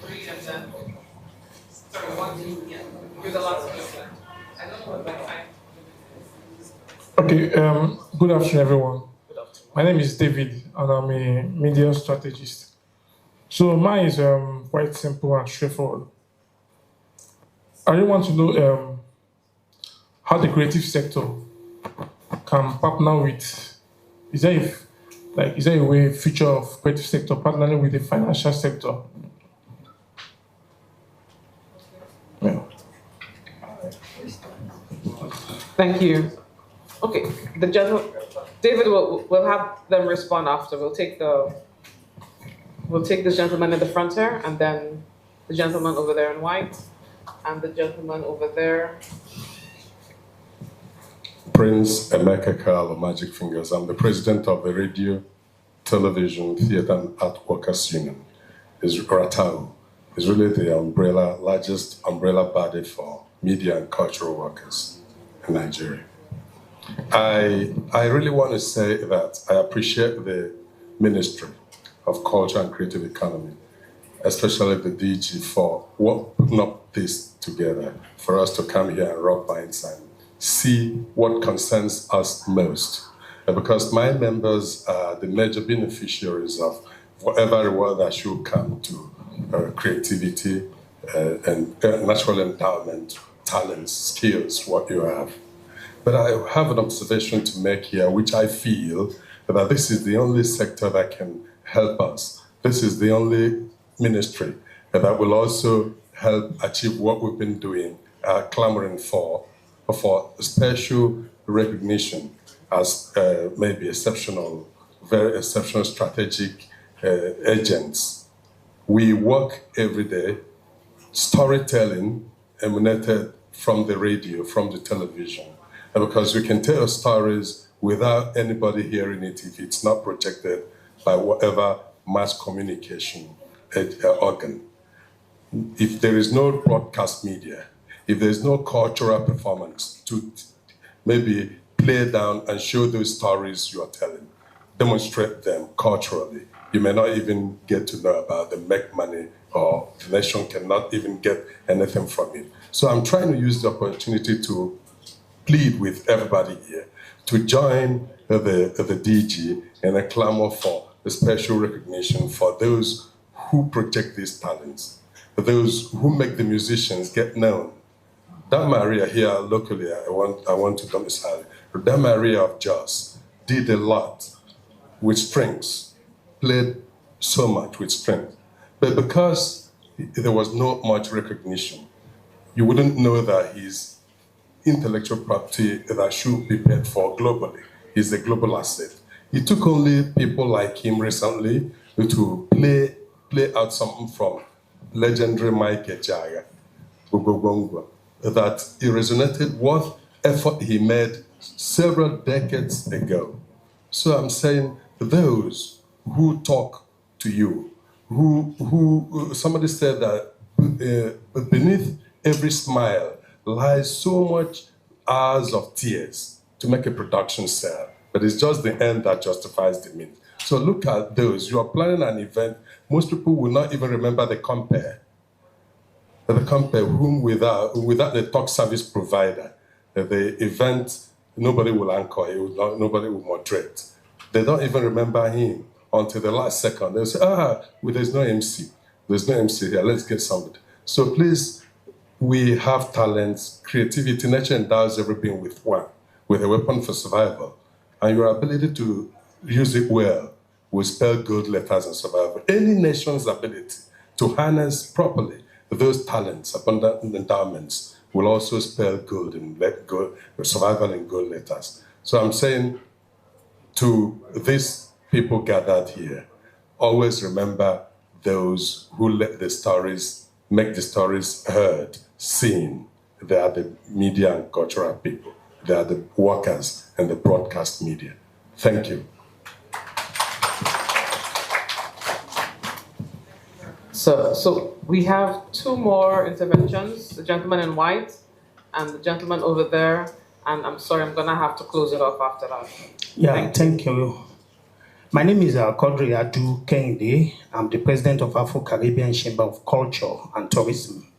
three, and then. Sorry, 1, 2, yeah. You're the last question. Okay, good afternoon, everyone. My name is David, and I'm a media strategist. So mine is quite simple and straightforward. I really want to know how the creative sector can partner with, is there a way, future of creative sector partnering with the financial sector? Yeah. Thank you. Okay, the gentleman, David will have them respond after. We'll take this gentleman in the front here, and then the gentleman over there in white, and the gentleman over there. Prince Emeka Kalo Magic Fingers. I'm the president of the Radio, Television, Theatre and Art Workers Union. It's RATAU. It's really the largest umbrella body for media and cultural workers in Nigeria. I really want to say that I appreciate the Ministry of Culture and Creative Economy, especially the DG, for putting up this together for us to come here and rub minds and see what concerns us most. Because my members are the major beneficiaries of whatever reward that should come to creativity and natural endowment, talents, skills, what you have. But I have an observation to make here, which I feel that this is the only sector that can help us. This is the only ministry that will also help achieve what we've been doing, clamoring for special recognition as maybe exceptional, very exceptional strategic agents. We work every day, storytelling emanated from the radio, from the television. And because we can tell stories without anybody hearing it if it's not projected by whatever mass communication organ. If there is no broadcast media, if there's no cultural performance to maybe play down and show those stories you are telling, demonstrate them culturally, you may not even get to know about them, make money, or the nation cannot even get anything from it. So I'm trying to use the opportunity to plead with everybody here to join the DG in a clamor for a special recognition for those who project these talents, those who make the musicians get known. Dan Maria here locally, I want to domicile. Dan Maria of Jos did a lot with strings, played so much with strings. But because there was not much recognition, you wouldn't know that his intellectual property that should be paid for globally is a global asset. It took only people like him recently to play out something from legendary Mike Ejaga, that it resonated what effort he made several decades ago. So I'm saying those who talk to you, who somebody said that beneath every smile lies so much hours of tears to make a production sell, but it's just the end that justifies the means. So look at those. You are planning an event, most people will not even remember the compare. The compare whom without the talk service provider, the event, nobody will anchor, nobody will moderate. They don't even remember him until the last second. They'll say, well, there's no MC. There's no MC here, let's get somebody. So please, we have talents, creativity, nature endows everything with a weapon for survival. And your ability to use it well will spell good letters and survival. Any nation's ability to harness properly those talents, abundant endowments, will also spell good and survival in good letters. So I'm saying to these people gathered here, always remember those who let the stories, make the stories heard, seen. They are the media and cultural people. They are the workers and the broadcast media. Thank you. So we have two more interventions, the gentleman in white and the gentleman over there. And I'm sorry, I'm gonna have to close it off after that. Yeah, thank you. My name is Kodri Adu Kende. I'm the president of Afro-Caribbean Chamber of Culture and Tourism.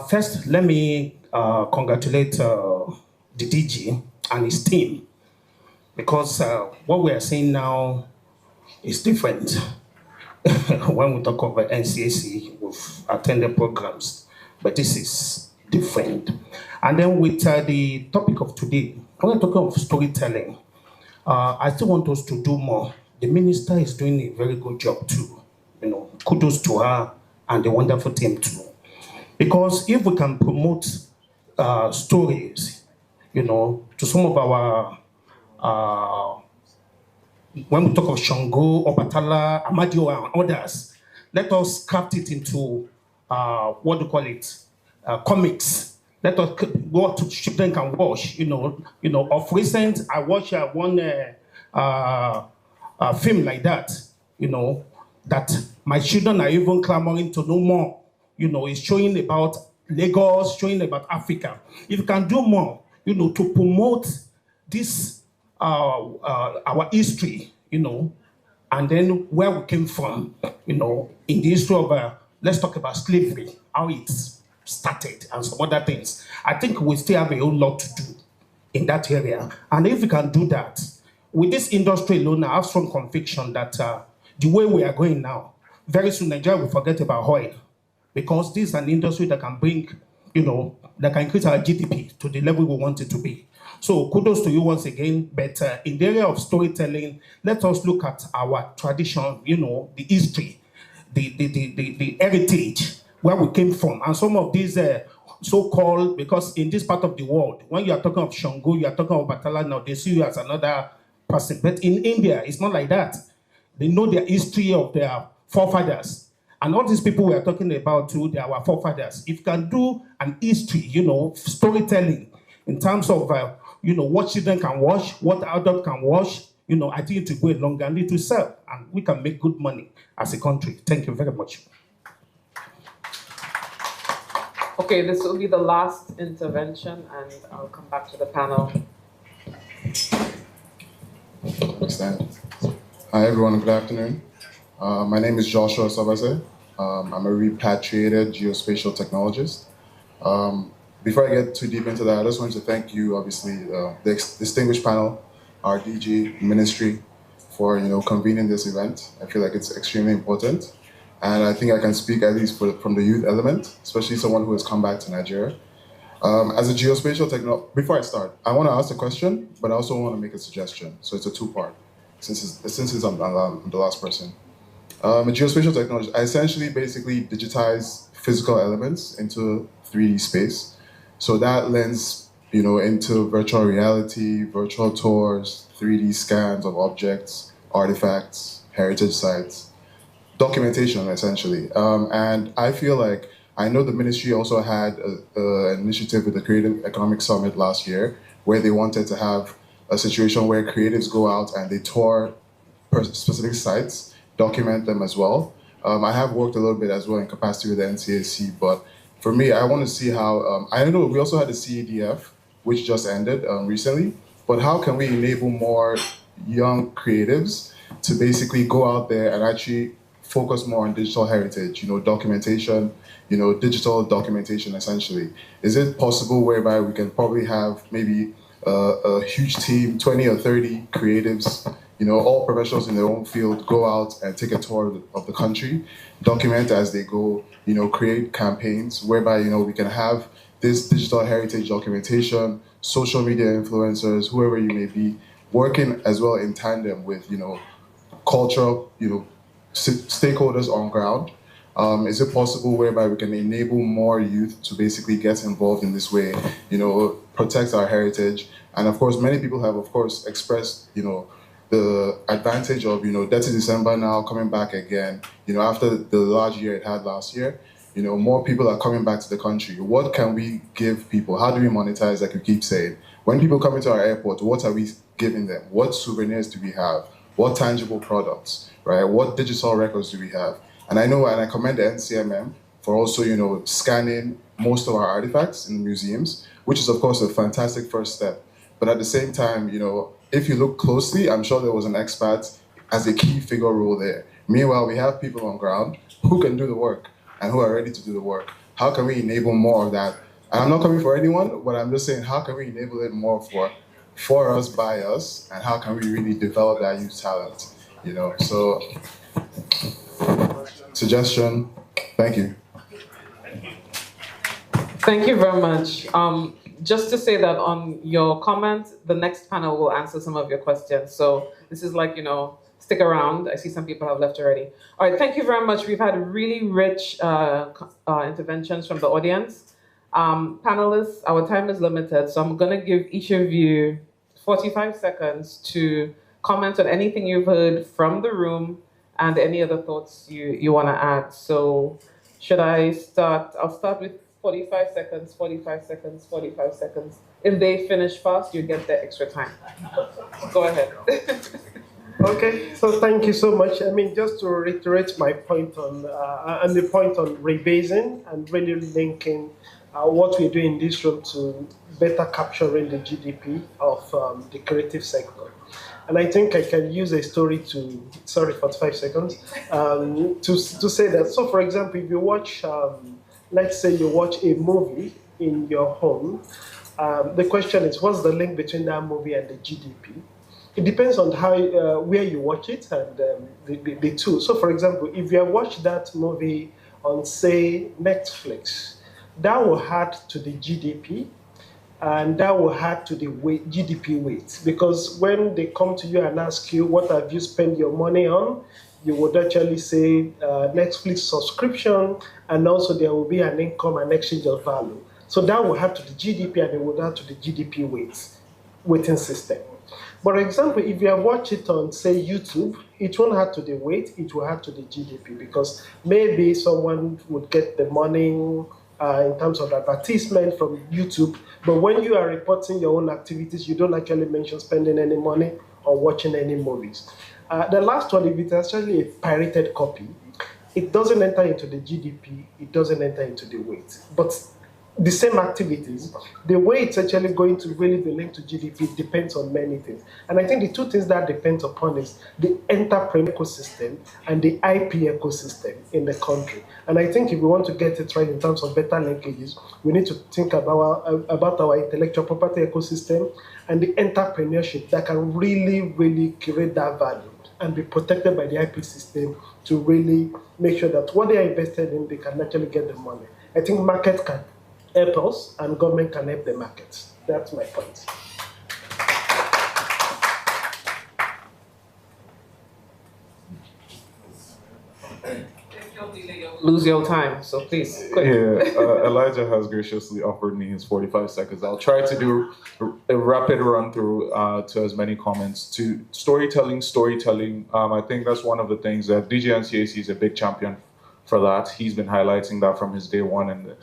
First, let me congratulate the DG and his team, because what we are saying now is different. When we talk about NCAC, we've attended programs, but this is different. And then with the topic of today, when we're talking of storytelling, I still want us to do more. The minister is doing a very good job too. Kudos to her and the wonderful team too. Because if we can promote stories, to some of our, when we talk of Shango, Obatala, Amadio, and others, let us craft it into, what do you call it, comics. Let us what children can watch. Of recent, I watched one film like that. That my children are even clamoring to know more. It's showing about Lagos, showing about Africa. If you can do more, to promote this our history, and then where we came from, in the history of let's talk about slavery, how it's started and some other things. I think we still have a whole lot to do in that area. And if we can do that, with this industry alone, I have strong conviction that the way we are going now, very soon Nigeria will forget about oil, because this is an industry that can bring, that can increase our GDP to the level we want it to be. So kudos to you once again, but in the area of storytelling, let us look at our tradition, the history, the heritage, where we came from, and some of these so-called, because in this part of the world, when you are talking of Shango, you are talking of Batala now, they see you as another person. But in India, it's not like that. They know the history of their forefathers. And all these people we are talking about too, they are our forefathers. If you can do an history, storytelling, in terms of, what children can watch, what adults can watch, I think it will go along and it will sell. And we can make good money as a country. Thank you very much. Okay, this will be the last intervention, and I'll come back to the panel. Hi, everyone. Good afternoon. My name is Joshua Sabase. I'm a repatriated geospatial technologist. Before I get too deep into that, I just wanted to thank you, obviously, the distinguished panel, our DG ministry, for convening this event. I feel like it's extremely important. And I think I can speak at least from the youth element, especially someone who has come back to Nigeria. As a geospatial technologist, before I start, I want to ask a question, but I also want to make a suggestion. So it's a two-part, since I'm the last person. A geospatial technologist, I essentially basically digitize physical elements into 3D space. So that lends, into virtual reality, virtual tours, 3D scans of objects, artifacts, heritage sites. Documentation, essentially. And I feel like, I know the ministry also had an initiative with the Creative Economic Summit last year, where they wanted to have a situation where creatives go out and they tour specific sites, document them as well. I have worked a little bit as well in capacity with the NCAC, but for me, I want to see how, I know we also had the CEDF, which just ended recently, but how can we enable more young creatives to basically go out there and actually focus more on digital heritage, documentation, digital documentation, essentially. Is it possible whereby we can probably have maybe a huge team, 20 or 30 creatives, all professionals in their own field, go out and take a tour of the country, document as they go, create campaigns whereby, we can have this digital heritage documentation, social media influencers, whoever you may be, working as well in tandem with, cultural, stakeholders on ground. Is it possible whereby we can enable more youth to basically get involved in this way, protect our heritage? And of course, many people have, of course, expressed, the advantage of, Dirty December now coming back again, after the large year it had last year, more people are coming back to the country. What can we give people? How do we monetize, like you keep saying? When people come into our airport, what are we giving them? What souvenirs do we have? What tangible products, right? What digital records do we have? And I know, and I commend the NCMM for also, scanning most of our artifacts in museums, which is of course a fantastic first step. But at the same time, if you look closely, I'm sure there was an expat as a key figure role there. Meanwhile, we have people on ground who can do the work and who are ready to do the work. How can we enable more of that? And I'm not coming for anyone, but I'm just saying, how can we enable it more for us, by us, and how can we really develop that youth talent? So suggestion, thank you. Thank you very much. Just to say that on your comment, the next panel will answer some of your questions. So this is like, stick around. I see some people have left already. All right, thank you very much. We've had really rich interventions from the audience. Panelists, our time is limited, so I'm gonna give each of you 45 seconds to comment on anything you've heard from the room and any other thoughts you wanna add. So should I start? I'll start with 45 seconds, 45 seconds, 45 seconds. If they finish fast, you get the extra time. Go ahead. Okay, so thank you so much. I mean, just to reiterate my point on, and the point on rebasing and really linking what we're doing in this room to better capturing the GDP of the creative sector. And I think I can use a story to, sorry, 45 seconds, to say that. So for example, if you watch, let's say you watch a movie in your home, the question is, what's the link between that movie and the GDP? It depends on how where you watch it and the tool. So for example, if you have watched that movie on, say, Netflix, that will add to the GDP, and that will add to the GDP weight. Because when they come to you and ask you, what have you spent your money on? You would actually say Netflix subscription, and also there will be an income and exchange of value. So that will add to the GDP, and it will add to the GDP weighting system. For example, if you have watched it on, say, YouTube, it won't add to the weight, it will add to the GDP, because maybe someone would get the money in terms of advertisement from YouTube, but when you are reporting your own activities, you don't actually mention spending any money or watching any movies. The last one, if it's actually a pirated copy, it doesn't enter into the GDP, it doesn't enter into the weight. But the same activities, the way it's actually going to really be linked to GDP depends on many things. And I think the two things that depends upon is the enterprise ecosystem and the IP ecosystem in the country. And I think if we want to get it right in terms of better linkages, we need to think about our intellectual property ecosystem and the entrepreneurship that can really, really create that value and be protected by the IP system to really make sure that what they are invested in, they can actually get the money. I think market can help us, and government can help the markets. That's my point. Lose your time, so please, quick. Yeah, Elijah has graciously offered me his 45 seconds. I'll try to do a rapid run through to as many comments. To storytelling. I think that's one of the things that DG NCAC is a big champion for that. He's been highlighting that from his day one, and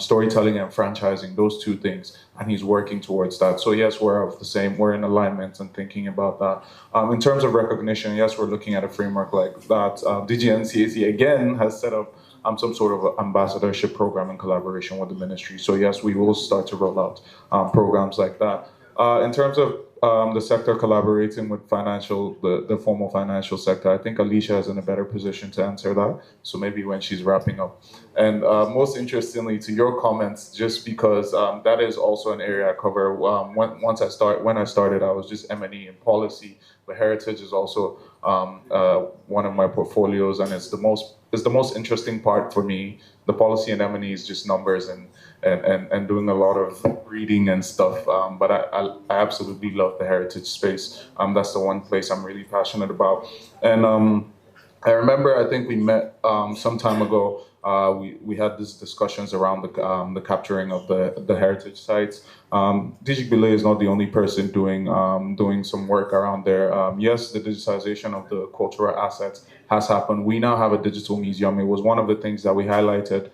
storytelling and franchising, those two things, and he's working towards that. So yes, we're in alignment and thinking about that. In terms of recognition, yes, we're looking at a framework like that. DG NCAC again has set up some sort of ambassadorship program in collaboration with the ministry. So yes, we will start to roll out programs like that. In terms of the sector collaborating with the formal financial sector, I think Alicia is in a better position to answer that. So maybe when she's wrapping up. And most interestingly, to your comments, just because that is also an area I cover. When I started, I was just M&E and policy, but heritage is also one of my portfolios, and it's the most interesting part for me. The policy and M&E is just numbers and doing a lot of reading and stuff. But I absolutely love the heritage space. That's the one place I'm really passionate about. And I remember, I think we met some time ago. We had these discussions around the capturing of the heritage sites. DG Belay is not the only person doing some work around there. Yes, the digitization of the cultural assets has happened. We now have a digital museum. It was one of the things that we highlighted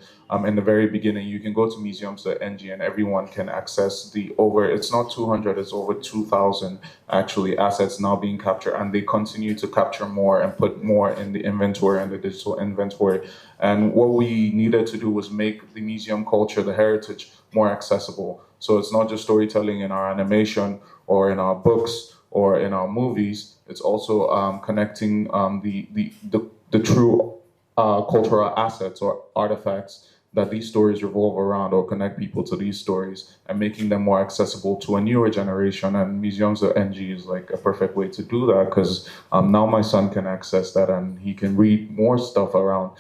in the very beginning. You can go to museums.ng and everyone can access it's not 200, it's over 2,000 actually assets now being captured, and they continue to capture more and put more in the inventory and the digital inventory. And what we needed to do was make the museum culture, the heritage, more accessible. So it's not just storytelling in our animation or in our books or in our movies. It's also connecting the true cultural assets or artifacts that these stories revolve around, or connect people to these stories, and making them more accessible to a newer generation. And museums.ng is like a perfect way to do that, because now my son can access that and he can read more stuff around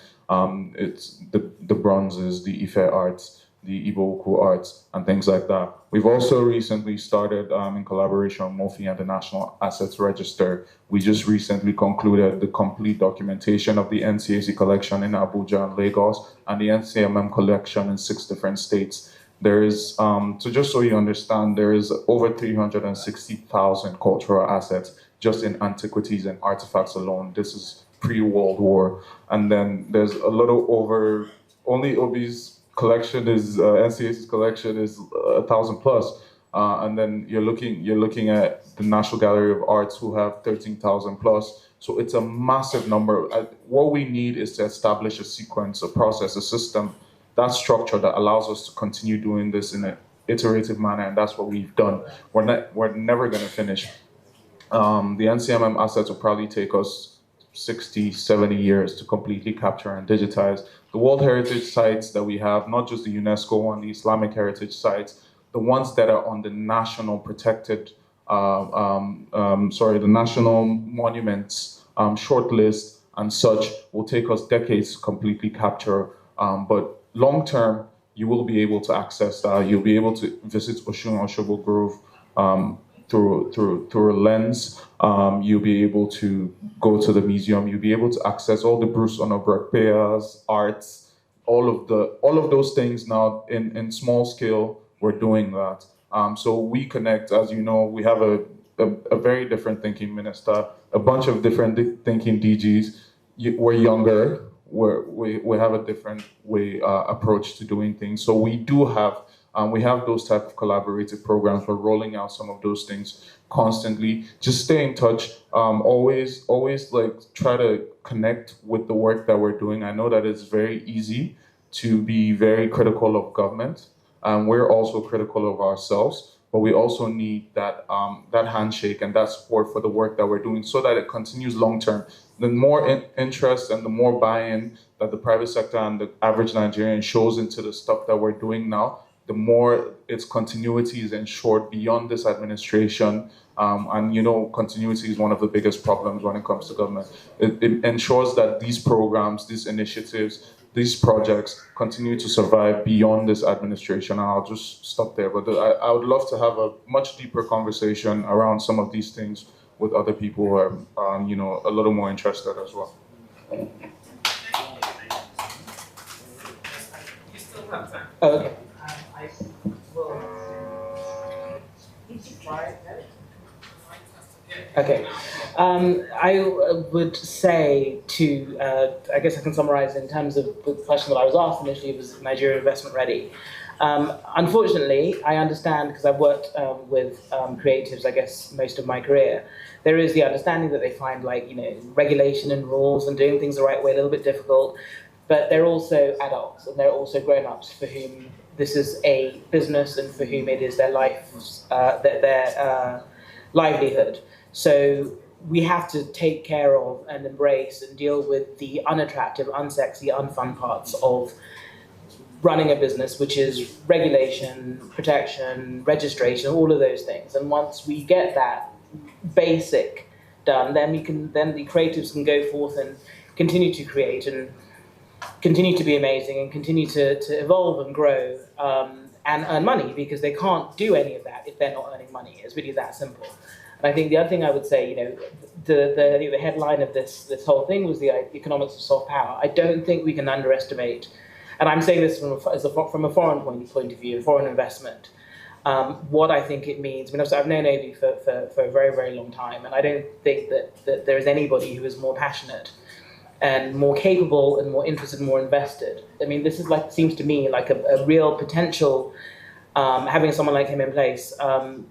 it's the bronzes, the Ife arts, the Igbo arts, and things like that. We've also recently started, in collaboration with MOFI and the National Assets Register, we just recently concluded the complete documentation of the NCAC collection in Abuja and Lagos, and the NCMM collection in 6 different states. There is, so just so you understand, there is over 360,000 cultural assets just in antiquities and artifacts alone. This is pre-World War. And then there's a little over, only Obi's collection is, NCAC's collection is 1,000 plus. And then you're looking at the National Gallery of Arts, who have 13,000 plus. So it's a massive number. What we need is to establish a sequence, a process, a system, that structure that allows us to continue doing this in an iterative manner, and that's what we've done. We're never going to finish. The NCMM assets will probably take us 60, 70 years to completely capture and digitize. The World Heritage sites that we have, not just the UNESCO one, the Islamic heritage sites, the ones that are on the national protected, the national monuments short list and such, will take us decades to completely capture. But long term, you will be able to access that. You'll be able to visit Oshun Oshobo Grove through a lens. You'll be able to go to the museum. You'll be able to access all the Bruce Onobrekpea's arts, all of those things now in small scale. We're doing that. So we connect, as you know, we have a very different thinking minister, a bunch of different thinking DGs. We're younger. We have a different way approach to doing things. So we do have those type of collaborative programs. We're rolling out some of those things constantly. Just stay in touch. Always like try to connect with the work that we're doing. I know that it's very easy to be very critical of government, and we're also critical of ourselves. But we also need that handshake and that support for the work that we're doing, so that it continues long term. The more interest and the more buy-in that the private sector and the average Nigerian shows into the stuff that we're doing now, the more its continuity is ensured beyond this administration. And continuity is one of the biggest problems when it comes to government. It ensures that these programs, these initiatives, these projects continue to survive beyond this administration. And I'll just stop there. But I would love to have a much deeper conversation around some of these things with other people who are, a little more interested as well. Okay. Okay. I would say I guess I can summarize in terms of the question that I was asked initially, was Nigeria investment ready? Unfortunately, I understand, because I've worked with creatives, I guess, most of my career. There is the understanding that they find, regulation and rules and doing things the right way a little bit difficult. But they're also adults, and they're also grown-ups for whom this is a business and for whom it is their life, their livelihood. So we have to take care of and embrace and deal with the unattractive, unsexy, unfun parts of running a business, which is regulation, protection, registration, all of those things. And once we get that basic done, then the creatives can go forth and continue to create and continue to be amazing and continue to evolve and grow and earn money, because they can't do any of that if they're not earning money. It's really that simple. And I think the other thing I would say, the headline of this whole thing was the economics of soft power. I don't think we can underestimate, and I'm saying this from a foreign point of view, foreign investment, what I think it means. I mean, I've known Obi for a very, very long time, and I don't think that there is anybody who is more passionate and more capable and more interested and more invested. I mean, this is seems to me like a real potential, having someone like him in place. I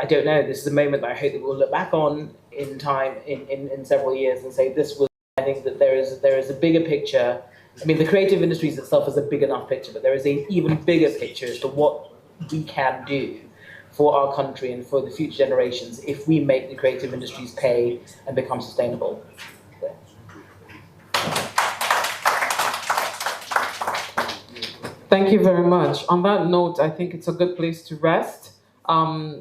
don't know, this is a moment that I hope that we'll look back on in time, in several years, and say this was, I think that there is a bigger picture. I mean, the creative industries itself is a big enough picture, but there is an even bigger picture as to what we can do for our country and for the future generations if we make the creative industries pay and become sustainable. Thank you very much. On that note, I think it's a good place to rest.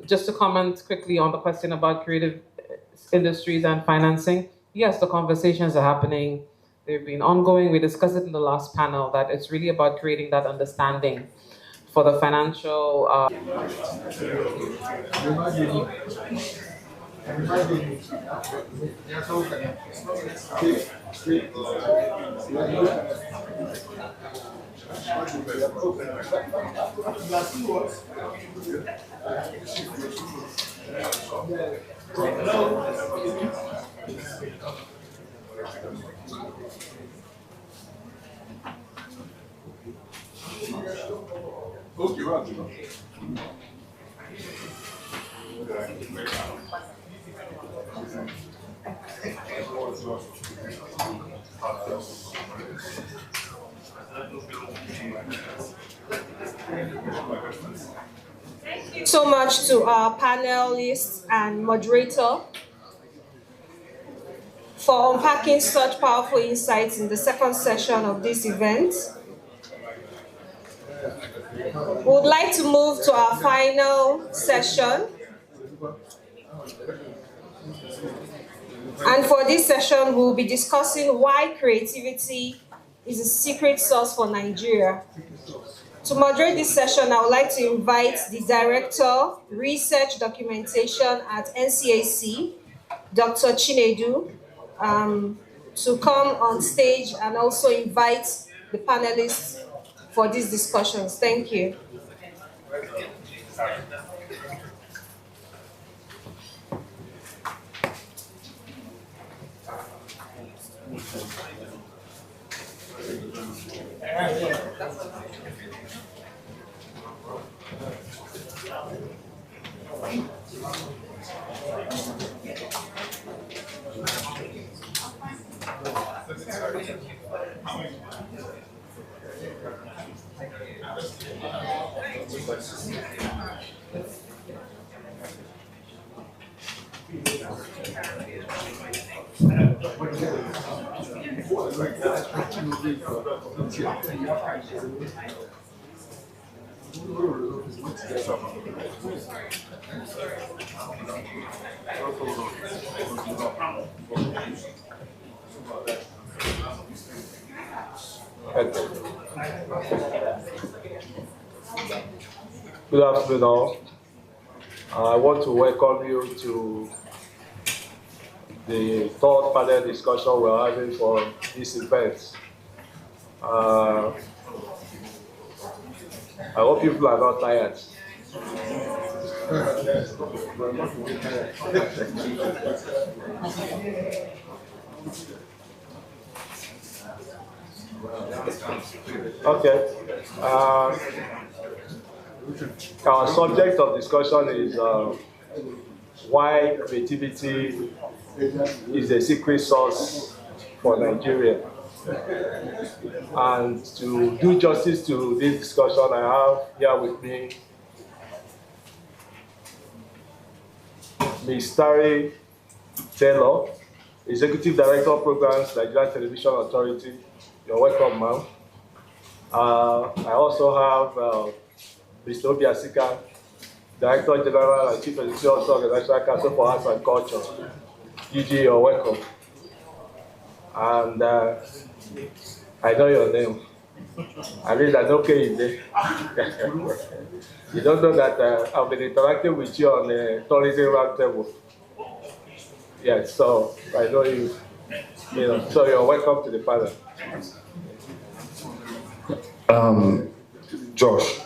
Just to comment quickly on the question about creative industries and financing. Yes, the conversations are happening. They've been ongoing. We discussed it in the last panel that it's really about creating that understanding for the financial. Thank you so much to our panelists and moderator for unpacking such powerful insights in the second session of this event. We would like to move to our final session. And for this session, we'll be discussing why creativity is a secret sauce for Nigeria. To moderate this session, I would like to invite the Director, Research Documentation at NCAC, Dr. Chinedu, to come on stage and also invite the panelists for these discussions. Thank you. Good afternoon, all. I want to welcome you to the third panel discussion we're having for this event. I hope people are not tired. Okay. Our subject of discussion is why creativity is a secret sauce for Nigeria. And to do justice to this discussion, I have here with me Ms. Tari Taylor, Executive Director of Programs, Nigerian Television Authority. You're welcome, ma'am. I also have Mr. Obi Asika, Director General and Chief Executive Officer of the National Council for Arts and Culture. UG, you're welcome. And I know your name. I mean, that's okay in there. You don't know that I've been interacting with you on the tourism roundtable. Yes, so I know you. So you're welcome to the panel. Josh,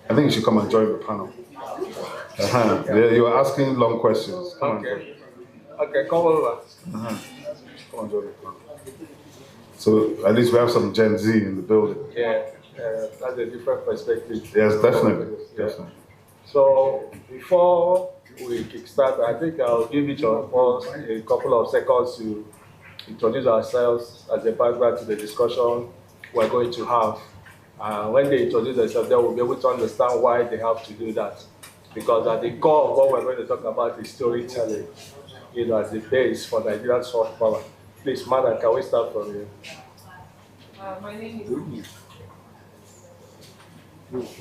I think you should come and join the panel. Yeah, you were asking long questions. Come okay. Okay, come over. Come and join the panel. So at least we have some Gen Z in the building. Yeah, that's a different perspective. Yes, definitely. Yeah. Definitely. So before we kickstart, I think I'll give each of us a couple of seconds to introduce ourselves as a background to the discussion we're going to have. When they introduce themselves, they will be able to understand why they have to do that. Because at the core of what we're going to talk about is storytelling, as the base for Nigerian soft power. Please, Madam, can we start from you? My name is...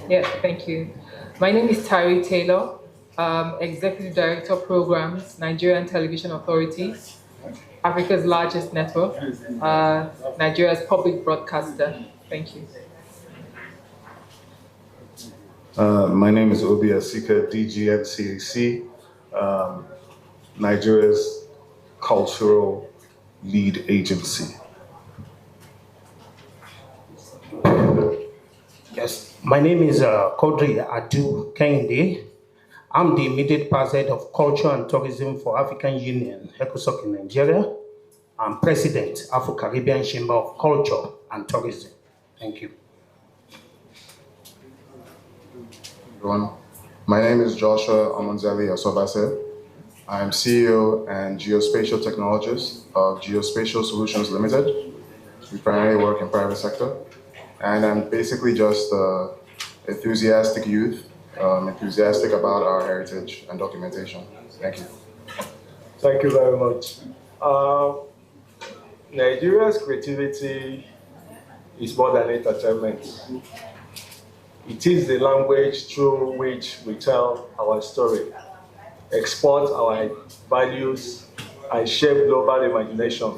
Yes, thank you. My name is Tari Taylor, Executive Director of Programs, Nigerian Television Authority. Africa's largest network, Nigeria's public broadcaster. Thank you. My name is Obi Asika, DG NCAC, Nigeria's cultural lead agency. Yes, my name is Kodri Adu Kende. I'm the immediate past head of culture and tourism for African Union, ECOSOC in Nigeria. I'm president, Afro-Caribbean Chamber of Culture and Tourism. Thank you. Everyone, my name is Joshua Amonzeli Asobase. I'm CEO and geospatial technologist of Geospatial Solutions Limited. We primarily work in private sector. And I'm basically just an enthusiastic youth, enthusiastic about our heritage and documentation. Thank you. Thank you very much. Nigeria's creativity is more than entertainment. It is the language through which we tell our story, export our values, and shape global imagination.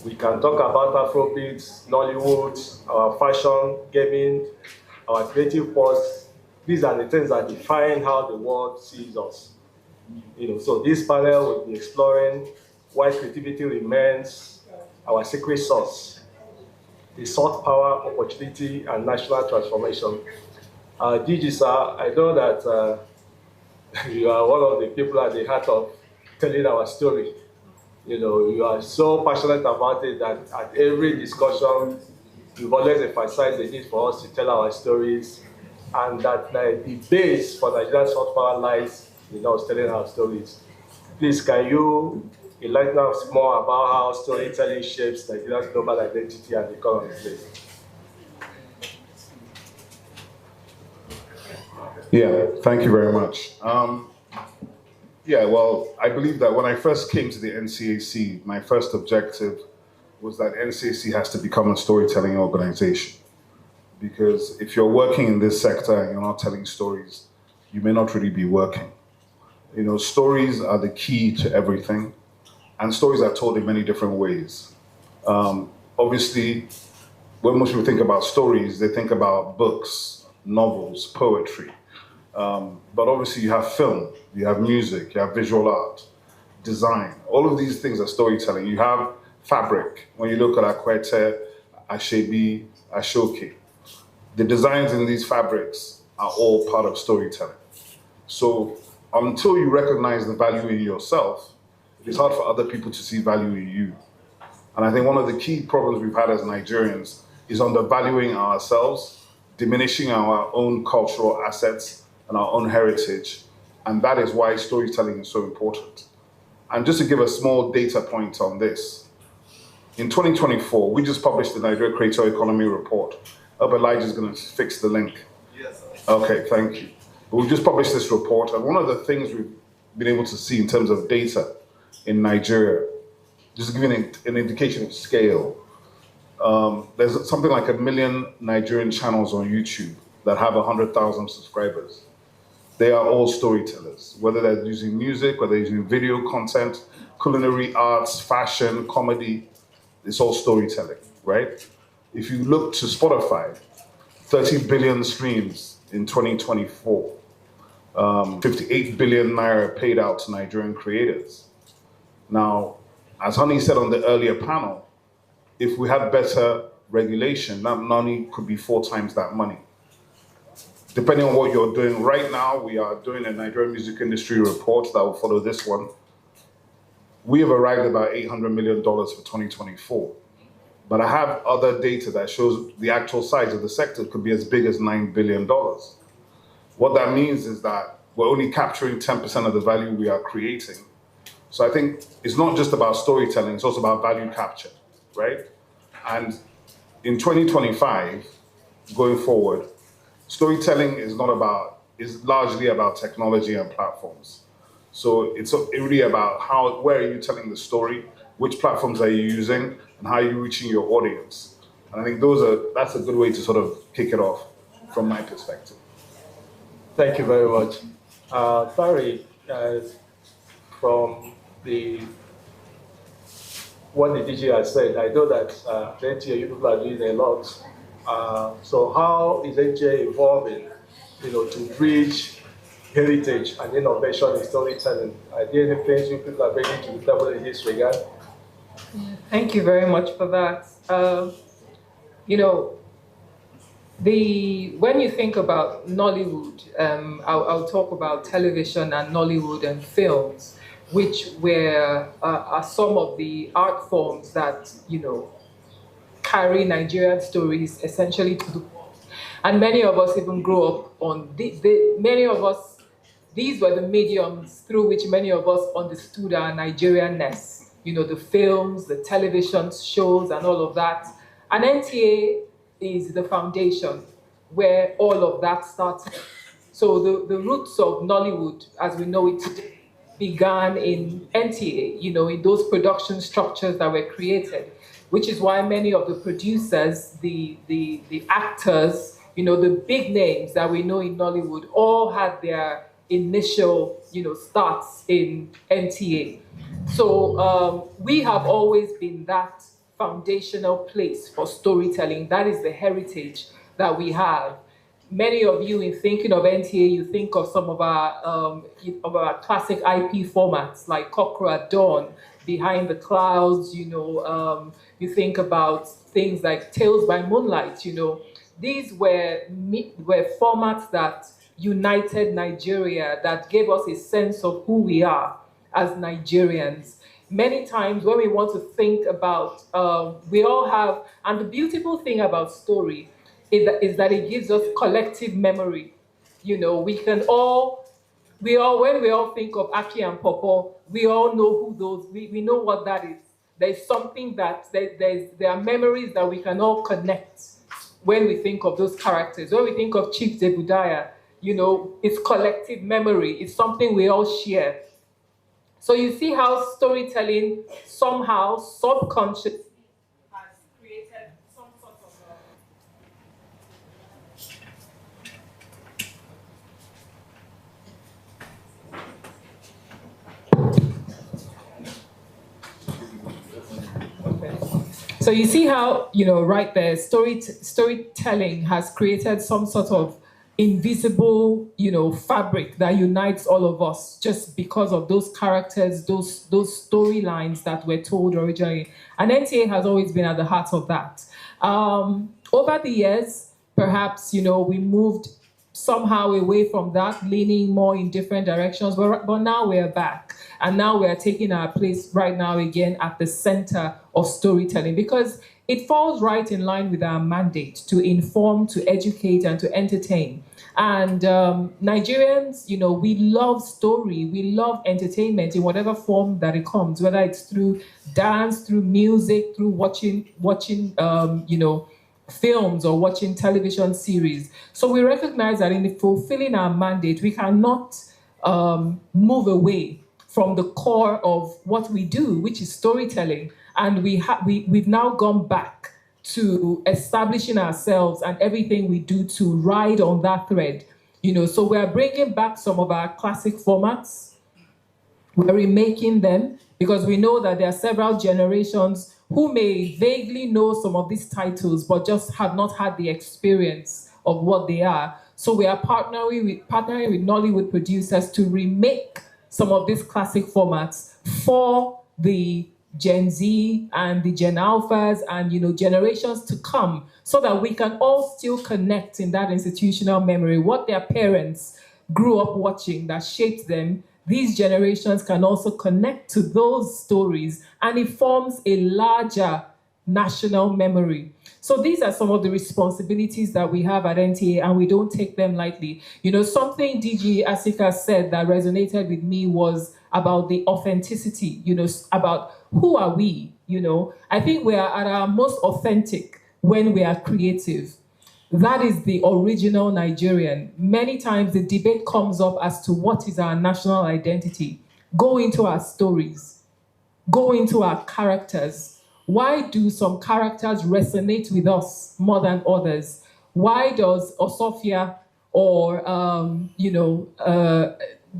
We can talk about Afrobeats, Nollywood, our fashion, gaming, our creative force. These are the things that define how the world sees us. So this panel will be exploring why creativity remains our secret sauce, the soft power, opportunity, and national transformation. Gigi, sir, I know that you are one of the people at the heart of telling our story. You are so passionate about it that at every discussion, you've always emphasized the need for us to tell our stories, and that the base for Nigeria's soft power lies in us telling our stories. Please, can you enlighten us more about how storytelling shapes Nigeria's global identity and economy, please? Yeah, thank you very much. Yeah, well, I believe that when I first came to the NCAC, my first objective was that NCAC has to become a storytelling organization. Because if you're working in this sector and you're not telling stories, you may not really be working. Stories are the key to everything, and stories are told in many different ways. Obviously, when most people think about stories, they think about books, novels, poetry. But obviously you have film, you have music, you have visual art, design. All of these things are storytelling. You have fabric. When you look at Akwete, Ashebi, Ashoke, the designs in these fabrics are all part of storytelling. So until you recognize the value in yourself, it's hard for other people to see value in you. And I think one of the key problems we've had as Nigerians is undervaluing ourselves, diminishing our own cultural assets and our own heritage. And that is why storytelling is so important. And just to give a small data point on this, in 2024, we just published the Nigeria Creator Economy Report. I hope Elijah's going to fix the link. Yes. Okay, thank you. But we just published this report, and one of the things we've been able to see in terms of data in Nigeria, just to give you an indication of scale, there's something like 1 million Nigerian channels on YouTube that have 100,000 subscribers. They are all storytellers, whether they're using music, whether they're using video content, culinary arts, fashion, comedy, it's all storytelling, right? If you look to Spotify, 30 billion streams in 2024, 58 billion naira paid out to Nigerian creators. Now, as Honey said on the earlier panel, if we had better regulation, that money could be 4 times that money. Depending on what you're doing right now, we are doing a Nigerian music industry report that will follow this one. We have arrived at about $800 million for 2024. But I have other data that shows the actual size of the sector could be as big as $9 billion. What that means is that we're only capturing 10% of the value we are creating. So I think it's not just about storytelling, it's also about value capture, right? And in 2025, going forward, storytelling is largely about technology and platforms. So it's really about where are you telling the story, which platforms are you using, and how are you reaching your audience. And I think that's a good way to sort of kick it off from my perspective. Thank you very much. Barry, from the what the DG has said. I know that the NTA, you people are doing a lot. So how is NTA evolving, to bridge heritage and innovation in storytelling? Are there any things you people are bringing to the table in this regard? Thank you very much for that. When you think about Nollywood, I'll talk about television and Nollywood and films, which are some of the art forms that, carry Nigerian stories essentially to the world. And many of us even grew up on, many of us, these were the mediums through which many of us understood our Nigerianness, the films, the television shows and all of that. And NTA is the foundation where all of that started. So the roots of Nollywood, as we know it today, began in NTA, in those production structures that were created, which is why many of the producers, the actors, the big names that we know in Nollywood all had their initial, starts in NTA. So we have always been that foundational place for storytelling. That is the heritage that we have. Many of you, in thinking of NTA, you think of some of our classic IP formats like Cockerel at Dawn, Behind the Clouds. You think about things like Tales by Moonlight. These were formats that united Nigeria, that gave us a sense of who we are as Nigerians. Many times when we want to think about, we all have, and the beautiful thing about story is that it gives us collective memory. We can all, when we all think of Aki and Popo, we all know who those, we know what that is. There's something that, there are memories that we can all connect when we think of those characters. When we think of Chief Debudaya, it's collective memory. It's something we all share. So you see how storytelling somehow subconsciously has created some sort of So you see how, right there, storytelling has created some sort of invisible, fabric that unites all of us just because of those characters, those storylines that were told originally. And NTA has always been at the heart of that. Over the years, perhaps, we moved somehow away from that, leaning more in different directions, but now we're back. And now we're taking our place right now again at the center of storytelling, because it falls right in line with our mandate to inform, to educate, and to entertain. And Nigerians, we love story, we love entertainment in whatever form that it comes, whether it's through dance, through music, through watching films or watching television series. So we recognize that in fulfilling our mandate, we cannot move away from the core of what we do, which is storytelling. And we've now gone back to establishing ourselves and everything we do to ride on that thread. So we're bringing back some of our classic formats. We're remaking them because we know that there are several generations who may vaguely know some of these titles, but just have not had the experience of what they are. So we are partnering with Nollywood producers to remake some of these classic formats for the Gen Z and the Gen Alphas and generations to come, so that we can all still connect in that institutional memory. What their parents grew up watching that shaped them, these generations can also connect to those stories, and it forms a larger national memory. So these are some of the responsibilities that we have at NTA, and we don't take them lightly. Something DG Asika said that resonated with me was about the authenticity, about who are we, I think we are at our most authentic when we are creative. That is the original Nigerian. Many times the debate comes up as to what is our national identity. Go into our stories, go into our characters. Why do some characters resonate with us more than others? Why does Osofia or,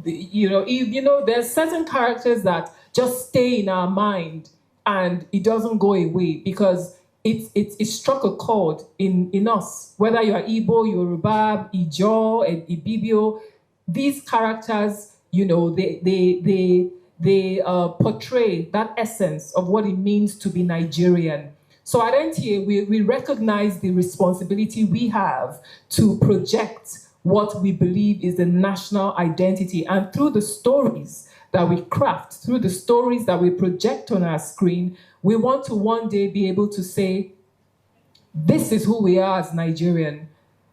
there's certain characters that just stay in our mind and it doesn't go away because it struck a chord in us. Whether you are Igbo, Yoruba, Ijaw, Ibibio, these characters, you know, they portray that essence of what it means to be Nigerian. So at NTA, we recognize the responsibility we have to project what we believe is the national identity. And through the stories that we craft, through the stories that we project on our screen, we want to one day be able to say, this is who we are as Nigerian.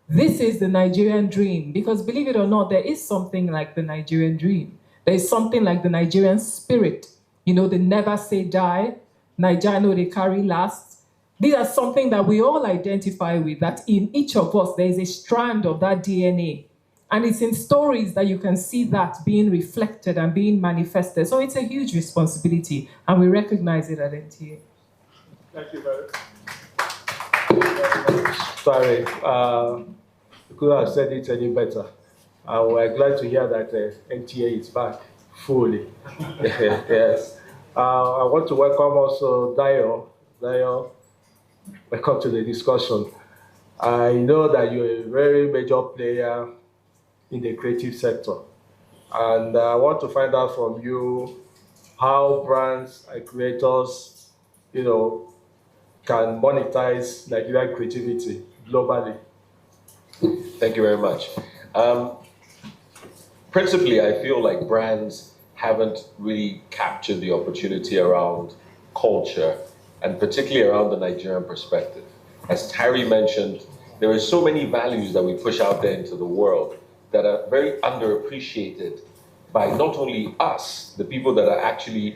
This is the Nigerian dream. Because believe it or not, there is something like the Nigerian dream. There is something like the Nigerian spirit. You know, they never say die. Nigeria know they carry last. These are something that we all identify with, that in each of us, there is a strand of that DNA. And it's in stories that you can see that being reflected and being manifested. So it's a huge responsibility, and we recognize it at NTA. Thank you very much. Sorry, you could have said it any better. We're glad to hear that NTA is back fully. Yes. I want to welcome also Dayo. Dayo, welcome to the discussion. I know that you're a very major player in the creative sector. And I want to find out from you how brands and creators, you know, can monetize Nigerian creativity globally. Thank you very much. Principally, I feel like brands haven't really captured the opportunity around culture, and particularly around the Nigerian perspective. As Terry mentioned, there are so many values that we push out there into the world that are very underappreciated by not only us, the people that are actually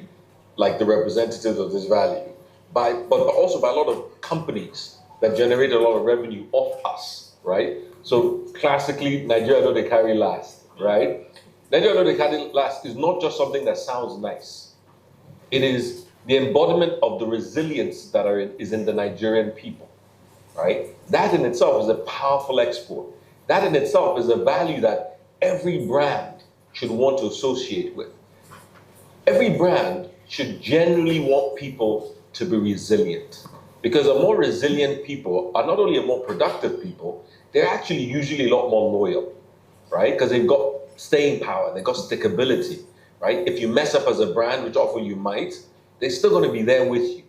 like the representatives of this value, but also by a lot of companies that generate a lot of revenue off us, right? So classically, Nigeria know they carry last, right? Nigeria know they carry last is not just something that sounds nice. It is the embodiment of the resilience that is in the Nigerian people, right? That in itself is a powerful export. That in itself is a value that every brand should want to associate with. Every brand should genuinely want people to be resilient, because a more resilient people are not only a more productive people, they're actually usually a lot more loyal, right? Because they've got staying power, they've got stickability, right? If you mess up as a brand, which often you might, they're still going to be there with you,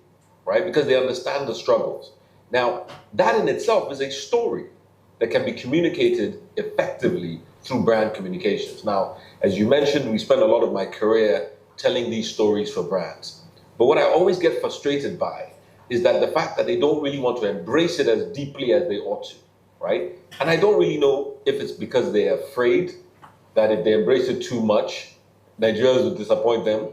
right? Because they understand the struggles. Now, that in itself is a story that can be communicated effectively through brand communications. Now, as you mentioned, we spent a lot of my career telling these stories for brands. But what I always get frustrated by is that the fact that they don't really want to embrace it as deeply as they ought to, right? And I don't really know if it's because they're afraid that if they embrace it too much, Nigerians will disappoint them.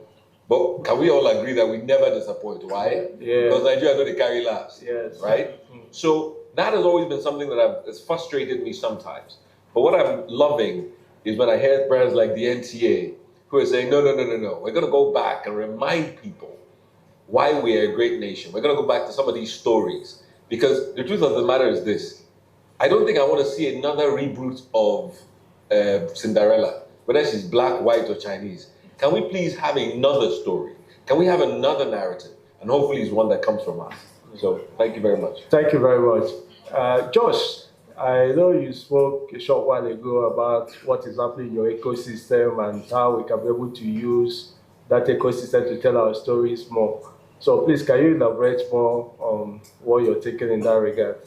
But can we all agree that we never disappoint? Why? Yeah. Because Nigeria know they carry last, yes, right? So that has always been something that has frustrated me sometimes. But what I'm loving is when I hear brands like the NTA who are saying, no, we're going to go back and remind people why we're a great nation. We're going to go back to some of these stories. Because the truth of the matter is this: I don't think I want to see another reboot of Cinderella, whether she's black, white, or Chinese. Can we please have another story? Can we have another narrative? And hopefully it's one that comes from us. So thank you very much. Thank you very much. Josh, I know you spoke a short while ago about what is happening in your ecosystem and how we can be able to use that ecosystem to tell our stories more. So please, can you elaborate more on what you're taking in that regard?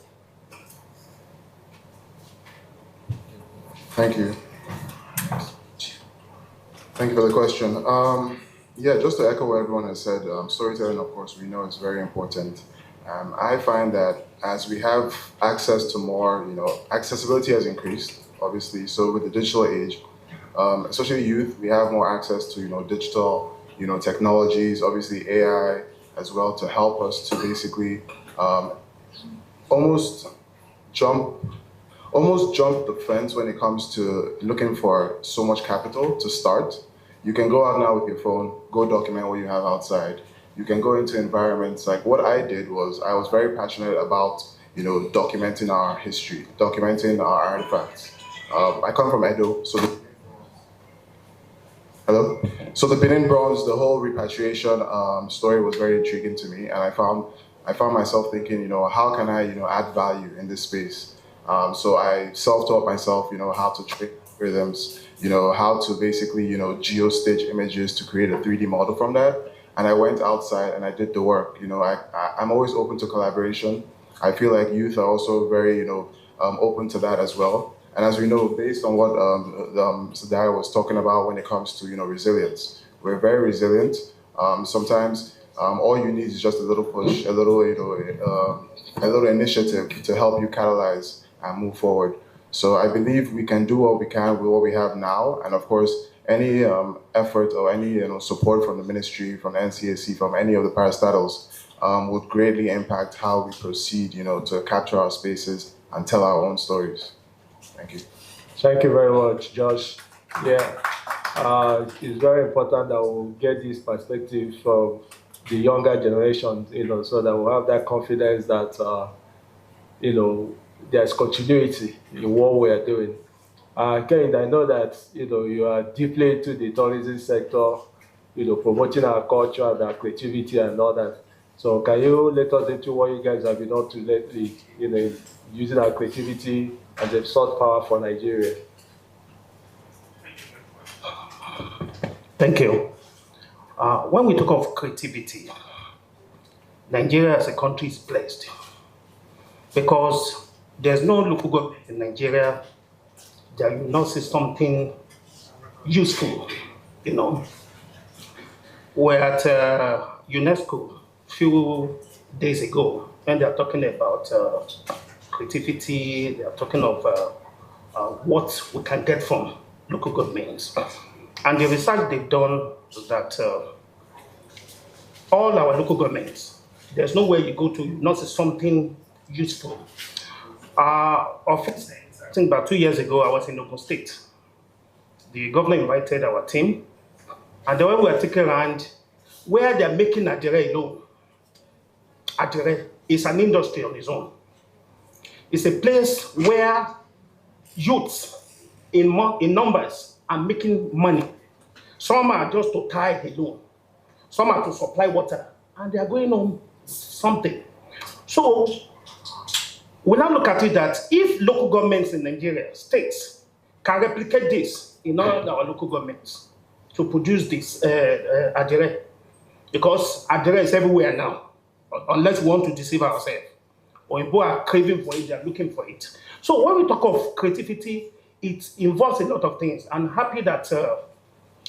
Thank you. Thank you for the question. Yeah, just to echo what everyone has said, storytelling, of course, we know is very important. I find that as we have access to more, accessibility has increased, obviously. So with the digital age, especially youth, we have more access to, digital, technologies, obviously AI as well, to help us to basically almost jump the fence when it comes to looking for so much capital to start. You can go out now with your phone, go document what you have outside. You can go into environments like what I did was I was very passionate about, documenting our history, documenting our artifacts. I come from Edo, so Hello? So the Benin bronze, the whole repatriation story was very intriguing to me, and I found myself thinking, how can I, add value in this space? So I self-taught myself, how to trade rhythms, how to basically, geostage images to create a 3D model from that. And I went outside and I did the work. I'm always open to collaboration. I feel like youth are also very, open to that as well. And as we know, based on what Sadara was talking about when it comes to, resilience, we're very resilient. Sometimes all you need is just a little push, a little initiative to help you catalyze and move forward. So I believe we can do what we can with what we have now, and of course, any effort or any support from the ministry, from the NCAC, from any of the parastatals would greatly impact how we proceed, to capture our spaces and tell our own stories. Thank you. Thank you very much, Josh. Yeah, it's very important that we'll get this perspective from the younger generation, so that we'll have that confidence that, there's continuity in what we are doing. Ken, I know that, you are deeply into the tourism sector, promoting our culture and our creativity and all that. So can you let us into what you guys have been up to lately, using our creativity as a soft power for Nigeria? Thank you. When we talk of creativity, Nigeria as a country is blessed because there's no local government in Nigeria that will not see something useful, We're at UNESCO a few days ago, and they're talking about creativity, they're talking of what we can get from local governments. And the research they've done is that all our local governments, there's nowhere you go to not see something useful. I think about 2 years ago, I was in Ogun State. The governor invited our team, and the way we were taking around where they're making Adire alone. Adire is an industry on its own. It's a place where youths in numbers are making money. Some are just to tie alone. Some are to supply water, and they are going on something. So we now look at it that if local governments in Nigeria, states, can replicate this in all our local governments to produce this Adire, because Adire is everywhere now, unless we want to deceive ourselves. Or people are craving for it, they are looking for it. So when we talk of creativity, it involves a lot of things. I'm happy that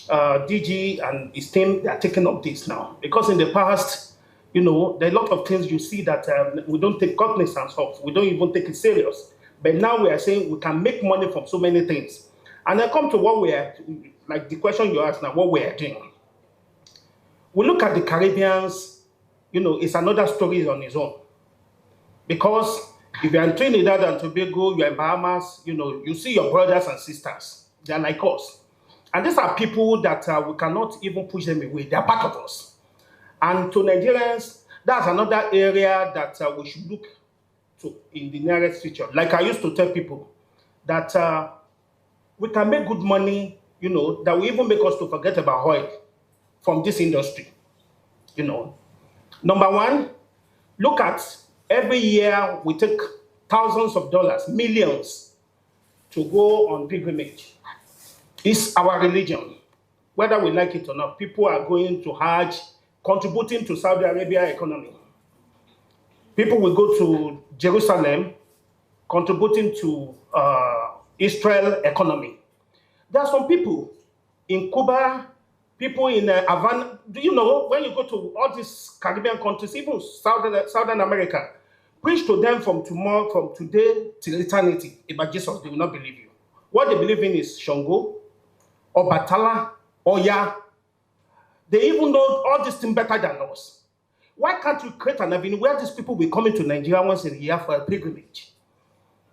DG and his team, they are taking up this now. Because in the past, there are a lot of things you see that we don't take cognizance of. We don't even take it serious. But now we are saying we can make money from so many things. And I come to what we are, like the question you asked now, what we are doing. We look at the Caribbeans, it's another story on its own. Because if you're in Trinidad and Tobago, you're in Bahamas, you see your brothers and sisters. They're like us. And these are people that we cannot even push them away. They're part of us. And to Nigerians, that's another area that we should look to in the nearest future. Like I used to tell people, that we can make good money, that will even make us to forget about oil from this industry. Number one, look at every year we take thousands of dollars, millions, to go on pilgrimage. It's our religion. Whether we like it or not, people are going to Hajj, contributing to Saudi Arabia economy. People will go to Jerusalem, contributing to Israel economy. There are some people in Cuba, people in Havana. Do you know, when you go to all these Caribbean countries, even Southern America, preach to them from tomorrow, from today till eternity about Jesus, they will not believe you. What they believe in is Shango, Obatala, Oya. They even know all these things better than us. Why can't we create an avenue where these people will come into Nigeria once a year for a pilgrimage?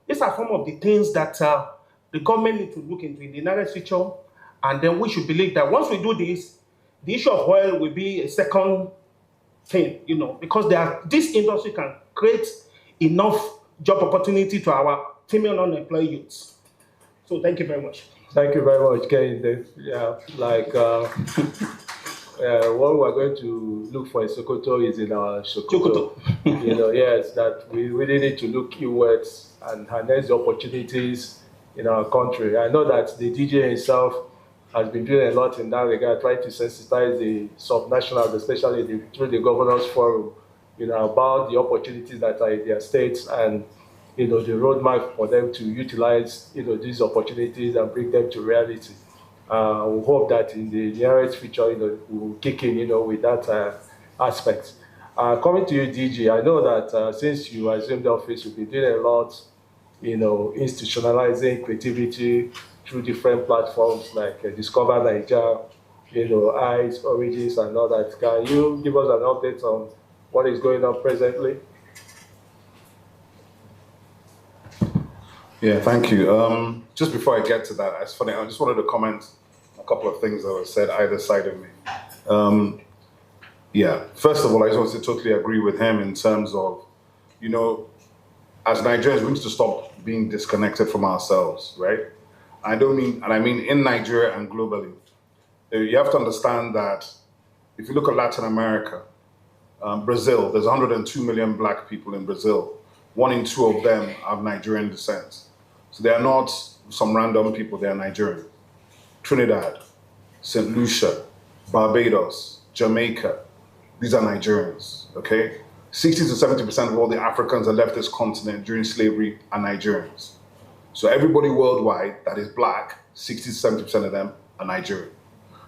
These are some of the things that the government need to look into in the nearest future, and then we should believe that once we do this, the issue of oil will be a second thing, because this industry can create enough job opportunity to our female unemployed youths. So thank you very much. Thank you very much, Kehinde. Yeah, like what we're going to look for in Sokoto is in our Sokoto. Yes, that we really need to look inwards and harness the opportunities in our country. I know that the DJ himself has been doing a lot in that regard, trying to sensitize the subnationals, especially through the Governors Forum, about the opportunities that are in their states and, the roadmap for them to utilize, these opportunities and bring them to reality. We hope that in the nearest future, we'll kick in, with that aspect. Coming to you, DG, I know that since you assumed the office, you've been doing a lot, institutionalizing creativity through different platforms like Discover Nigeria, ICE, Origins, and all that. Can you give us an update on what is going on presently? Yeah, thank you. Just before I get to that, it's funny, I just wanted to comment a couple of things that were said either side of me. Yeah, first of all, I just want to totally agree with him in terms of, as Nigerians, we need to stop being disconnected from ourselves, right? I mean in Nigeria and globally. You have to understand that if you look at Latin America, Brazil, there's 102 million black people in Brazil. 1 in 2 of them have Nigerian descent. So they are not some random people, they are Nigerian. Trinidad, St. Lucia, Barbados, Jamaica, these are Nigerians, okay? 60 to 70% of all the Africans that left this continent during slavery are Nigerians. So everybody worldwide that is black, 60 to 70% of them are Nigerian.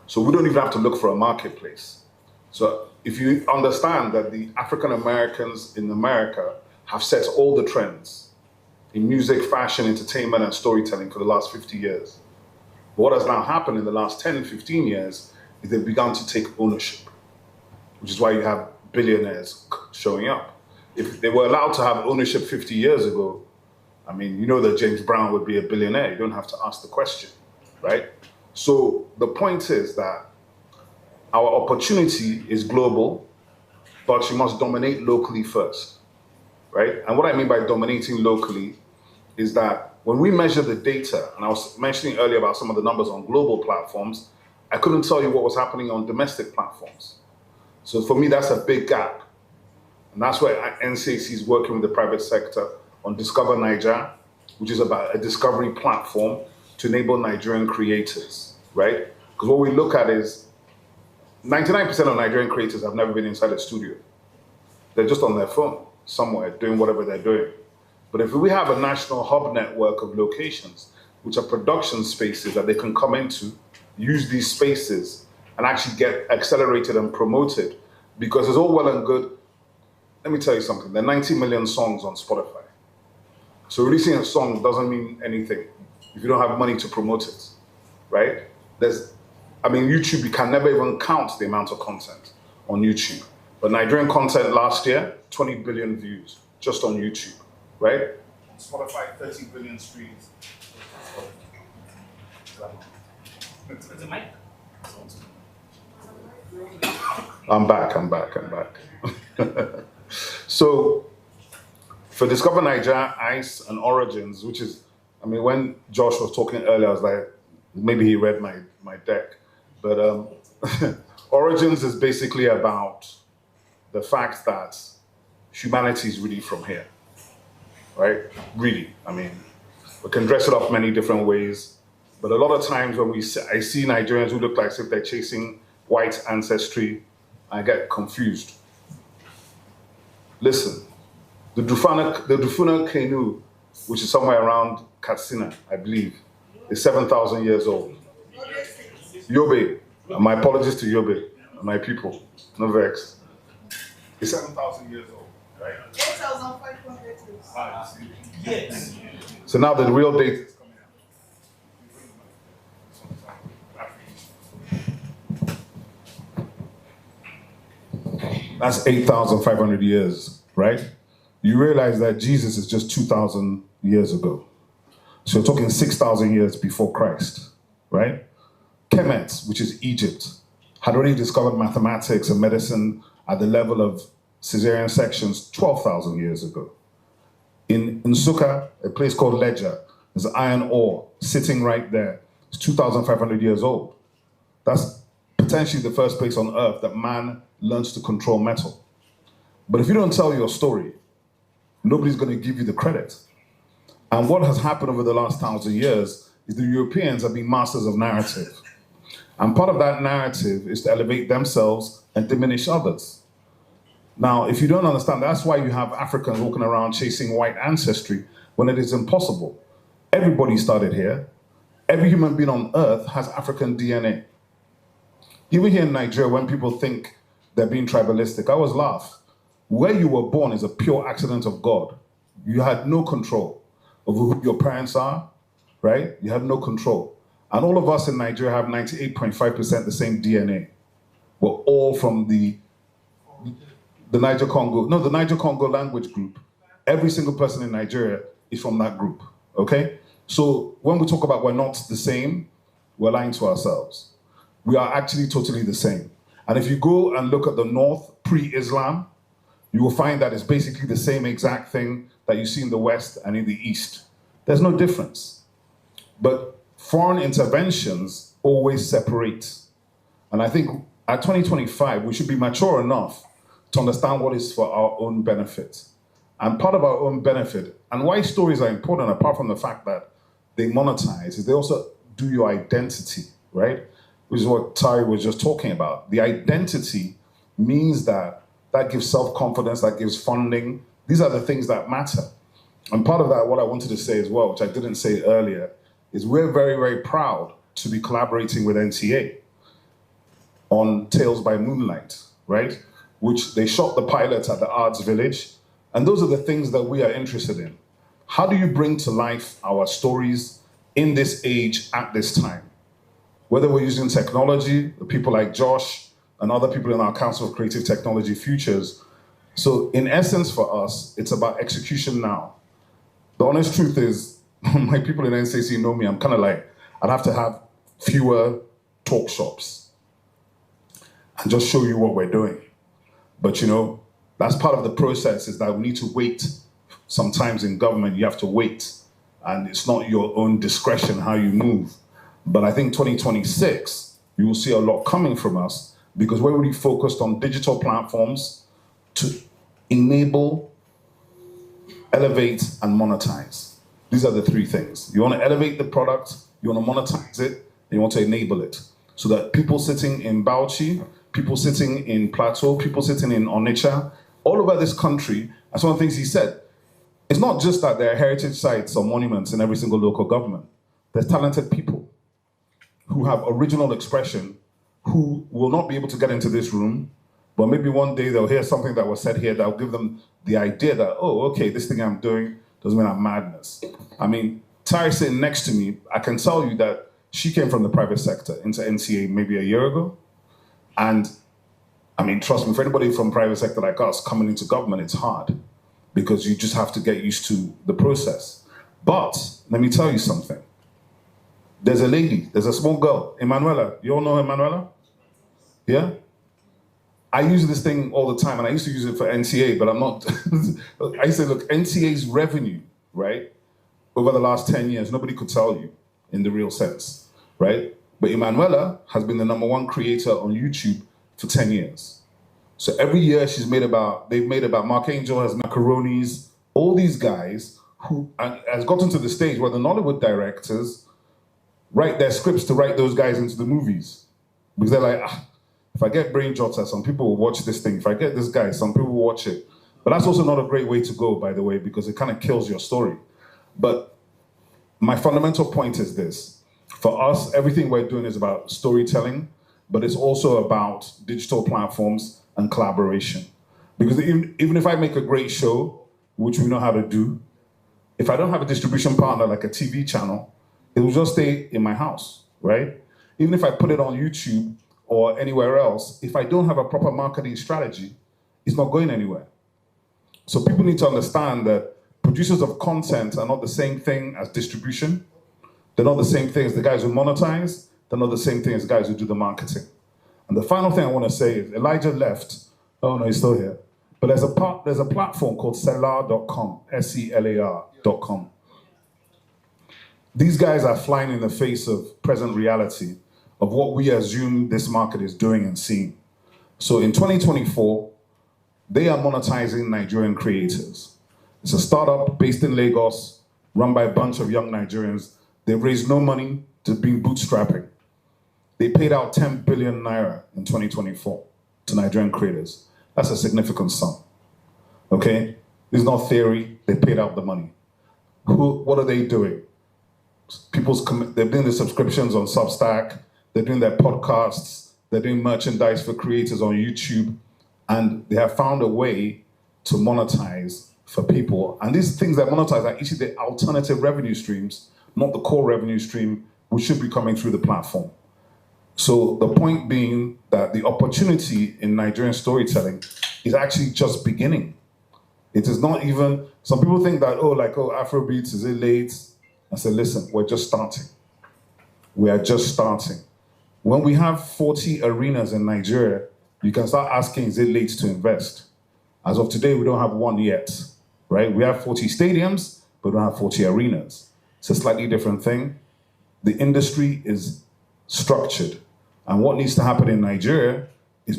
So we don't even have to look for a marketplace. So if you understand that the African Americans in America have set all the trends in music, fashion, entertainment, and storytelling for the last 50 years. But what has now happened in the last 10, 15 years is they've begun to take ownership, which is why you have billionaires showing up. If they were allowed to have ownership 50 years ago, I mean, you know that James Brown would be a billionaire. You don't have to ask the question, right? So the point is that our opportunity is global, but you must dominate locally first, right? And what I mean by dominating locally is that when we measure the data, and I was mentioning earlier about some of the numbers on global platforms, I couldn't tell you what was happening on domestic platforms. So for me, that's a big gap. And that's where NCAC is working with the private sector on Discover Nigeria, which is about a discovery platform to enable Nigerian creators, right? Because what we look at is 99% of Nigerian creators have never been inside a studio. They're just on their phone somewhere doing whatever they're doing. But if we have a national hub network of locations, which are production spaces that they can come into, use these spaces, and actually get accelerated and promoted, because it's all well and good. Let me tell you something, there are 90 million songs on Spotify. So releasing a song doesn't mean anything if you don't have money to promote it, right? YouTube, you can never even count the amount of content on YouTube. But Nigerian content last year, 20 billion views just on YouTube, right? On Spotify, 30 billion streams. I'm back. So, for Discover Nigeria, ICE, and Origins, which is, when Josh was talking earlier, I was like, maybe he read my deck. But Origins is basically about the fact that humanity is really from here, right? Really, we can dress it up many different ways, but a lot of times when I see Nigerians who look like as if they're chasing white ancestry, I get confused. Listen, the Dufuna canoe, which is somewhere around Katsina, I believe, is 7,000 years old. Yobe, my apologies to Yobe, my people, no vex. It's 7,000 years old, right? 8,500 years. Yes. So now the real date is coming out. That's 8,500 years, right? You realize that Jesus is just 2,000 years ago. So you're talking 6,000 years before Christ, right? Kemet, which is Egypt, had already discovered mathematics and medicine at the level of Caesarean sections 12,000 years ago. In Nsukka, a place called Ledger, there's iron ore sitting right there. It's 2,500 years old. That's potentially the first place on earth that man learns to control metal. But if you don't tell your story, nobody's going to give you the credit. And what has happened over the last 1,000 years is the Europeans have been masters of narrative. And part of that narrative is to elevate themselves and diminish others. Now, if you don't understand, that's why you have Africans walking around chasing white ancestry when it is impossible. Everybody started here. Every human being on earth has African DNA. Even here in Nigeria, when people think they're being tribalistic, I always laugh. Where you were born is a pure accident of God. You had no control over who your parents are, right? You have no control. And all of us in Nigeria have 98.5% the same DNA. We're all from the Niger-Congo language group. Every single person in Nigeria is from that group, okay? So when we talk about we're not the same, we're lying to ourselves. We are actually totally the same. And if you go and look at the North pre-Islam, you will find that it's basically the same exact thing that you see in the West and in the East. There's no difference. But foreign interventions always separate. And I think at 2025, we should be mature enough to understand what is for our own benefit. And part of our own benefit, and why stories are important, apart from the fact that they monetize, is they also do your identity, right? Which is what Tari was just talking about. The identity means that gives self-confidence, that gives funding. These are the things that matter. And part of that, what I wanted to say as well, which I didn't say earlier, is we're very, very proud to be collaborating with NCA on Tales by Moonlight, right? Which they shot the pilot at the Arts Village. And those are the things that we are interested in. How do you bring to life our stories in this age at this time? Whether we're using technology, the people like Josh and other people in our Council of Creative Technology Futures. So in essence for us, it's about execution now. The honest truth is, my people in NCAC know me, I'm kind of like, I'd have to have fewer talk shops and just show you what we're doing. But you know, that's part of the process, is that we need to wait. Sometimes in government, you have to wait, and it's not your own discretion how you move. But I think 2026, you will see a lot coming from us, because we're really focused on digital platforms to enable, elevate, and monetize. These are the three things. You want to elevate the product, you want to monetize it, and you want to enable it. So that people sitting in Bauchi, people sitting in Plateau, people sitting in Onitsha, all over this country, that's one of the things he said. It's not just that there are heritage sites or monuments in every single local government. There's talented people who have original expression, who will not be able to get into this room, but maybe one day they'll hear something that was said here that will give them the idea that, oh, okay, this thing I'm doing doesn't mean I'm madness. I mean, Tari sitting next to me, I can tell you that she came from the private sector into NCA maybe a year ago. And I mean, trust me, for anybody from private sector like us coming into government, it's hard because you just have to get used to the process. But let me tell you something. There's a lady, there's a small girl, Emanuela. You all know Emanuela? Yeah? I use this thing all the time, and I used to use it for NCA, but I'm not. I used to say, look, NCA's revenue, right, over the last 10 years, nobody could tell you in the real sense, right? But Emanuela has been the #1 creator on YouTube for 10 years. So every year they've made about, Mark Angel has Macaronis, all these guys who has gotten to the stage where the Nollywood directors write their scripts to write those guys into the movies. Because they're like, if I get Brain Jotter, some people will watch this thing. If I get this guy, some people will watch it. But that's also not a great way to go, by the way, because it kind of kills your story. But my fundamental point is this. For us, everything we're doing is about storytelling, but it's also about digital platforms and collaboration. Because even if I make a great show, which we know how to do, if I don't have a distribution partner like a TV channel, it will just stay in my house, right? Even if I put it on YouTube or anywhere else, if I don't have a proper marketing strategy, it's not going anywhere. So people need to understand that producers of content are not the same thing as distribution. They're not the same thing as the guys who monetize. They're not the same thing as the guys who do the marketing. And the final thing I want to say is Elijah left. Oh no, he's still here. But there's a platform called Selar.com, SELAR.com. These guys are flying in the face of present reality of what we assume this market is doing and seeing. So in 2024, they are monetizing Nigerian creators. It's a startup based in Lagos, run by a bunch of young Nigerians. They've raised no money to be bootstrapping. They paid out 10 billion naira in 2024 to Nigerian creators. That's a significant sum, okay? This is not theory, they paid out the money. What are they doing? They're doing the subscriptions on Substack, they're doing their podcasts, they're doing merchandise for creators on YouTube, and they have found a way to monetize for people. And these things that monetize are actually the alternative revenue streams, not the core revenue stream, which should be coming through the platform. So the point being that the opportunity in Nigerian storytelling is actually just beginning. It is not even, some people think that, Afrobeats, is it late? I said, listen, we're just starting. We are just starting. When we have 40 arenas in Nigeria, you can start asking, is it late to invest? As of today, we don't have one yet, right? We have 40 stadiums, but we don't have 40 arenas. It's a slightly different thing. The industry is structured. And what needs to happen in Nigeria is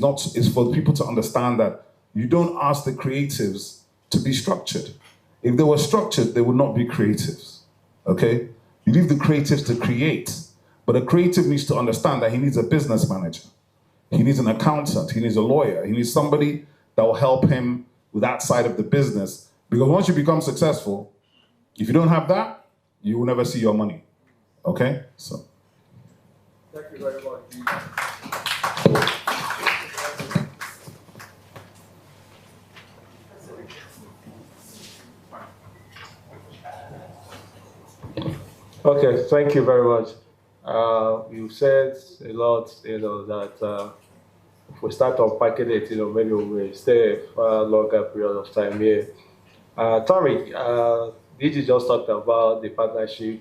for people to understand that you don't ask the creatives to be structured. If they were structured, they would not be creatives, okay? You leave the creatives to create, but a creative needs to understand that he needs a business manager. He needs an accountant, he needs a lawyer, he needs somebody that will help him with that side of the business. Because once you become successful, if you don't have that, you will never see your money, okay? So. Thank you very much. Okay, thank you very much. You said a lot, that if we start unpacking it, maybe we will stay for a longer period of time here. Tariq, did you just talk about the partnership,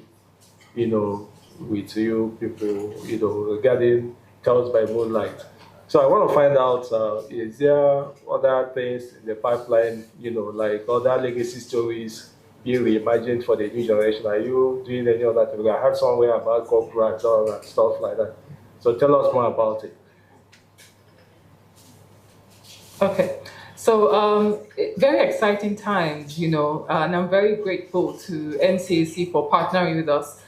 with you people, regarding Tales by Moonlight. So I want to find out, is there other things in the pipeline, like other legacy stories being reimagined for the new generation? Are you doing any other thing? I heard somewhere about corporate and stuff like that. So tell us more about it. Okay. So very exciting times, and I'm very grateful to NCAC for partnering with us.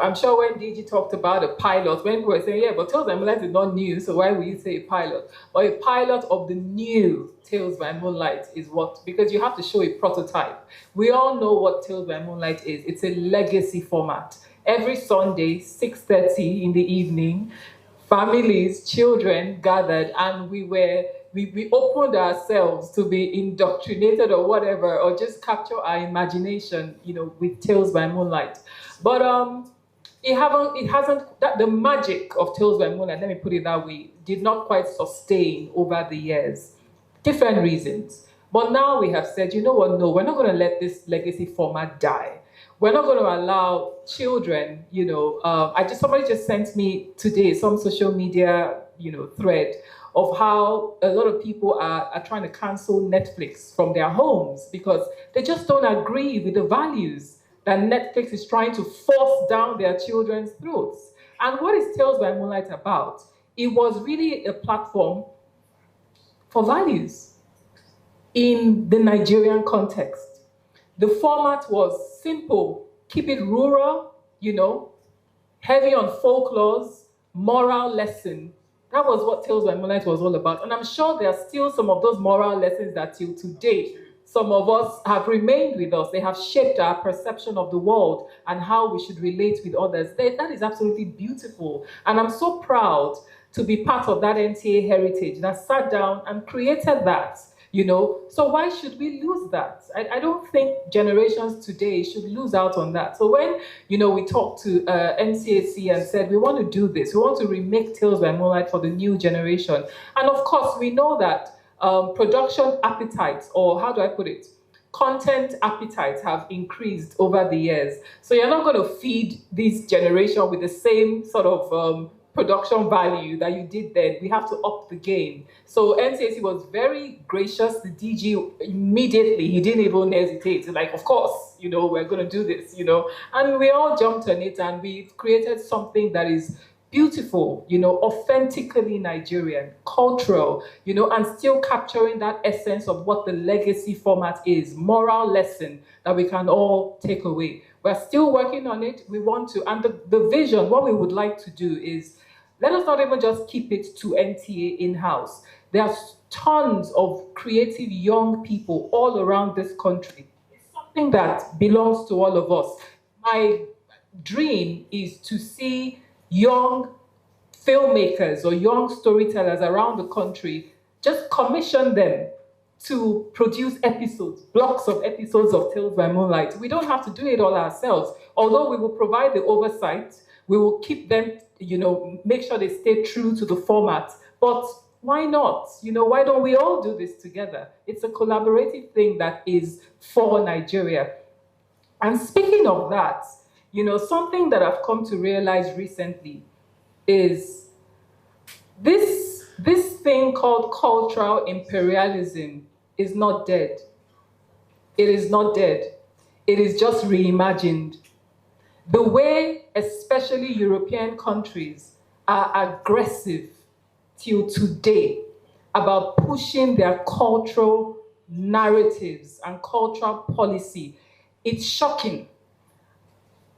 I'm sure when DG talked about a pilot, when people were saying, yeah, but Tales by Moonlight is not new, so why would you say a pilot? Or a pilot of the new Tales by Moonlight is what, because you have to show a prototype. We all know what Tales by Moonlight is. It's a legacy format. Every Sunday, 6:30 in the evening, families, children gathered, and we opened ourselves to be indoctrinated or whatever, or just capture our imagination, with Tales by Moonlight. But the magic of Tales by Moonlight, let me put it that way, did not quite sustain over the years. Different reasons. But now we have said, you know what, no, we're not going to let this legacy format die. We're not going to allow children, somebody just sent me today some social media, thread of how a lot of people are trying to cancel Netflix from their homes because they just don't agree with the values that Netflix is trying to force down their children's throats. And what is Tales by Moonlight about? It was really a platform for values in the Nigerian context. The format was simple, keep it rural, heavy on folklores, moral lesson. That was what Tales by Moonlight was all about. And I'm sure there are still some of those moral lessons that till today, some of us have remained with us. They have shaped our perception of the world and how we should relate with others. That is absolutely beautiful. And I'm so proud to be part of that NTA heritage that sat down and created that. So why should we lose that? I don't think generations today should lose out on that. So when, we talked to NCAC and said, we want to do this, we want to remake Tales by Moonlight for the new generation. And of course, we know that production appetites, or how do I put it? Content appetites have increased over the years. So you're not going to feed this generation with the same sort of production value that you did then. We have to up the game. So NCAC was very gracious. The DG immediately, he didn't even hesitate. Like, of course, you know, we're going to do this, you know. And we all jumped on it, and we've created something that is beautiful, you know, authentically Nigerian, cultural, you know, and still capturing that essence of what the legacy format is, moral lesson that we can all take away. We're still working on it. We want to, and the vision, what we would like to do is, let us not even just keep it to NTA in-house. There are tons of creative young people all around this country. It's something that belongs to all of us. My dream is to see young filmmakers or young storytellers around the country, just commission them to produce episodes, blocks of episodes of Tales by Moonlight. We don't have to do it all ourselves. Although we will provide the oversight, we will keep them, you know, make sure they stay true to the format. But why not? You know, why don't we all do this together? It's a collaborative thing that is for Nigeria. And speaking of that, you know, something that I've come to realize recently is this thing called cultural imperialism is not dead. It is not dead. It is just reimagined. The way, especially European countries, are aggressive till today about pushing their cultural narratives and cultural policy, it's shocking.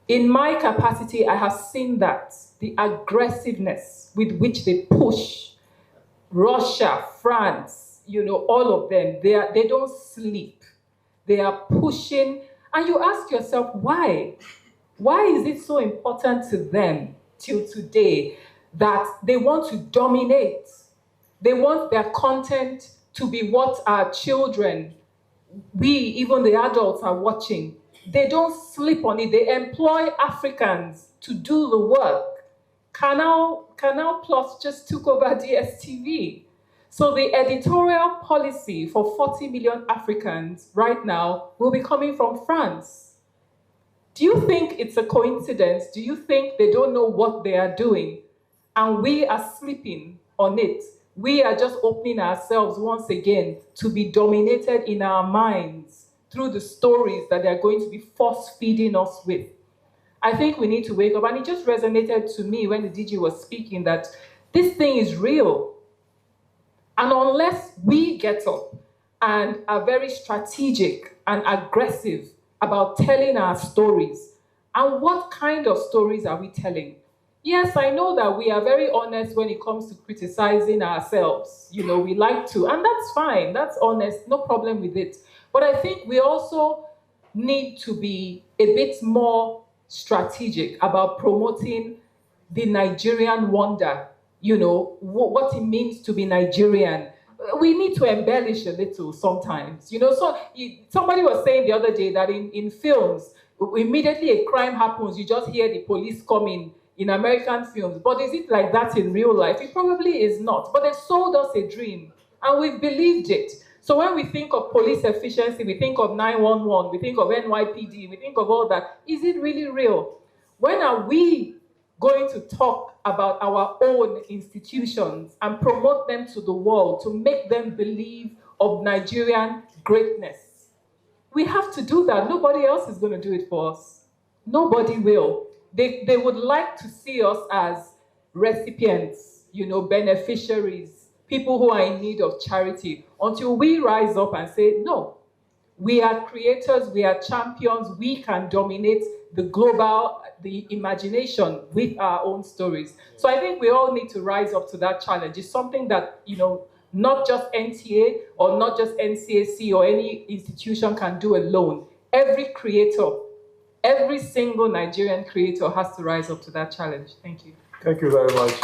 In my capacity, I have seen that, the aggressiveness with which they push Russia, France, you know, all of them, they don't sleep. They are pushing, and you ask yourself, why? Why is it so important to them till today that they want to dominate? They want their content to be what our children, we, even the adults, are watching. They don't sleep on it. They employ Africans to do the work. Canal Plus just took over DSTV. So the editorial policy for 40 million Africans right now will be coming from France. Do you think it's a coincidence? Do you think they don't know what they are doing? And we are sleeping on it. We are just opening ourselves once again to be dominated in our minds through the stories that they're going to be force-feeding us with. I think we need to wake up. And it just resonated to me when the DG was speaking that this thing is real. And unless we get up and are very strategic and aggressive about telling our stories, and what kind of stories are we telling? Yes, I know that we are very honest when it comes to criticizing ourselves. You know, we like to, and that's fine, that's honest, no problem with it. But I think we also need to be a bit more strategic about promoting the Nigerian wonder, you know, what it means to be Nigerian. We need to embellish a little sometimes, you know. So somebody was saying the other day that in films, immediately a crime happens, you just hear the police coming in American films. But is it like that in real life? It probably is not. But they sold us a dream, and we've believed it. So when we think of police efficiency, we think of 911, we think of NYPD, we think of all that. Is it really real? When are we going to talk about our own institutions and promote them to the world to make them believe of Nigerian greatness? We have to do that. Nobody else is going to do it for us. Nobody will. They would like to see us as recipients, you know, beneficiaries, people who are in need of charity, until we rise up and say, no, we are creators, we are champions, we can dominate the imagination with our own stories. So I think we all need to rise up to that challenge. It's something that, you know, not just NTA or not just NCAC or any institution can do alone. Every creator, every single Nigerian creator has to rise up to that challenge. Thank you. Thank you very much.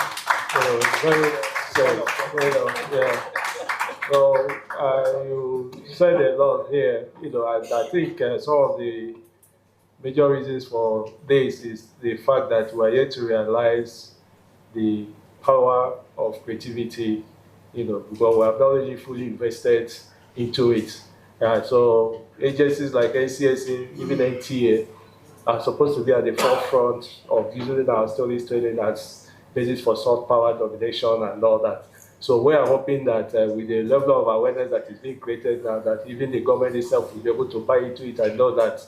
Very well. Yeah. So you said a lot here, you know, and I think some of the major reasons for this is the fact that we are yet to realize the power of creativity, you know, because we have not really fully invested into it. So agencies like NCSA, even NTA, are supposed to be at the forefront of using our stories training as basis for soft power domination and all that. So we are hoping that with the level of awareness that is being created now, that even the government itself will be able to buy into it and know that,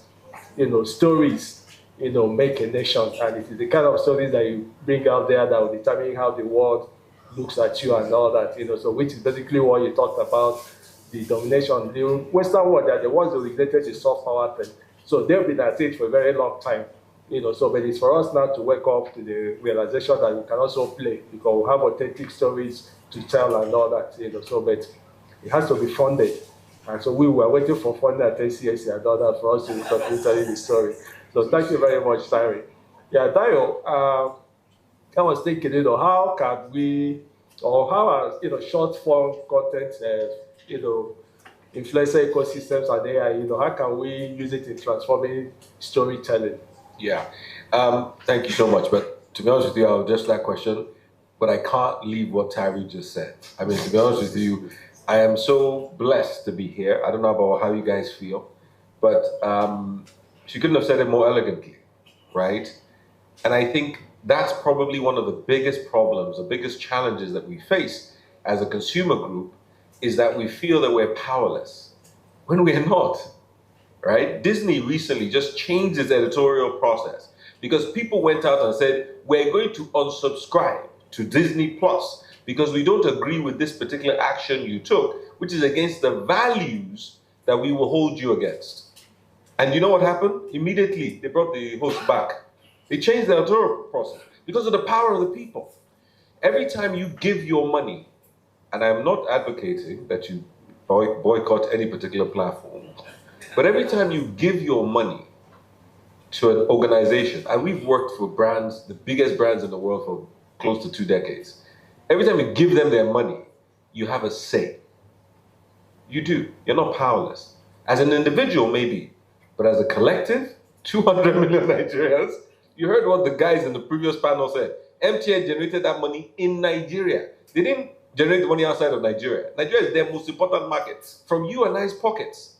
stories, make a nation. And it is the kind of stories that you bring out there that will determine how the world looks at you and all that, so which is basically what you talked about, the domination. The Western world, they are the ones who related to soft power thing. So they've been at it for a very long time, so but it's for us now to wake up to the realization that we can also play, because we have authentic stories to tell and all that, so but it has to be funded. And so we were waiting for funding at NCAC and all that for us to continue telling the story. So thank you very much, Tyree. Yeah, Dayo, I was thinking, how can we, or how are, short form content, influencer ecosystems and AI, how can we use it in transforming storytelling? Yeah, thank you so much. But to be honest with you, I'll just that question, but I can't leave what Tyree just said. I mean, to be honest with you, I am so blessed to be here. I don't know about how you guys feel, but she couldn't have said it more elegantly, right? And I think that's probably one of the biggest problems, the biggest challenges that we face as a consumer group, is that we feel that we're powerless when we're not, right? Disney recently just changed its editorial process because people went out and said, we're going to unsubscribe to Disney Plus because we don't agree with this particular action you took, which is against the values that we will hold you against. And you know what happened? Immediately, they brought the host back. They changed the editorial process because of the power of the people. Every time you give your money, and I'm not advocating that you boycott any particular platform, but every time you give your money to an organization, and we've worked for brands, the biggest brands in the world for close to 2 decades, every time you give them their money, you have a say. You do. You're not powerless. As an individual, maybe, but as a collective, 200 million Nigerians, you heard what the guys in the previous panel said. MTN generated that money in Nigeria. They didn't generate the money outside of Nigeria. Nigeria is their most important market, from you and I's pockets.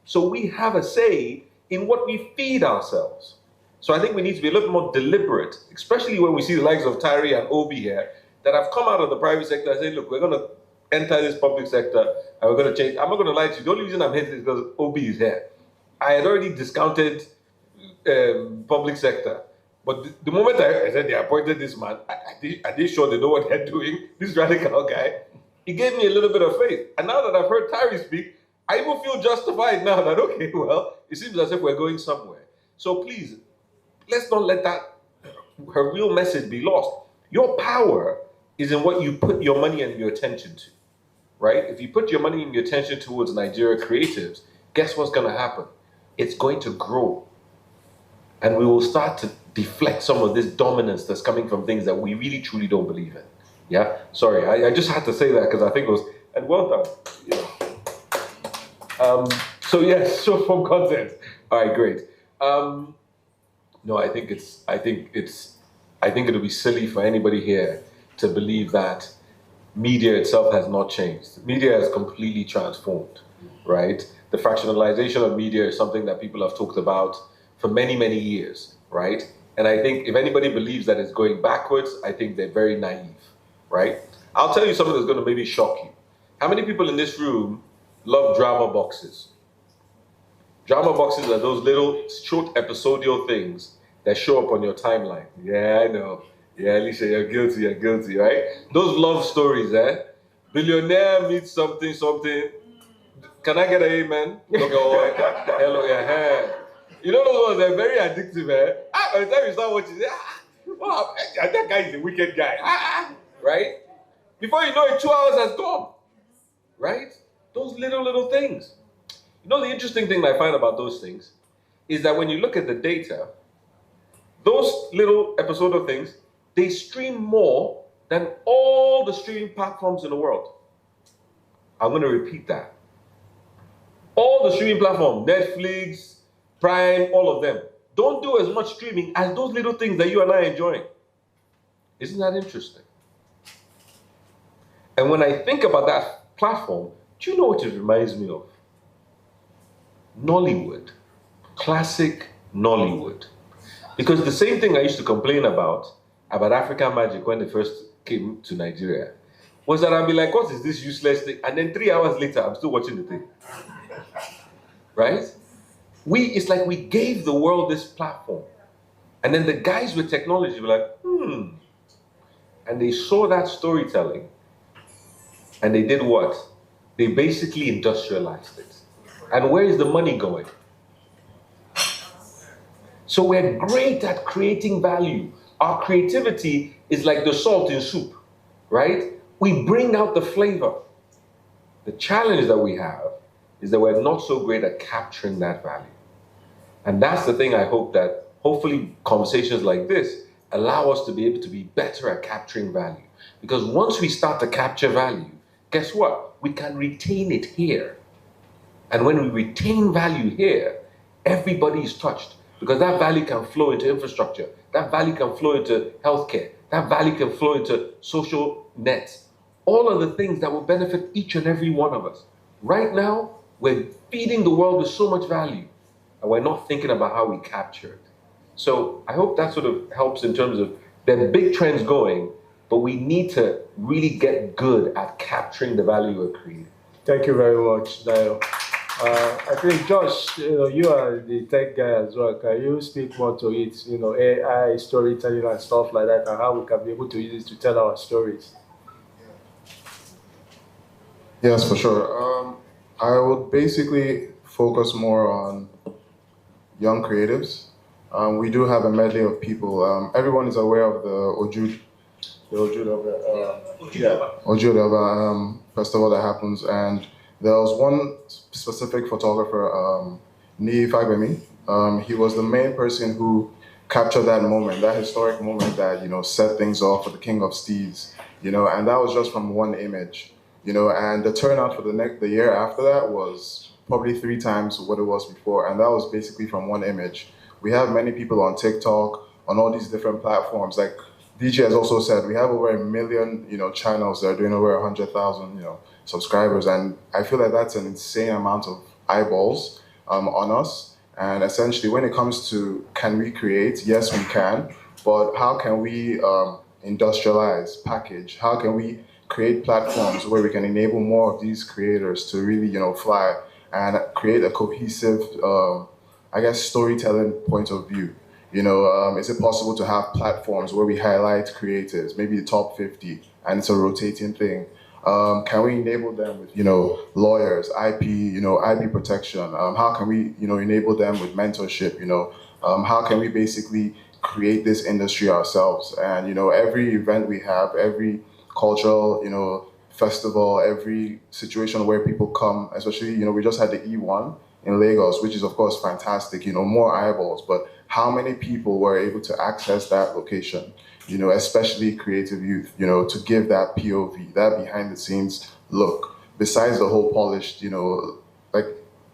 So we have a say in what we feed ourselves. So I think we need to be a little more deliberate, especially when we see the likes of Tyree and Obi here, that have come out of the private sector and say, look, we're going to enter this public sector and we're going to change. I'm not going to lie to you. The only reason I'm here is because Obi is here. I had already discounted public sector. But the moment I said they appointed this man, are they sure they know what they're doing? This radical guy, he gave me a little bit of faith. And now that I've heard Tyree speak, I even feel justified now that, okay, well, it seems as if we're going somewhere. So please, let's not let her real message be lost. Your power is in what you put your money and your attention to, right? If you put your money and your attention towards Nigeria creatives, guess what's going to happen? It's going to grow. And we will start to deflect some of this dominance that's coming from things that we really, truly don't believe in. Yeah? Sorry, I just had to say that because I think it was, and well done. Yeah. So yes, short form content. All right, great. No, I think it'll be silly for anybody here to believe that media itself has not changed. Media has completely transformed, right? The fractionalization of media is something that people have talked about for many, many years, right? And I think if anybody believes that it's going backwards, I think they're very naive, right? I'll tell you something that's going to maybe shock you. How many people in this room love drama boxes? Drama boxes are those little short episodial things that show up on your timeline. Yeah, I know. Yeah, Alicia, you're guilty, right? Those love stories, Billionaire meets something. Can I get an amen? Hello, yeah. You know those ones, they're very addictive, by the time you start watching, that guy is a wicked guy. Right? Before you know it, 2 hours has gone. Right? Those little things. You know, the interesting thing I find about those things is that when you look at the data, those little episodial things, they stream more than all the streaming platforms in the world. I'm going to repeat that. All the streaming platforms, Netflix, Prime, all of them, don't do as much streaming as those little things that you and I are enjoying. Isn't that interesting? And when I think about that platform, do you know what it reminds me of? Nollywood. Classic Nollywood. Because the same thing I used to complain about about African magic when they first came to Nigeria was that I'd be like, what is this useless thing? And then 3 hours later, I'm still watching the thing. Right? It's like we gave the world this platform. And then the guys with technology were like, And they saw that storytelling. And they did what? They basically industrialized it. And where is the money going? So we're great at creating value. Our creativity is like the salt in soup, right? We bring out the flavor. The challenge that we have is that we're not so great at capturing that value. And that's the thing I hope that hopefully conversations like this allow us to be able to be better at capturing value. Because once we start to capture value, guess what? We can retain it here. And when we retain value here, everybody is touched. Because that value can flow into infrastructure. That value can flow into healthcare. That value can flow into social nets. All of the things that will benefit each and every one of us. Right now, we're feeding the world with so much value, and we're not thinking about how we capture it. So I hope that sort of helps in terms of there are big trends going, but we need to really get good at capturing the value we're creating. Thank you very much, Dayo. I think, Josh, you are the tech guy as well. Can you speak more to it? AI, storytelling and stuff like that, and how we can be able to use it to tell our stories? Yes, for sure. I would basically focus more on young creatives. We do have a medley of people. Everyone is aware of the Ojudaba festival that happens, and there was one specific photographer, Nii Fagbemi. He was the main person who captured that moment, that historic moment that set things off for the King of Steeds, and that was just from one image. And the turnout for the year after that was probably 3 times what it was before, and that was basically from one image. We have many people on TikTok, on all these different platforms. Like DJ has also said, we have over 1 million, channels that are doing over 100,000, subscribers, and I feel like that's an insane amount of eyeballs on us. And essentially, when it comes to can we create, yes, we can, but how can we industrialize, package? How can we create platforms where we can enable more of these creators to really, fly and create a cohesive, storytelling point of view? Is it possible to have platforms where we highlight creators, maybe the top 50, and it's a rotating thing? Can we enable them with, lawyers, IP, IP protection? How can we, enable them with mentorship? How can we basically create this industry ourselves? And, every event we have, every cultural, festival, every situation where people come, especially, we just had the E1 in Lagos, which is of course fantastic, more eyeballs, but how many people were able to access that location, especially creative youth, to give that POV, that behind the scenes look, besides the whole polished,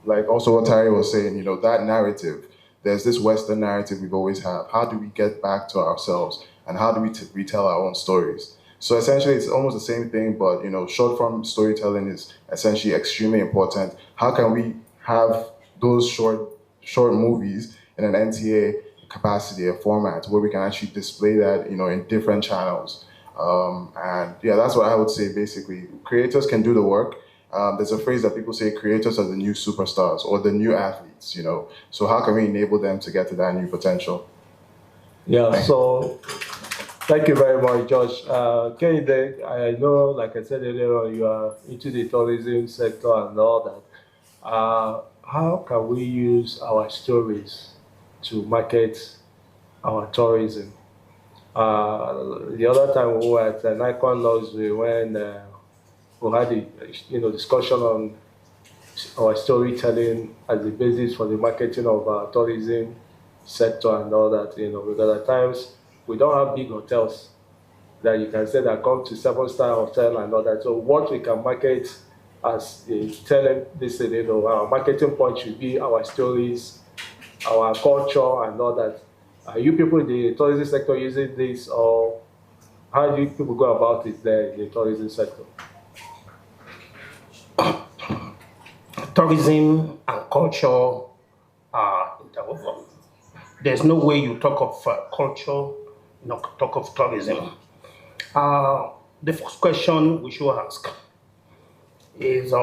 like also what Tari was saying, that narrative, there's this Western narrative we've always had. How do we get back to ourselves, and how do we retell our own stories? So essentially, it's almost the same thing, but short form storytelling is essentially extremely important. How can we have those short movies in an NTA capacity, a format where we can actually display that, in different channels? And yeah, that's what I would say. Basically, creators can do the work. There's a phrase that people say: creators are the new superstars or the new athletes. So how can we enable them to get to that new potential? Yeah. So. Thank you very much, Josh. Kehinde, I know, like I said earlier on, you are into the tourism sector and all that. How can we use our stories to market our tourism? The other time we were at Nikon Luxury when we had the discussion on our storytelling as the basis for the marketing of our tourism sector and all that, because at times we don't have big hotels that you can say that come to 7-star hotel and all that. So what we can market as telling this, our marketing point should be our stories, our culture and all that. Are you people in the tourism sector using this, or how do you people go about it there in the tourism sector? Tourism and culture are interwoven. There's no way you talk of culture talk of tourism. The first question we should ask is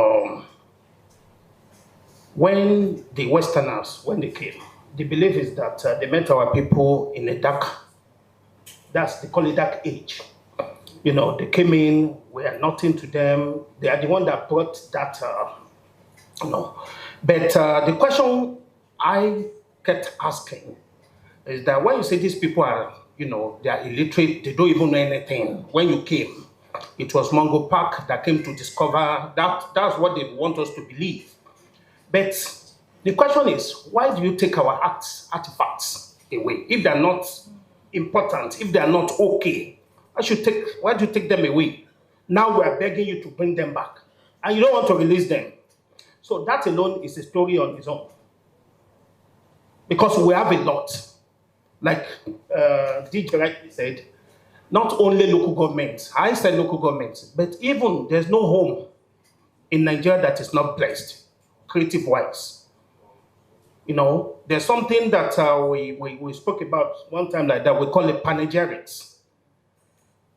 when the Westerners, when they came, the belief is that they met our people in a dark, they call it dark age. They came in, we are nothing to them. They are the one that brought that, But the question I kept asking is that when you say these people are, they are illiterate, they don't even know anything. When you came, it was Mungo Park that came to discover that. That's what they want us to believe. But the question is, why do you take our artifacts away? If they're not important, if they're not okay, why do you take them away? Now we are begging you to bring them back, and you don't want to release them. So that alone is a story on its own. Because we have a lot. Like DJ rightly said, not only local governments, I said local governments, but even there's no home in Nigeria that is not blessed, creative-wise. There's something that we spoke about one time like that, we call it panegyrics.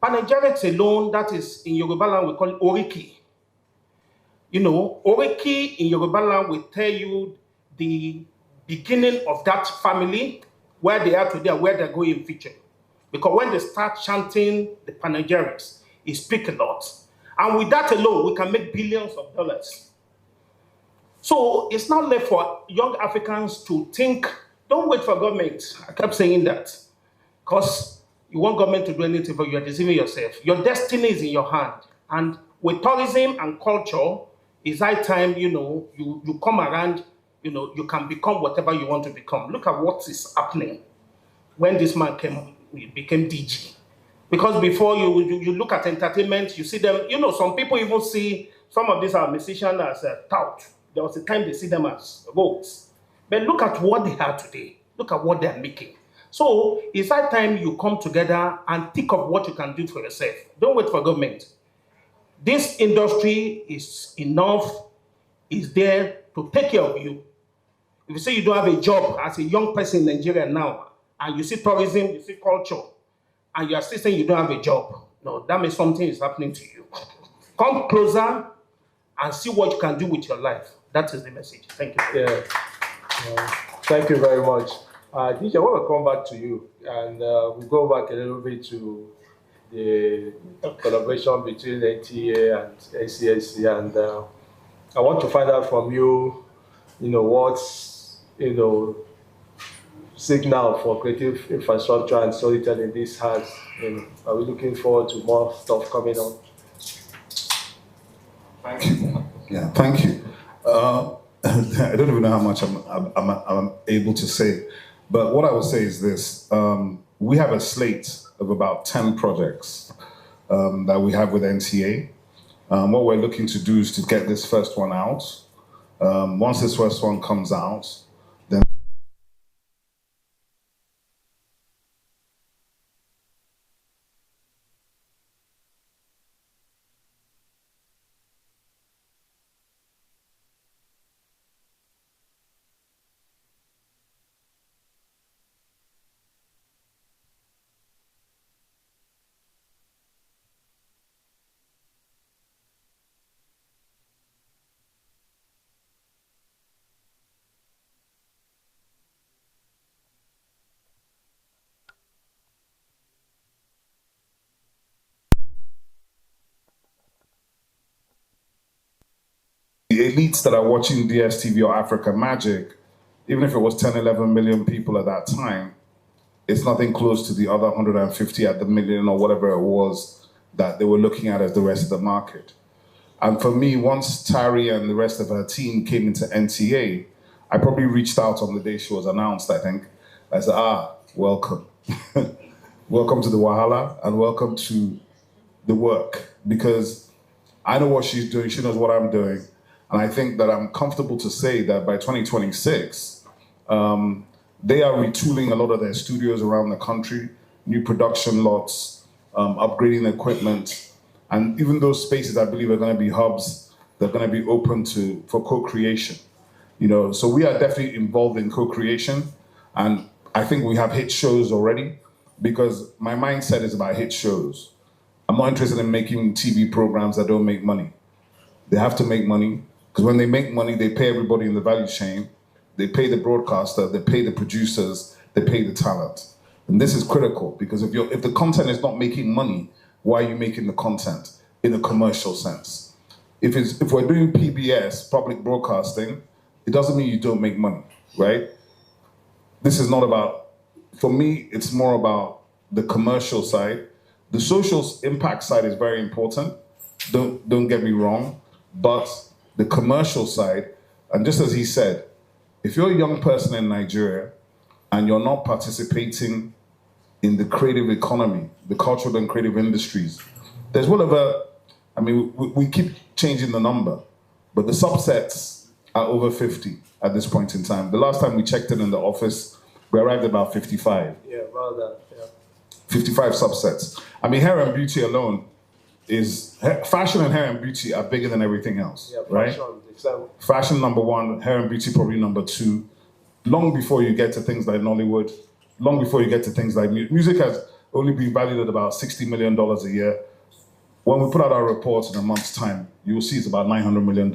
Panegyrics alone, that is in Yoruba land, we call it oriki. Oriki in Yoruba land will tell you the beginning of that family, where they are today and where they're going in future. Because when they start chanting the panegyrics, it speaks a lot. And with that alone, we can make billions of dollars. So it's not left for young Africans to think, don't wait for government. I kept saying that. Because you want government to do anything, but you're deceiving yourself. Your destiny is in your hand. And with tourism and culture, it's high time, you come around, you can become whatever you want to become. Look at what is happening when this man became DG. Because before you look at entertainment, you see them, some people even see some of these are musicians as tout. There was a time they see them as votes. But look at what they are today. Look at what they are making. So it's high time you come together and think of what you can do for yourself. Don't wait for government. This industry is enough, is there to take care of you. If you say you don't have a job as a young person in Nigeria now, and you see tourism, you see culture, and you are still saying you don't have a job, no, that means something is happening to you. Come closer and see what you can do with your life. That is the message. Thank you. Yeah. Thank you very much. DJ, I want to come back to you, and we'll go back a little bit to the collaboration between NTA and CSEA, and I want to find out from you, what's, signal for creative infrastructure and storytelling this has. Are we looking forward to more stuff coming on? Thank you. Yeah, thank you. I don't even know how much I'm able to say, but what I will say is this. We have a slate of about 10 projects that we have with NCA. What we're looking to do is to get this first one out. Once this first one comes out, then the elites that are watching DSTV or Africa Magic, even if it was 10, 11 million people at that time, it's nothing close to the other 150 at the million or whatever it was that they were looking at as the rest of the market. And for me, once Tari and the rest of her team came into NCA, I probably reached out on the day she was announced, I think. I said, welcome. Welcome to the Wahala and welcome to the work, because I know what she's doing, she knows what I'm doing. And I think that I'm comfortable to say that by 2026, they are retooling a lot of their studios around the country, new production lots, upgrading the equipment. And even those spaces, I believe, are going to be hubs that are going to be open for co-creation. So we are definitely involved in co-creation. And I think we have hit shows already. because my mindset is about hit shows. I'm not interested in making TV programs that don't make money. They have to make money, because when they make money, they pay everybody in the value chain. They pay the broadcaster, they pay the producers, they pay the talent. And this is critical, because if the content is not making money, why are you making the content in a commercial sense? If we're doing PBS, public broadcasting, it doesn't mean you don't make money, right? This is not about, for me, it's more about the commercial side. The social impact side is very important, don't get me wrong, but the commercial side, and just as he said, if you're a young person in Nigeria and you're not participating in the creative economy, the cultural and creative industries, there's whatever, I mean, we keep changing the number, but the subsets are over 50 at this point in time. The last time we checked in the office, we arrived at about 55. Yeah, about that, yeah. 55 subsets. I mean, hair and beauty alone fashion and hair and beauty are bigger than everything else, Yeah, right? Fashion number one, hair and beauty probably number two. Long before you get to things like Nollywood, long before you get to things like music has only been valued at about $60 million a year. When we put out our reports in a month's time, you will see it's about $900 million.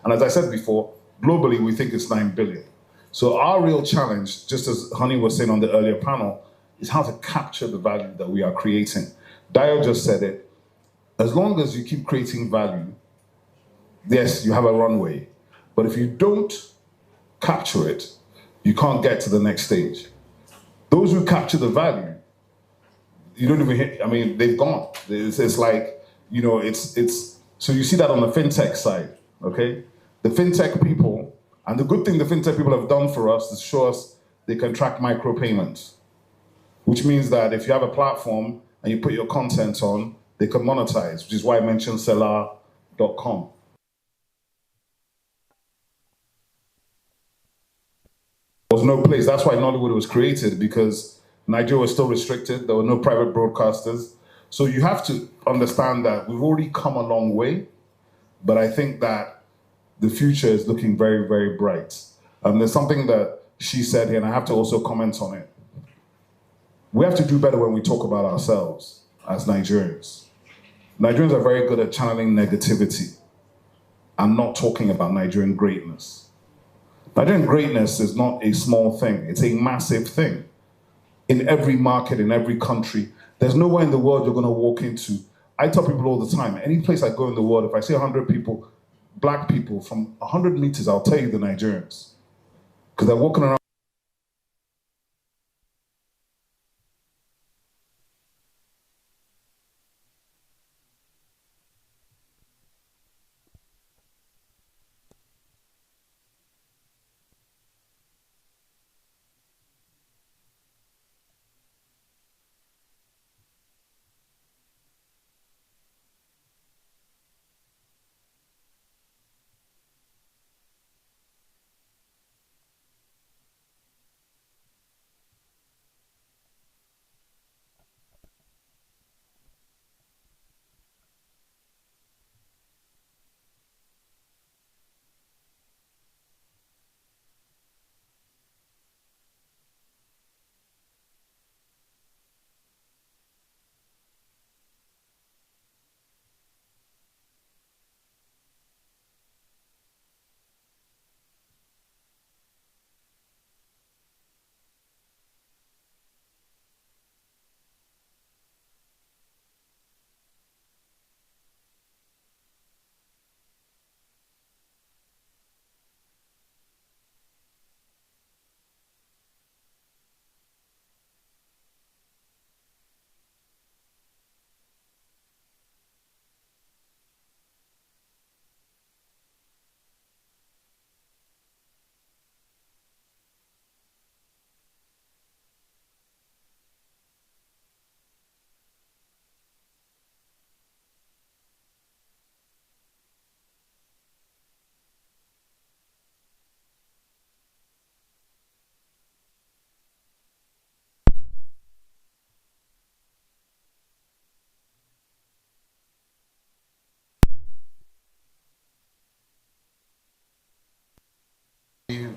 And as I said before, globally, we think it's 9 billion. So our real challenge, just as Honey was saying on the earlier panel, is how to capture the value that we are creating. Dio just said it. As long as you keep creating value, yes, you have a runway. But if you don't capture it, you can't get to the next stage. Those who capture the value, you don't even hit, I mean, they've gone. It's like, you know, so you see that on the fintech side, okay? The fintech people, and the good thing the fintech people have done for us is show us they can track micropayments, which means that if you have a platform and you put your content on, they can monetize, which is why I mentioned Selar.com. There was no place. That's why Nollywood was created, because Nigeria was still restricted. There were no private broadcasters. So you have to understand that we've already come a long way, but I think that the future is looking very, very bright. There's something that she said here, and I have to also comment on it. We have to do better when we talk about ourselves as Nigerians. Nigerians are very good at channeling negativity and not talking about Nigerian greatness. Nigerian greatness is not a small thing, it's a massive thing. In every market, in every country, there's nowhere in the world you're gonna walk into. I tell people all the time, any place I go in the world, if I see 100 people, black people, from 100 meters, I'll tell you the Nigerians. Because they're walking around.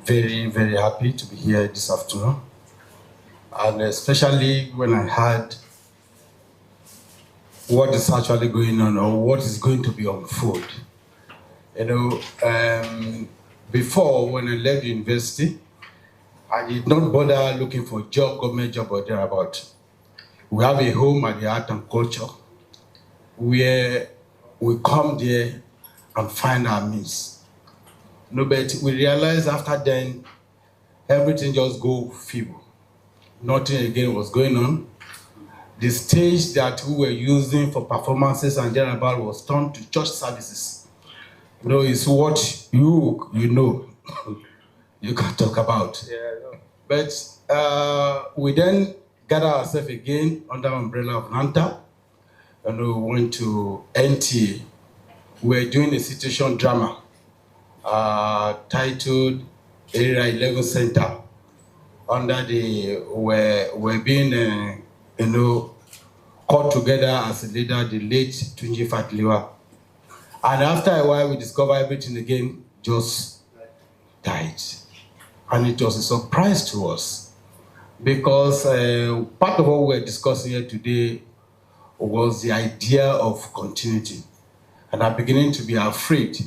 Very, very happy to be here this afternoon. and especially when I heard what is actually going on or what is going to be on food. You know, before when I left university, I did not bother looking for job, government job or thereabout. We have a home at the art and culture where we come there and find our means. No, but we realized after then, everything just go feeble. Nothing again was going on. The stage that we were using for performances and thereabout was turned to church services. You know, it's what you know, you can talk about. Yeah, I know. But we then gathered ourselves again under the umbrella of NANTA, and we went to NTA. We were doing a situation drama titled Area 11 Center. Under the, we're being, you know, called together as a leader, the late Tunji Fatliwa. And after a while, we discovered everything again just died. And it was a surprise to us because part of what we're discussing here today was the idea of continuity. And I'm beginning to be afraid.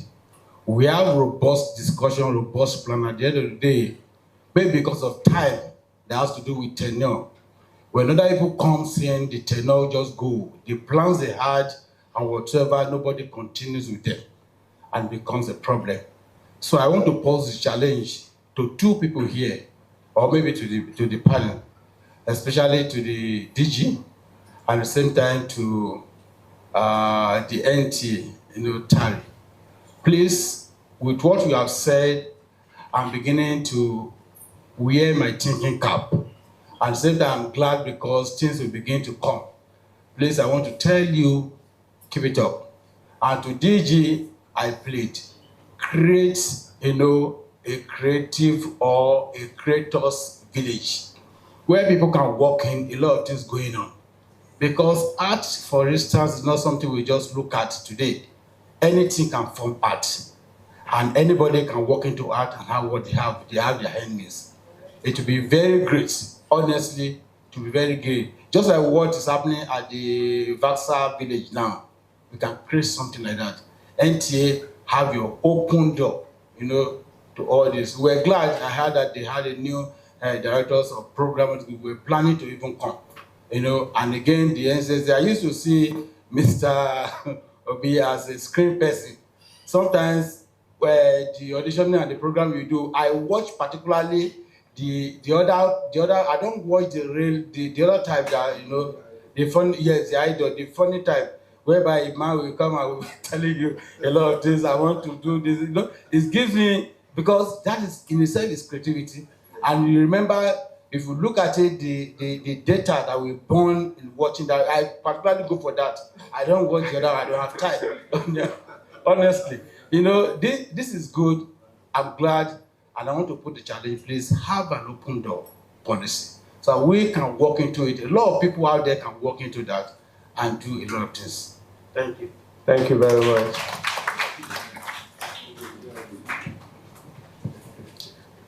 We have robust discussion, robust plan. At the end of the day, maybe because of time that has to do with tenure. When other people come saying the tenure just go, the plans they had and whatever, nobody continues with them and becomes a problem. So I want to pose the challenge to two people here, or maybe to the panel, especially to the DG, and at the same time to the NT, you know, Tari. Please, with what you have said, I'm beginning to wear my thinking cap. And say that I'm glad because things will begin to come. Please, I want to tell you, keep it up. And to DG, I plead, create, you know, a creative or a creator's village where people can walk in, a lot of things going on. Because art, for instance, is not something we just look at today. Anything can form art. And anybody can walk into art and have what they have their enemies. It will be very great, honestly, to be very great. Just like what is happening at the Vaxa village now. We can create something like that. NTA, have your open door, you know, to all this. We're glad I heard that they had a new directors of programs. We were planning to even come, you know, and again, the NCAC, I used to see Mr. Obi as a screen person. Sometimes where the auditioning and the program you do, I watch particularly the other, I don't watch the other type that, you know, the funny, yes, the idol, the funny type, whereby a man will come and will be telling you a lot of things, I want to do this, you know, it gives me, because that is, in itself, is creativity. And you remember, if you look at it, the data that we born in watching that, I particularly go for that. I don't watch the other, I don't have time, honestly. You know, this is good, I'm glad. And I want to put the challenge, please have an open door policy so we can walk into it. A lot of people out there can walk into that and do a lot of things. Thank you. Thank you very much.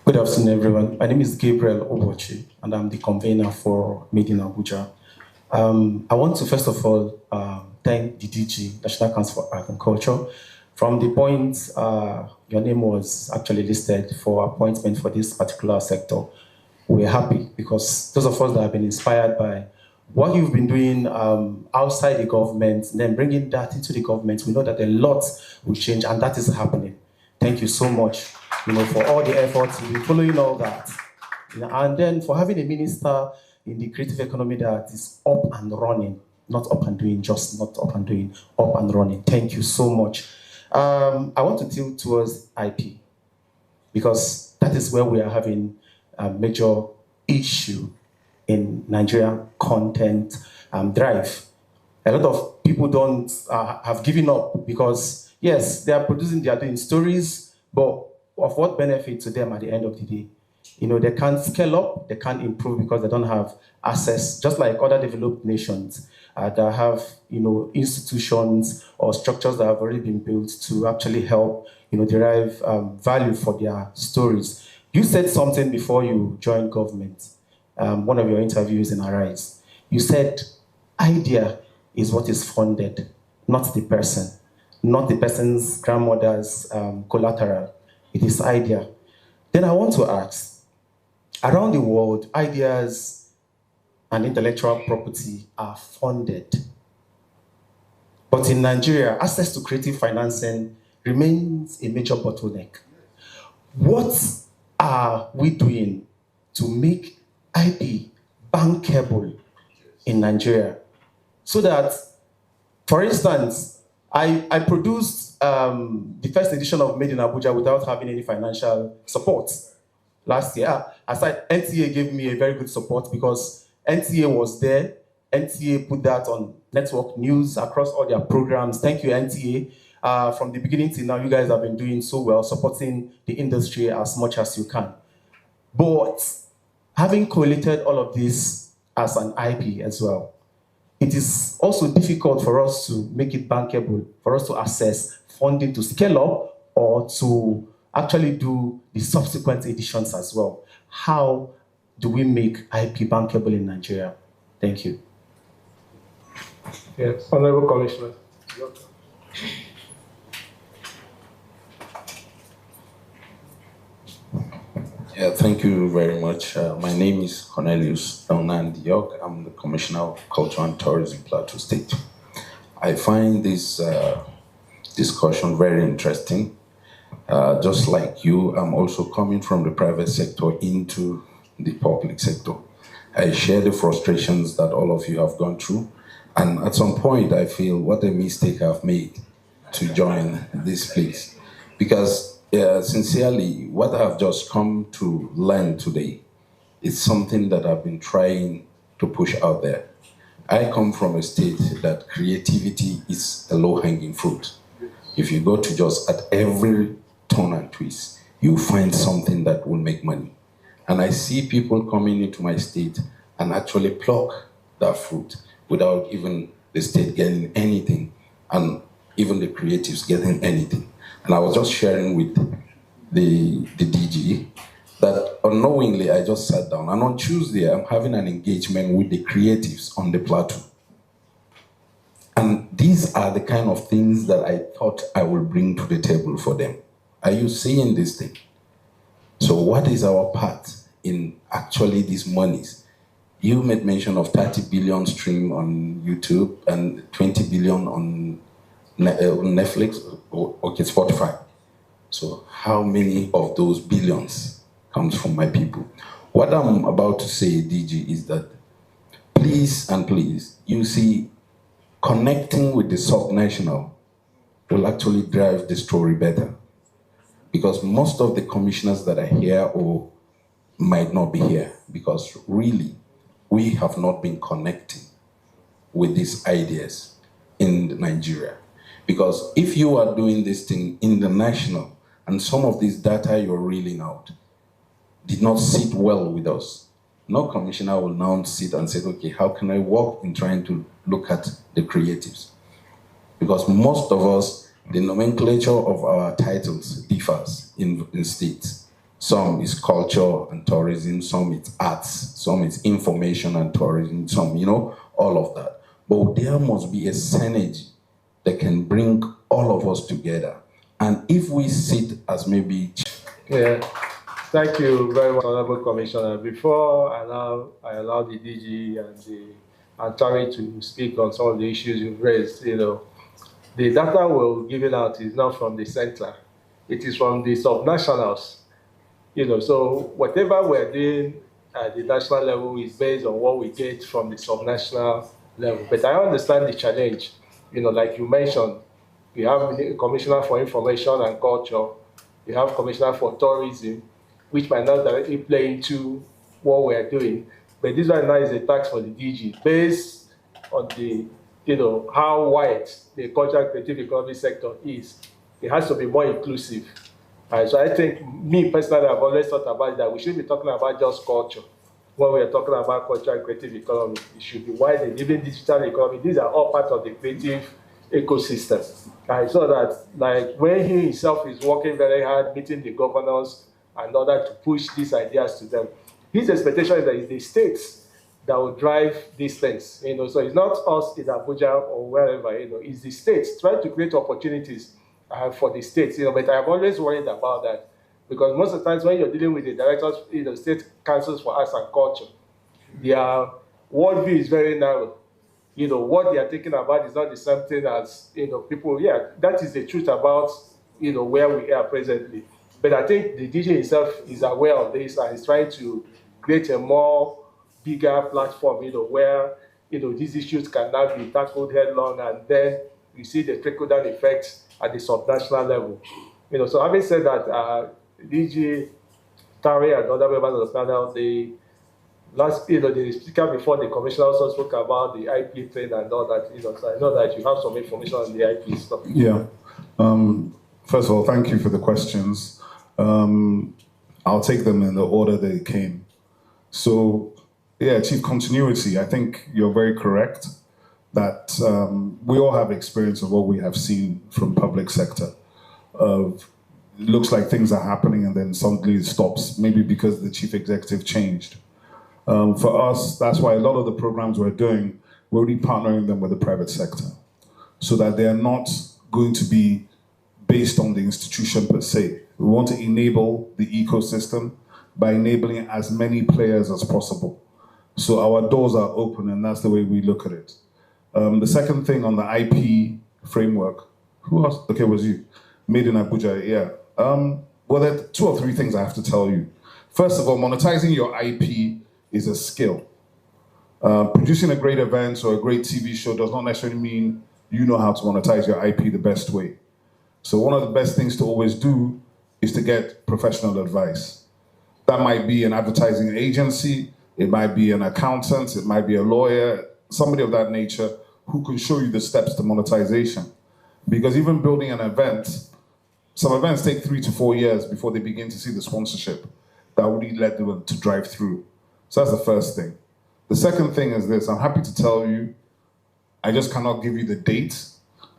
Good afternoon, everyone. My name is Gabriel Obochi, and I'm the convener for Made in Abuja. I want to, first of all, thank the DG, National Council for Art and Culture. From the point your name was actually listed for appointment for this particular sector, we're happy because those of us that have been inspired by what you've been doing outside the government, then bringing that into the government, we know that a lot will change, and that is happening. Thank you so much, you know, for all the efforts. We've been following all that, you know, and then for having a minister in the creative economy that is up and running, not up and doing, just not up and doing, up and running. Thank you so much. I want to tilt towards IP because that is where we are having a major issue in Nigerian content drive. A lot of people don't have given up because, yes, they are producing, they are doing stories, but of what benefit to them at the end of the day? You know, they can't scale up, they can't improve because they don't have access, just like other developed nations that have, you know, institutions or structures that have already been built to actually help, you know, derive value for their stories. You said something before you joined government. one of your interviews in Arise. You said idea is what is funded, not the person, not the person's grandmother's collateral. It is idea. Then I want to ask, around the world, ideas and intellectual property are funded. But in Nigeria, access to creative financing remains a major bottleneck. What are we doing to make IP bankable in Nigeria? So that, for instance, I produced the first edition of Made in Abuja without having any financial support last year. Aside, NTA gave me a very good support because NTA was there. NTA put that on network news across all their programs. Thank you, NTA. From the beginning till now, you guys have been doing so well, supporting the industry as much as you can. But having collated all of this as an IP as well, it is also difficult for us to make it bankable, for us to access funding to scale up or to actually do the subsequent editions as well. How do we make IP bankable in Nigeria? Thank you. Yes, Honorable Commissioner. Yeah, thank you very much. My name is Cornelius Donald Diok. I'm the Commissioner of Culture and Tourism, Plateau State. I find this discussion very interesting. Just like you, I'm also coming from the private sector into the public sector. I share the frustrations that all of you have gone through. And at some point, I feel what a mistake I've made to join this place. Because sincerely, what I've just come to learn today is something that I've been trying to push out there. I come from a state that creativity is a low-hanging fruit. If you go to just at every turn and twist, you find something that will make money. And I see people coming into my state and actually pluck that fruit without even the state getting anything and even the creatives getting anything. And I was just sharing with the DG that unknowingly I just sat down. And on Tuesday, I'm having an engagement with the creatives on the plateau. And these are the kind of things that I thought I will bring to the table for them. Are you seeing this thing? So what is our part in actually these monies? You made mention of 30 billion stream on YouTube and 20 billion on Netflix. Okay, Spotify. So how many of those billions comes from my people? What I'm about to say, DG, is that please and please, you see, connecting with the subnational will actually drive the story better. Because most of the commissioners that are here or might not be here, because really, we have not been connecting with these ideas in Nigeria. Because if you are doing this thing in the national, and some of this data you're reeling out did not sit well with us, no commissioner will now sit and say, okay, how can I work in trying to look at the creatives? Because most of us, the nomenclature of our titles differs in states. Some is culture and tourism, some is arts, some is information and tourism, some, all of that. But there must be a synergy that can bring all of us together. And if we sit as maybe... Yeah, thank you very much, Honorable Commissioner. Before I allow the DG and Tari to speak on some of the issues you've raised, the data we're giving out is not from the center. It is from the subnationals. So whatever we're doing at the national level is based on what we get from the subnational level. But I understand the challenge. Like you mentioned, we have a Commissioner for Information and Culture, we have Commissioner for Tourism, which might not directly play into what we're doing. But this right now is a tax for the DG, based on the, how wide the cultural and creative economy sector is. It has to be more inclusive. So I think, me personally, I've always thought about that we shouldn't be talking about just culture. When we are talking about culture and creative economy, it should be wide and even digital economy. These are all part of the creative ecosystem. So that, like, when he himself is working very hard, meeting the governors in order to push these ideas to them, his expectation is that it's the states that will drive these things. You know, so it's not us in Abuja or wherever. You know, it's the states trying to create opportunities for the states. You know, but I'm always worried about that because most of the times when you're dealing with the directors, you know, state councils for arts and culture, their worldview is very narrow. You know, what they are thinking about is not the same thing as, you know, people, yeah, that is the truth about, you know, where we are presently. But I think the DJ himself is aware of this and is trying to create a more bigger platform, you know, where, you know, these issues can now be tackled headlong, and then you see the trickle-down effects at the subnational level. You know, so having said that, DG Tari and other members of the panel, the speaker before the commissioner also spoke about the IP thing and all that, you know, so I know that you have some information on the IP stuff. Yeah. First of all, thank you for the questions. I'll take them in the order they came. So, yeah, Chief Continuity, I think you're very correct that we all have experience of what we have seen from public sector. It looks like things are happening and then suddenly it stops, maybe because the chief executive changed. For us, that's why a lot of the programs we're doing, we're really partnering them with the private sector so that they're not going to be based on the institution per se. We want to enable the ecosystem by enabling as many players as possible. So our doors are open, and that's the way we look at it. The second thing on the IP framework, who else? Okay, it was you. Made in Abuja, yeah. Well, there are 2 or 3 things I have to tell you. First of all, monetizing your IP is a skill. Producing a great event or a great TV show does not necessarily mean you know how to monetize your IP the best way. So one of the best things to always do is to get professional advice. That might be an advertising agency, it might be an accountant, it might be a lawyer, somebody of that nature who can show you the steps to monetization. Because even building an event, some events take 3 to 4 years before they begin to see the sponsorship that would really let them to drive through. So that's the first thing. The second thing is this, I'm happy to tell you, I just cannot give you the date,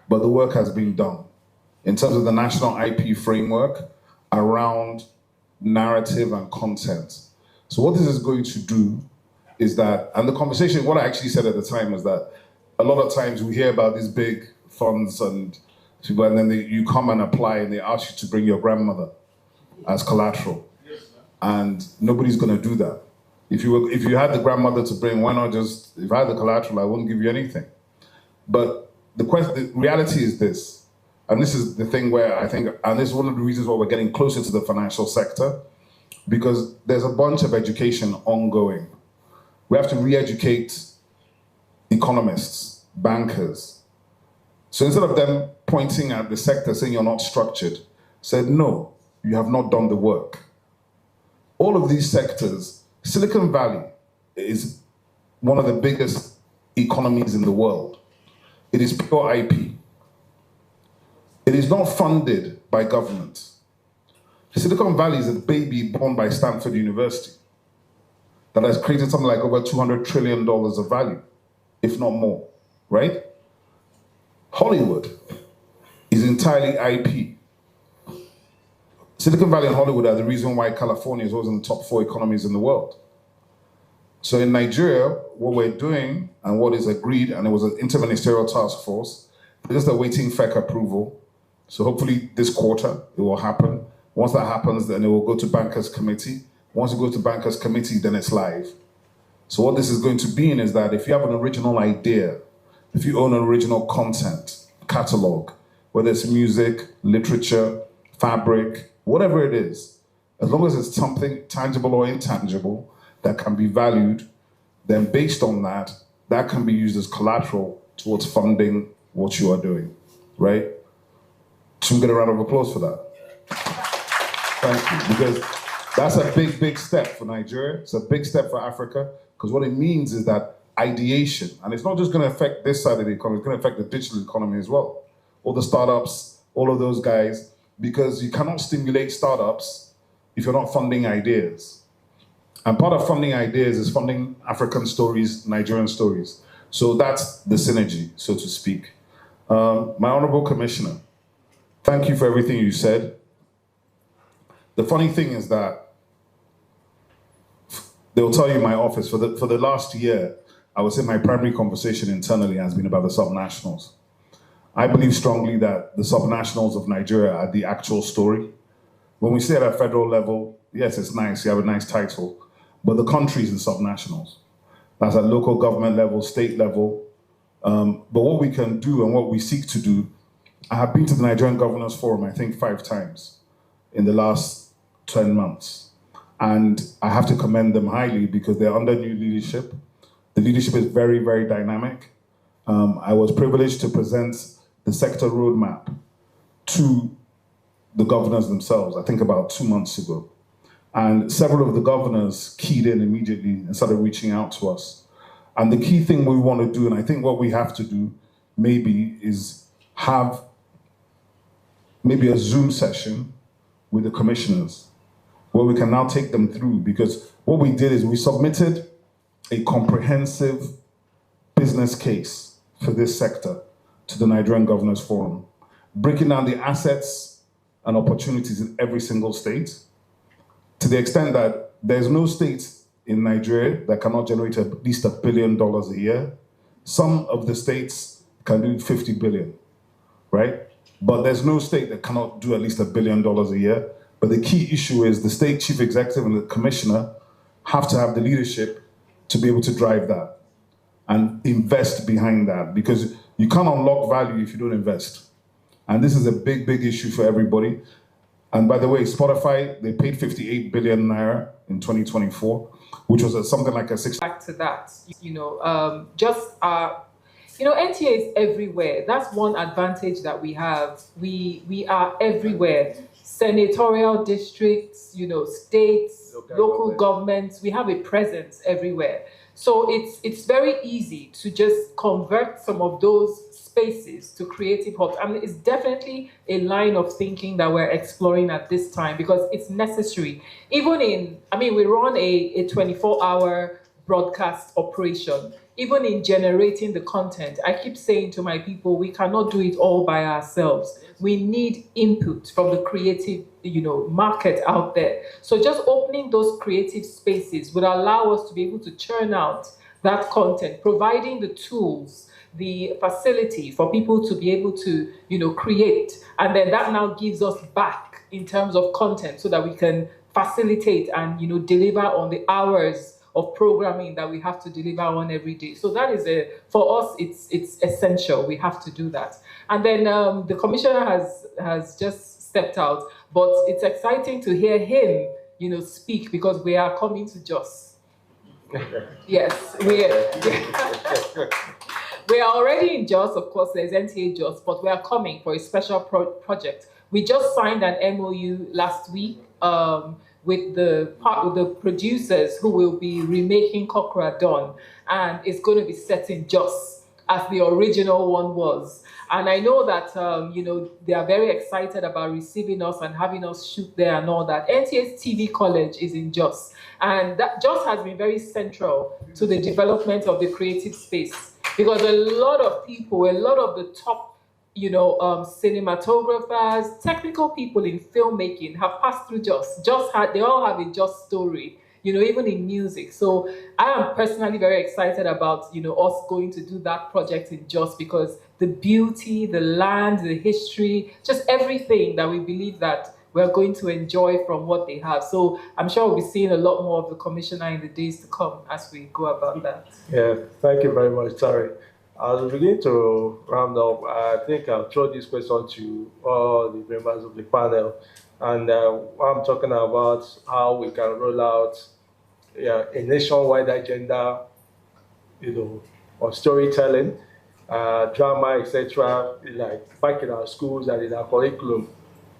but the work has been done in terms of the national IP framework around narrative and content. So what this is going to do is that, and the conversation, what I actually said at the time is that a lot of times we hear about these big funds and then you come and apply and they ask you to bring your grandmother as collateral. And nobody's gonna do that. If you had the grandmother to bring, why not just, if I had the collateral, I wouldn't give you anything. But the reality is this, and this is the thing where I think, and this is one of the reasons why we're getting closer to the financial sector, because there's a bunch of education ongoing. We have to re-educate economists, bankers. So instead of them pointing at the sector saying you're not structured, said, no, you have not done the work. All of these sectors, Silicon Valley is one of the biggest economies in the world. It is pure IP. It is not funded by government. Silicon Valley is a baby born by Stanford University that has created something like over $200 trillion of value, if not more, right? Hollywood is entirely IP. Silicon Valley and Hollywood are the reason why California is always in the top 4 economies in the world. So in Nigeria, what we're doing and what is agreed, and it was an interministerial task force, we're just awaiting FEC approval. So hopefully this quarter it will happen. Once that happens, then it will go to Bankers Committee. Once it goes to Bankers Committee, then it's live. So what this is going to mean is that if you have an original idea, if you own original content, catalog, whether it's music, literature, fabric, whatever it is, as long as it's something tangible or intangible that can be valued, then based on that, that can be used as collateral towards funding what you are doing, right? Should we get a round of applause for that? Thank you, because that's a big, big step for Nigeria. It's a big step for Africa, because what it means is that ideation, and it's not just going to affect this side of the economy, it's going to affect the digital economy as well. All the startups, all of those guys, because you cannot stimulate startups if you're not funding ideas. And part of funding ideas is funding African stories, Nigerian stories. So that's the synergy, so to speak. My Honorable Commissioner, thank you for everything you said. The funny thing is that they'll tell you in my office, for the last year, I would say my primary conversation internally has been about the subnationals. I believe strongly that the subnationals of Nigeria are the actual story. When we say at a federal level, yes, it's nice, you have a nice title, but the country is the subnationals. That's at local government level, state level. But what we can do and what we seek to do, I have been to the Nigerian Governors Forum, I think 5 times in the last 10 months. And I have to commend them highly because they're under new leadership. The leadership is very, very dynamic. I was privileged to present the sector roadmap to the governors themselves, I think about 2 months ago. And several of the governors keyed in immediately and started reaching out to us. And the key thing we want to do, and I think what we have to do maybe, is have maybe a Zoom session with the commissioners where we can now take them through, because what we did is we submitted a comprehensive business case for this sector to the Nigerian Governors Forum, breaking down the assets and opportunities in every single state, to the extent that there's no state in Nigeria that cannot generate at least $1 billion a year. Some of the states can do 50 billion, right? But there's no state that cannot do at least $1 billion a year. But the key issue is the state chief executive and the commissioner have to have the leadership to be able to drive that and invest behind that, because you can't unlock value if you don't invest. And this is a big, big issue for everybody. And by the way, Spotify, they paid 58 billion naira in 2024, which was something like a 6. Back to that, NTA is everywhere. That's one advantage that we have. We are everywhere. Senatorial districts, states, local governments, we have a presence everywhere. So it's very easy to just convert some of those spaces to creative hubs. I mean, it's definitely a line of thinking that we're exploring at this time because it's necessary. We run a 24-hour broadcast operation. Even in generating the content, I keep saying to my people, we cannot do it all by ourselves. We need input from the creative, market out there. So just opening those creative spaces would allow us to be able to churn out that content, providing the tools, the facility for people to be able to, create. And then that now gives us back in terms of content so that we can facilitate and, deliver on the hours of programming that we have to deliver on every day. So that is for us, it's essential. We have to do that. And then the commissioner has just stepped out, but it's exciting to hear him, speak, because we are coming to Jos. Yes, we are already in Jos. Of course, there's NTA Jos, but we are coming for a special project. We just signed an MOU last week with the producers who will be remaking Kokra Dawn, and it's going to be set in Jos as the original one was. And I know that they are very excited about receiving us and having us shoot there and all that. NTA's TV College is in Jos, and that Jos has been very central to the development of the creative space, because a lot of people, a lot of the top cinematographers, technical people in filmmaking have passed through Jos. They all have a Jos story, even in music. So I am personally very excited about, us going to do that project in Jos, because the beauty, the land, the history, just everything that we believe that we're going to enjoy from what they have. So I'm sure we'll be seeing a lot more of the commissioner in the days to come as we go about that. Yeah, thank you very much, Tari. As we begin to round up, I think I'll throw this question to all the members of the panel. And I'm talking about how we can roll out a nationwide agenda, on storytelling, drama, etc., like back in our schools and in our curriculum,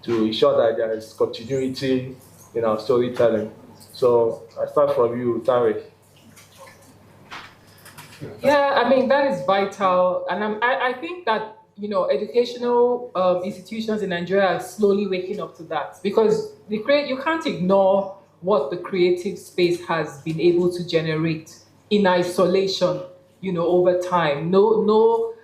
to ensure that there is continuity in our storytelling. So I start from you, Tariq. Yeah, that is vital. And I think that, educational institutions in Nigeria are slowly waking up to that, because you can't ignore what the creative space has been able to generate in isolation, over time. No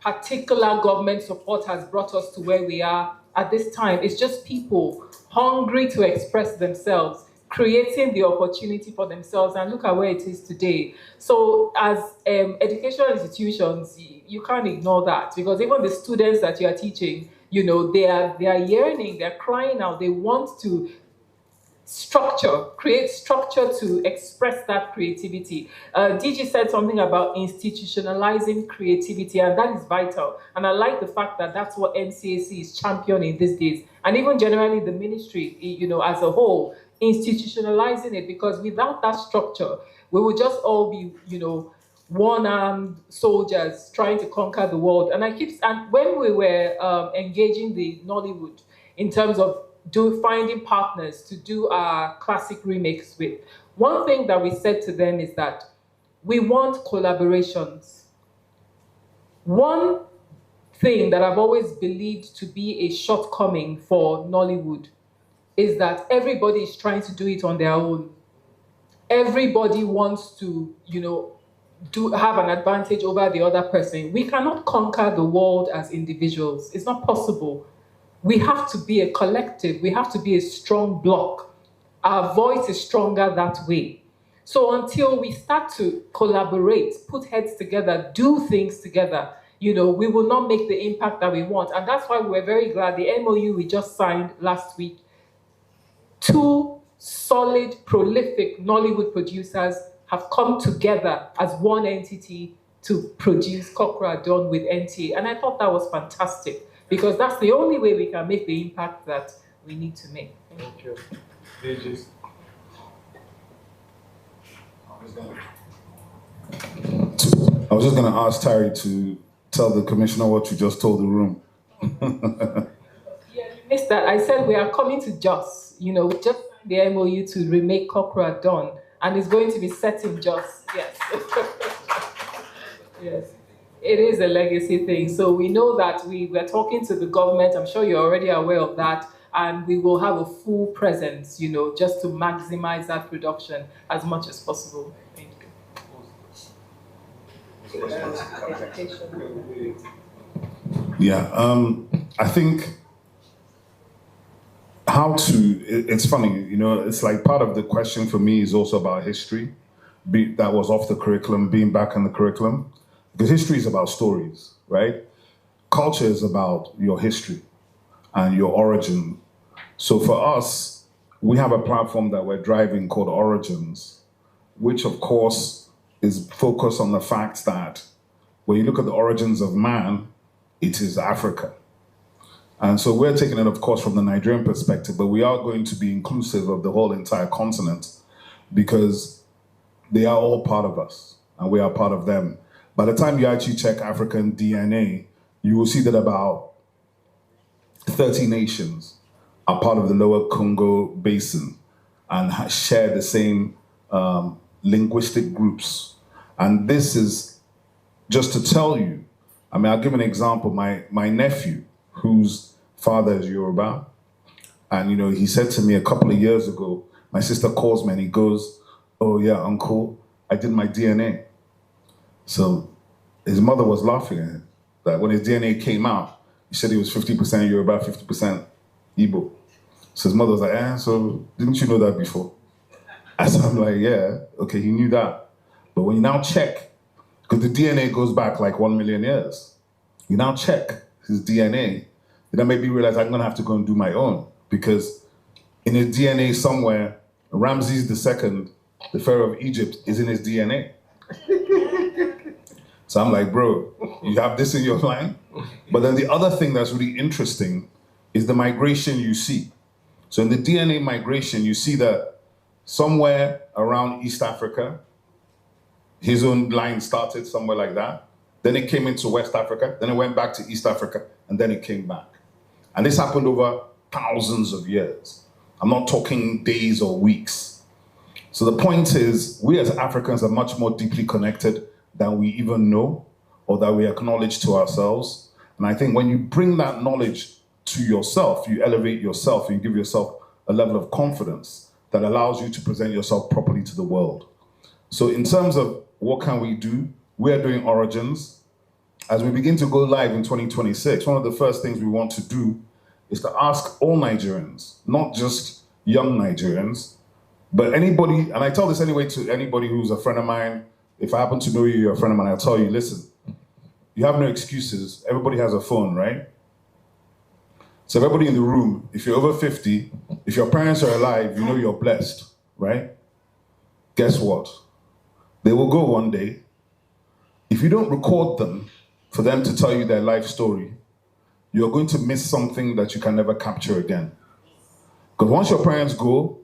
particular government support has brought us to where we are at this time. It's just people hungry to express themselves, creating the opportunity for themselves, and look at where it is today. So as educational institutions, you can't ignore that, because even the students that you are teaching, you know, they are yearning, they're crying out, they want to create structure to express that creativity. DG said something about institutionalizing creativity, and that is vital. And I like the fact that that's what NCAC is championing these days, and even generally the ministry, you know, as a whole, institutionalizing it, because without that structure, we would just all be, you know, one-armed soldiers trying to conquer the world. And when we were engaging the Nollywood in terms of finding partners to do our classic remakes with, one thing that we said to them is that we want collaborations. One thing that I've always believed to be a shortcoming for Nollywood is that everybody is trying to do it on their own. Everybody wants to, you know, have an advantage over the other person. We cannot conquer the world as individuals. It's not possible. We have to be a collective. We have to be a strong bloc. Our voice is stronger that way. So until we start to collaborate, put heads together, do things together, you know, we will not make the impact that we want. And that's why we're very glad the MOU we just signed last week, 2 solid, prolific Nollywood producers have come together as one entity to produce Kokra Dawn with NTA. And I thought that was fantastic, because that's the only way we can make the impact that we need to make. Thank you. I was just going to ask Terry to tell the commissioner what you just told the room. Yeah, you missed that. I said we are coming to Jos. You know, we just signed the MOU to remake Kokra Dawn, and it's going to be set in Jos. Yes. Yes. It is a legacy thing. So we know that we're talking to the government. I'm sure you're already aware of that. And we will have a full presence, you know, just to maximize that production as much as possible. Thank you. Yeah, I think it's funny, you know, it's like part of the question for me is also about history. That was off the curriculum, being back in the curriculum. Because history is about stories, right? Culture is about your history and your origin. So for us, we have a platform that we're driving called Origins, which of course is focused on the fact that when you look at the origins of man, it is Africa. And so we're taking it, of course, from the Nigerian perspective, but we are going to be inclusive of the whole entire continent because they are all part of us and we are part of them. By the time you actually check African DNA, you will see that about 30 nations are part of the Lower Congo Basin and share the same linguistic groups. And this is just to tell you, I mean, I'll give an example. My nephew, whose father is Yoruba, and you know, he said to me a couple of years ago, my sister calls me and he goes, "Oh yeah, uncle, I did my DNA." So his mother was laughing at him, that when his DNA came out, he said he was 50% Yoruba, 50% Igbo. So his mother was like, so didn't you know that before? And so I'm like, yeah, okay, he knew that. But when you now check, because the DNA goes back like 1 million years, you now check his DNA, then that made me realize I'm gonna have to go and do my own, because in his DNA somewhere, Ramses II, the Pharaoh of Egypt, is in his DNA. So I'm like, bro, you have this in your line? But then the other thing that's really interesting is the migration you see. So in the DNA migration, you see that somewhere around East Africa, his own line started somewhere like that. Then it came into West Africa, then it went back to East Africa, and then it came back. And this happened over thousands of years. I'm not talking days or weeks. So the point is, we as Africans are much more deeply connected than we even know or that we acknowledge to ourselves. And I think when you bring that knowledge to yourself, you elevate yourself and you give yourself a level of confidence that allows you to present yourself properly to the world. So in terms of what can we do, we are doing Origins. As we begin to go live in 2026, one of the first things we want to do is to ask all Nigerians, not just young Nigerians, But anybody, and I tell this anyway to anybody who's a friend of mine, if I happen to know you, you're a friend of mine, I'll tell you, listen, you have no excuses. Everybody has a phone, right? So everybody in the room, if you're over 50, if your parents are alive, you know you're blessed, right? Guess what? They will go one day. If you don't record them for them to tell you their life story, you're going to miss something that you can never capture again. Because once your parents go,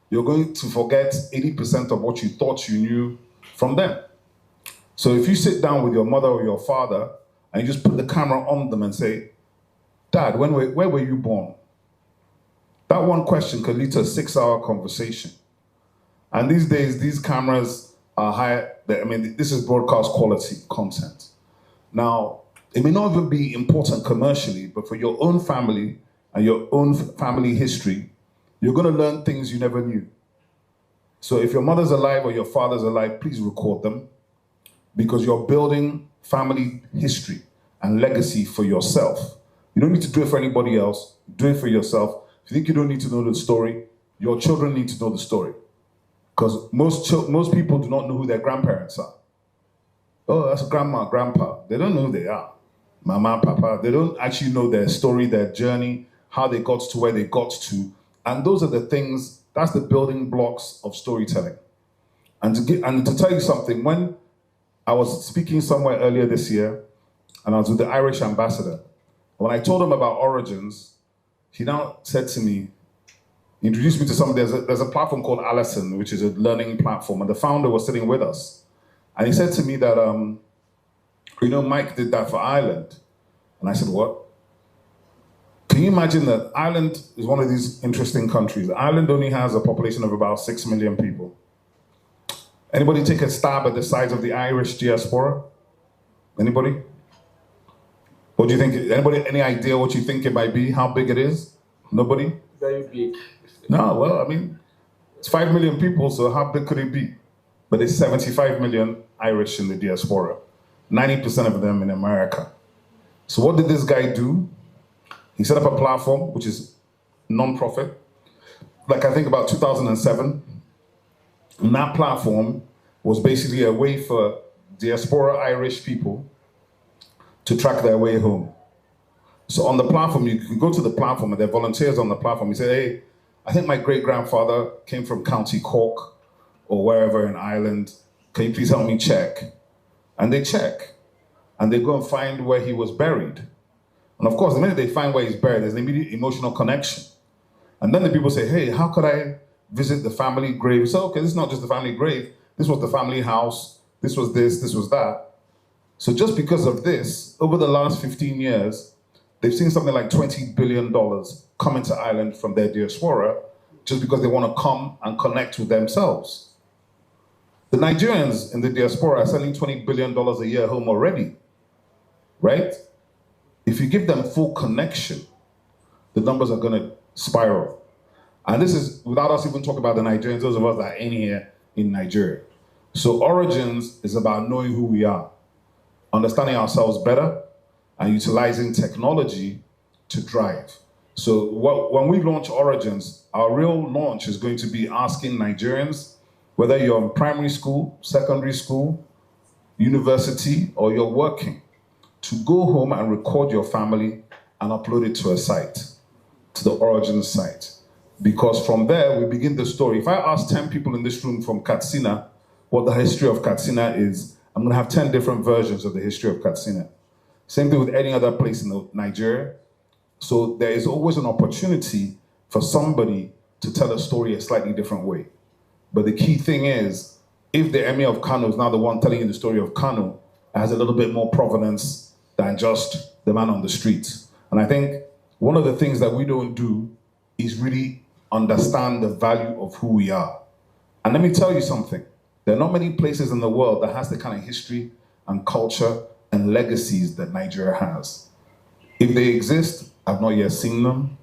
you're going to forget 80% of what you thought you knew from them. So if you sit down with your mother or your father and you just put the camera on them and say, Dad, where were you born? That one question could lead to a 6-hour conversation. And these days, these cameras are high. I mean, this is broadcast quality content. Now, it may not even be important commercially, but for your own family and your own family history, you're going to learn things you never knew. So if your mother's alive or your father's alive, please record them, because you're building family history and legacy for yourself. You don't need to do it for anybody else. Do it for yourself. If you think you don't need to know the story, your children need to know the story. Because most people do not know who their grandparents are. Oh, that's grandma, grandpa. They don't know who they are. Mama, papa. They don't actually know their story, their journey, how they got to where they got to. And those are the things, that's the building blocks of storytelling. And to tell you something, when I was speaking somewhere earlier this year, and I was with the Irish ambassador, when I told him about Origins, he now said to me, he introduced me to somebody, there's a platform called Allison, which is a learning platform, and the founder was sitting with us. And he said to me that, Mike did that for Ireland. And I said, what? Can you imagine that Ireland is one of these interesting countries? Ireland only has a population of about 6 million people. Anybody take a stab at the size of the Irish diaspora? Anybody? What do you think? Anybody, any idea what you think it might be? How big it is? Nobody? Very big. No, well, I mean, it's 5 million people, so how big could it be? But there's 75 million Irish in the diaspora, 90% of them in America. So what did this guy do? He set up a platform, which is non-profit, like I think about 2007. And that platform was basically a way for diaspora Irish people to track their way home. So on the platform, you can go to the platform and there are volunteers on the platform. You say, hey, I think my great-grandfather came from County Cork or wherever in Ireland. Can you please help me check? And they check. And they go and find where he was buried. And of course, the minute they find where he's buried, there's an immediate emotional connection. And then the people say, hey, how could I visit the family grave? So, okay, this is not just the family grave. This was the family house. This was this was that. So just because of this, over the last 15 years, they've seen something like $20 billion come into Ireland from their diaspora just because they want to come and connect with themselves. The Nigerians in the diaspora are selling $20 billion a year home already, right? If you give them full connection, the numbers are going to spiral. And this is without us even talking about the Nigerians, those of us that are in here in Nigeria. So Origins is about knowing who we are, understanding ourselves better, and utilizing technology to drive. So when we launch Origins, our real launch is going to be asking Nigerians, whether you're in primary school, secondary school, university, or you're working, to go home and record your family and upload it to a site, to the Origins site. Because from there, we begin the story. If I ask 10 people in this room from Katsina what the history of Katsina is, I'm going to have 10 different versions of the history of Katsina. Same thing with any other place in Nigeria. So there is always an opportunity for somebody to tell a story a slightly different way. But the key thing is, if the Emir of Kano is now the one telling you the story of Kano, it has a little bit more provenance than just the man on the street. And I think one of the things that we don't do is really understand the value of who we are. And let me tell you something. There are not many places in the world that has the kind of history and culture and legacies that Nigeria has. If they exist, I've not yet seen them,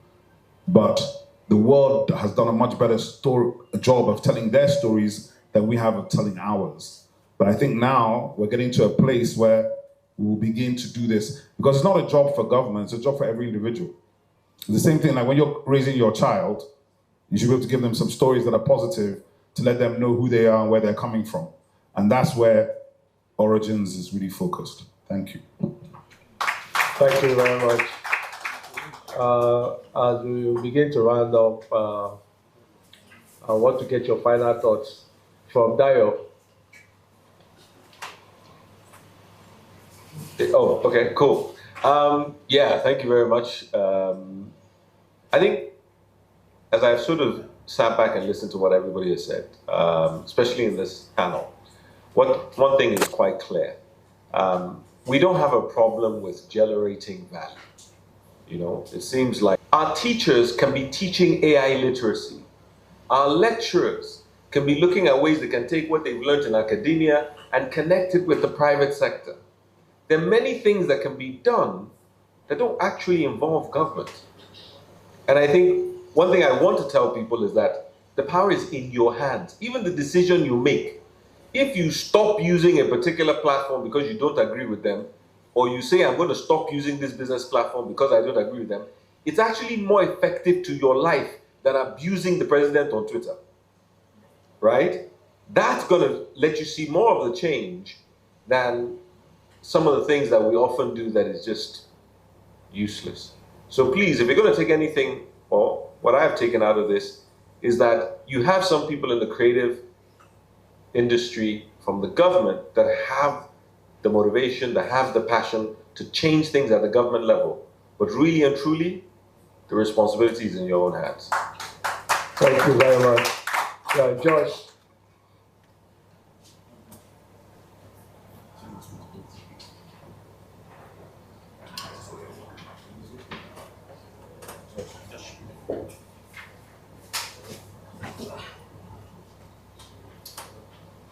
but the world has done a much better job of telling their stories than we have of telling ours. But I think now we're getting to a place where we will begin to do this, because it's not a job for government, it's a job for every individual. It's the same thing like when you're raising your child, you should be able to give them some stories that are positive to let them know who they are and where they're coming from. And that's where Origins is really focused. Thank you. Thank you very much. As we begin to round up, I want to get your final thoughts from Dayo. Oh, okay, cool. Yeah, thank you very much. I think as I've sort of sat back and listened to what everybody has said, especially in this panel, one thing is quite clear. We don't have a problem with generating value. You know, it seems like our teachers can be teaching AI literacy. Our lecturers can be looking at ways they can take what they've learned in academia and connect it with the private sector. There are many things that can be done that don't actually involve government. And I think one thing I want to tell people is that the power is in your hands. Even the decision you make, if you stop using a particular platform because you don't agree with them, or you say, I'm going to stop using this business platform because I don't agree with them, it's actually more effective to your life than abusing the president on Twitter, right? That's going to let you see more of the change than some of the things that we often do that is just useless. So please, if you're going to take anything, or what I've taken out of this, is that you have some people in the creative industry from the government that have the motivation, that have the passion to change things at the government level. But really and truly, the responsibility is in your own hands. Thank you very much. Josh.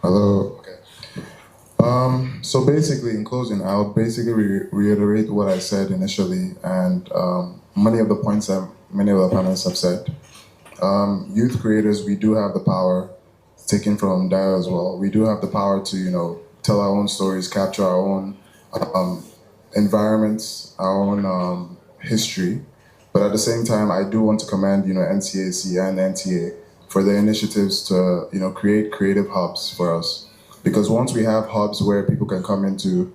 Hello. Okay. So basically, in closing, I would basically reiterate what I said initially, and many of the points that many of the panelists have said. Youth creators, we do have the power, taken from Dara as well. We do have the power to, you know, tell our own stories, capture our own environments, our own history. But at the same time, I do want to commend, you know, NCAC and NTA for their initiatives to, you know, create creative hubs for us. Because once we have hubs where people can come into,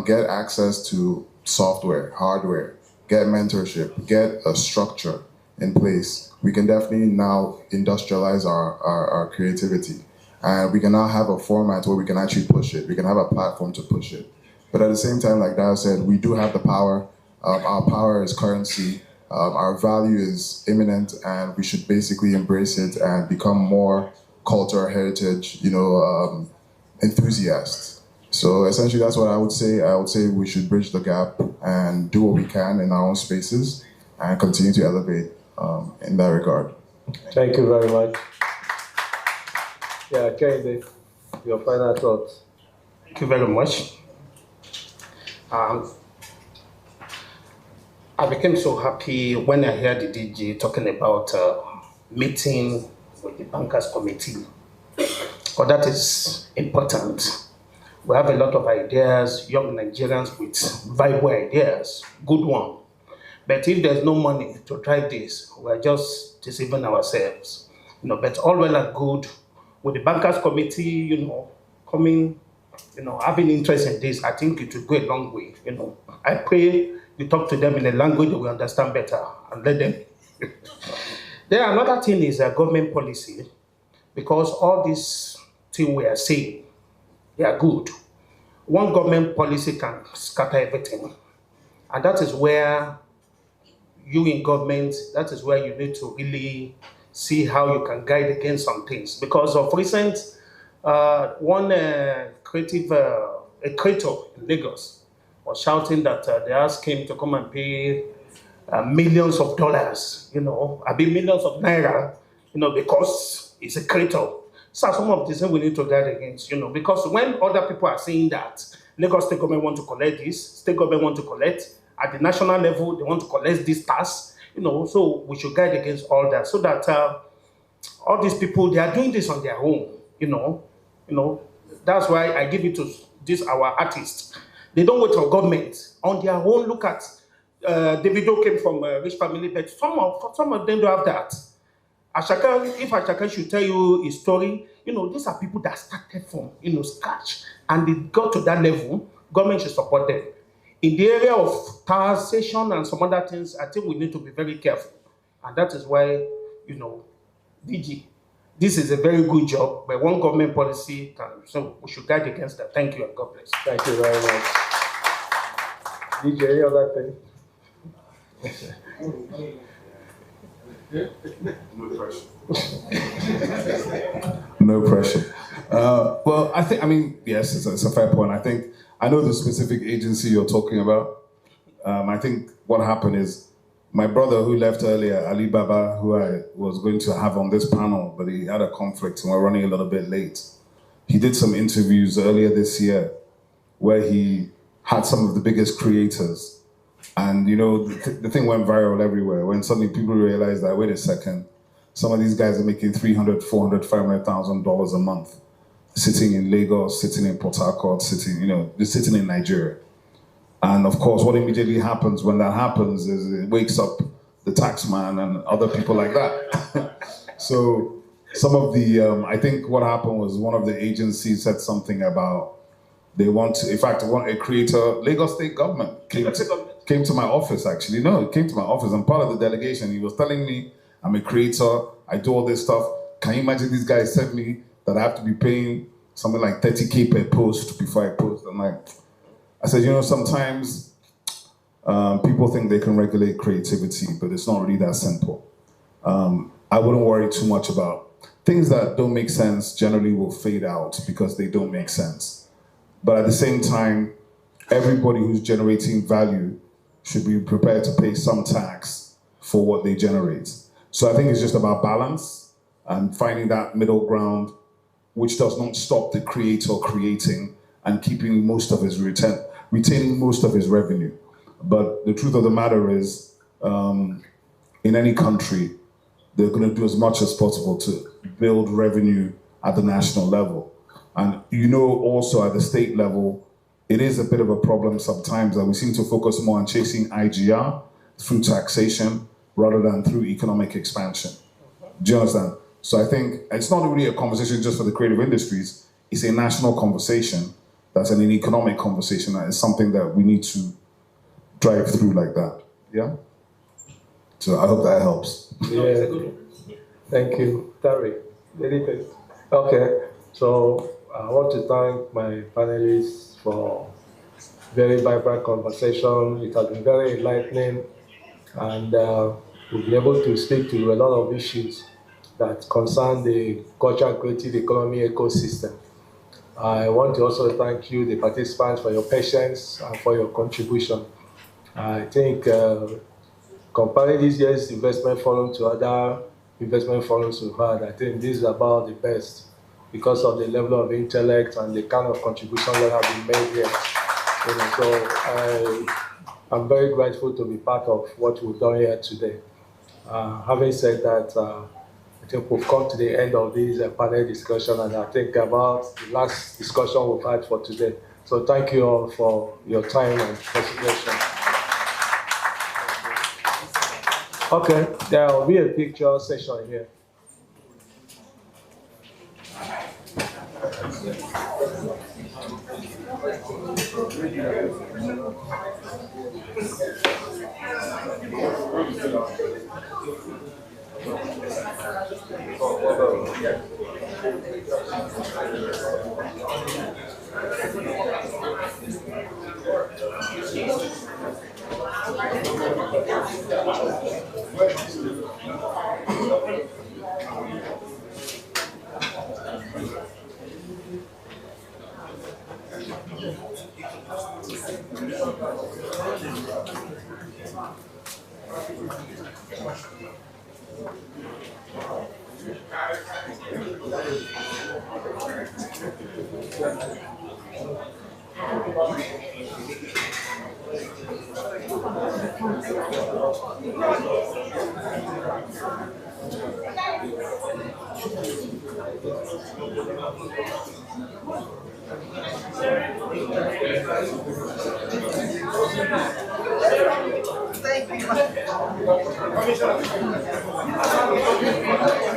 get access to software, hardware, get mentorship, get a structure in place, we can definitely now industrialize our creativity. And we can now have a format where we can actually push it. We can have a platform to push it. But at the same time, like Dara said, we do have the power. Our power is currency. Our value is imminent, and we should basically embrace it and become more cultural heritage, you know, enthusiasts. So essentially, that's what I would say. I would say we should bridge the gap and do what we can in our own spaces and continue to elevate in that regard. Thank you very much. Yeah, Kennedy, your final thoughts. Thank you very much. I became so happy when I heard the DG talking about meeting with the bankers committee. But that is important. We have a lot of ideas, young Nigerians with viable ideas, good one. But if there's no money to drive this, we're just deceiving ourselves. You know, but all well and good with the bankers committee, you know, coming, you know, having interest in this, I think it will go a long way. You know, I pray you talk to them in a language that we understand better and let them. Then another thing is government policy, because all these things we are saying, they are good. One government policy can scatter everything. And that is where you in government, that is where you need to really see how you can guide against some things. Because of recent, one creator in Lagos was shouting that they asked him to come and pay millions of dollars, you know, millions of naira, you know, because he's a creator. So some of the things we need to guard against, you know, because when other people are saying that Lagos state government want to collect this, state government want to collect, at the national level, they want to collect this tax, you know, so we should guide against all that, so that all these people, they are doing this on their own, you know, that's why I give it to this, our artists. They don't wait for government. On their own, look at, Davido came from a rich family, but some of them don't have that. Ashaka, if Ashaka should tell you a story, these are people that started from, scratch, and they got to that level, government should support them. In the area of taxation and some other things, I think we need to be very careful. And that is why, DG, this is a very good job, but one government policy, so we should guide against that. Thank you and God bless. Thank you very much. DJ, any other thing? No pressure. No pressure. Well, yes, it's a fair point. I know the specific agency you're talking about. I think what happened is my brother who left earlier, Ali Baba, who I was going to have on this panel, but he had a conflict and we're running a little bit late. He did some interviews earlier this year where he had some of the biggest creators. And the thing went viral everywhere when suddenly people realized that, wait a second, some of these guys are making $300,000, $400,000, $500,000 a month, sitting in Lagos, sitting in Port Harcourt, just sitting in Nigeria. And of course, what immediately happens when that happens is it wakes up the taxman and other people like that. So some of the, I think what happened was one of the agencies said something about they want to, in fact, a creator, Lagos State government came to my office actually. No, it came to my office. I'm part of the delegation. He was telling me, I'm a creator, I do all this stuff. Can you imagine these guys sent me that I have to be paying something like 30K per post before I post? I said, sometimes people think they can regulate creativity, but it's not really that simple. I wouldn't worry too much about things that don't make sense. Generally will fade out because they don't make sense. But at the same time, everybody who's generating value should be prepared to pay some tax for what they generate. So I think it's just about balance and finding that middle ground, which does not stop the creator creating and keeping most of his retaining most of his revenue. But the truth of the matter is, in any country, they're going to do as much as possible to build revenue at the national level. And also at the state level, it is a bit of a problem sometimes that we seem to focus more on chasing IGR through taxation rather than through economic expansion. Do you understand? So I think it's not really a conversation just for the creative industries, it's a national conversation that's an economic conversation that is something that we need to drive through like that. Yeah? So I hope that helps. Yeah. Thank you. Terry, anything? Okay, so I want to thank my panelists for very vibrant conversation. It has been very enlightening, and we'll be able to speak to a lot of issues that concern the culture and creative economy ecosystem. I want to also thank you, the participants, for your patience and for your contribution. I think comparing this year's investment forum to other investment forums we've had, I think this is about the best because of the level of intellect and the kind of contribution that have been made here. So I'm very grateful to be part of what we've done here today. Having said that, I think we've come to the end of this panel discussion, and I think about the last discussion we've had for today. So thank you all for your time and consideration. Okay, there will be a picture session here. Thank you.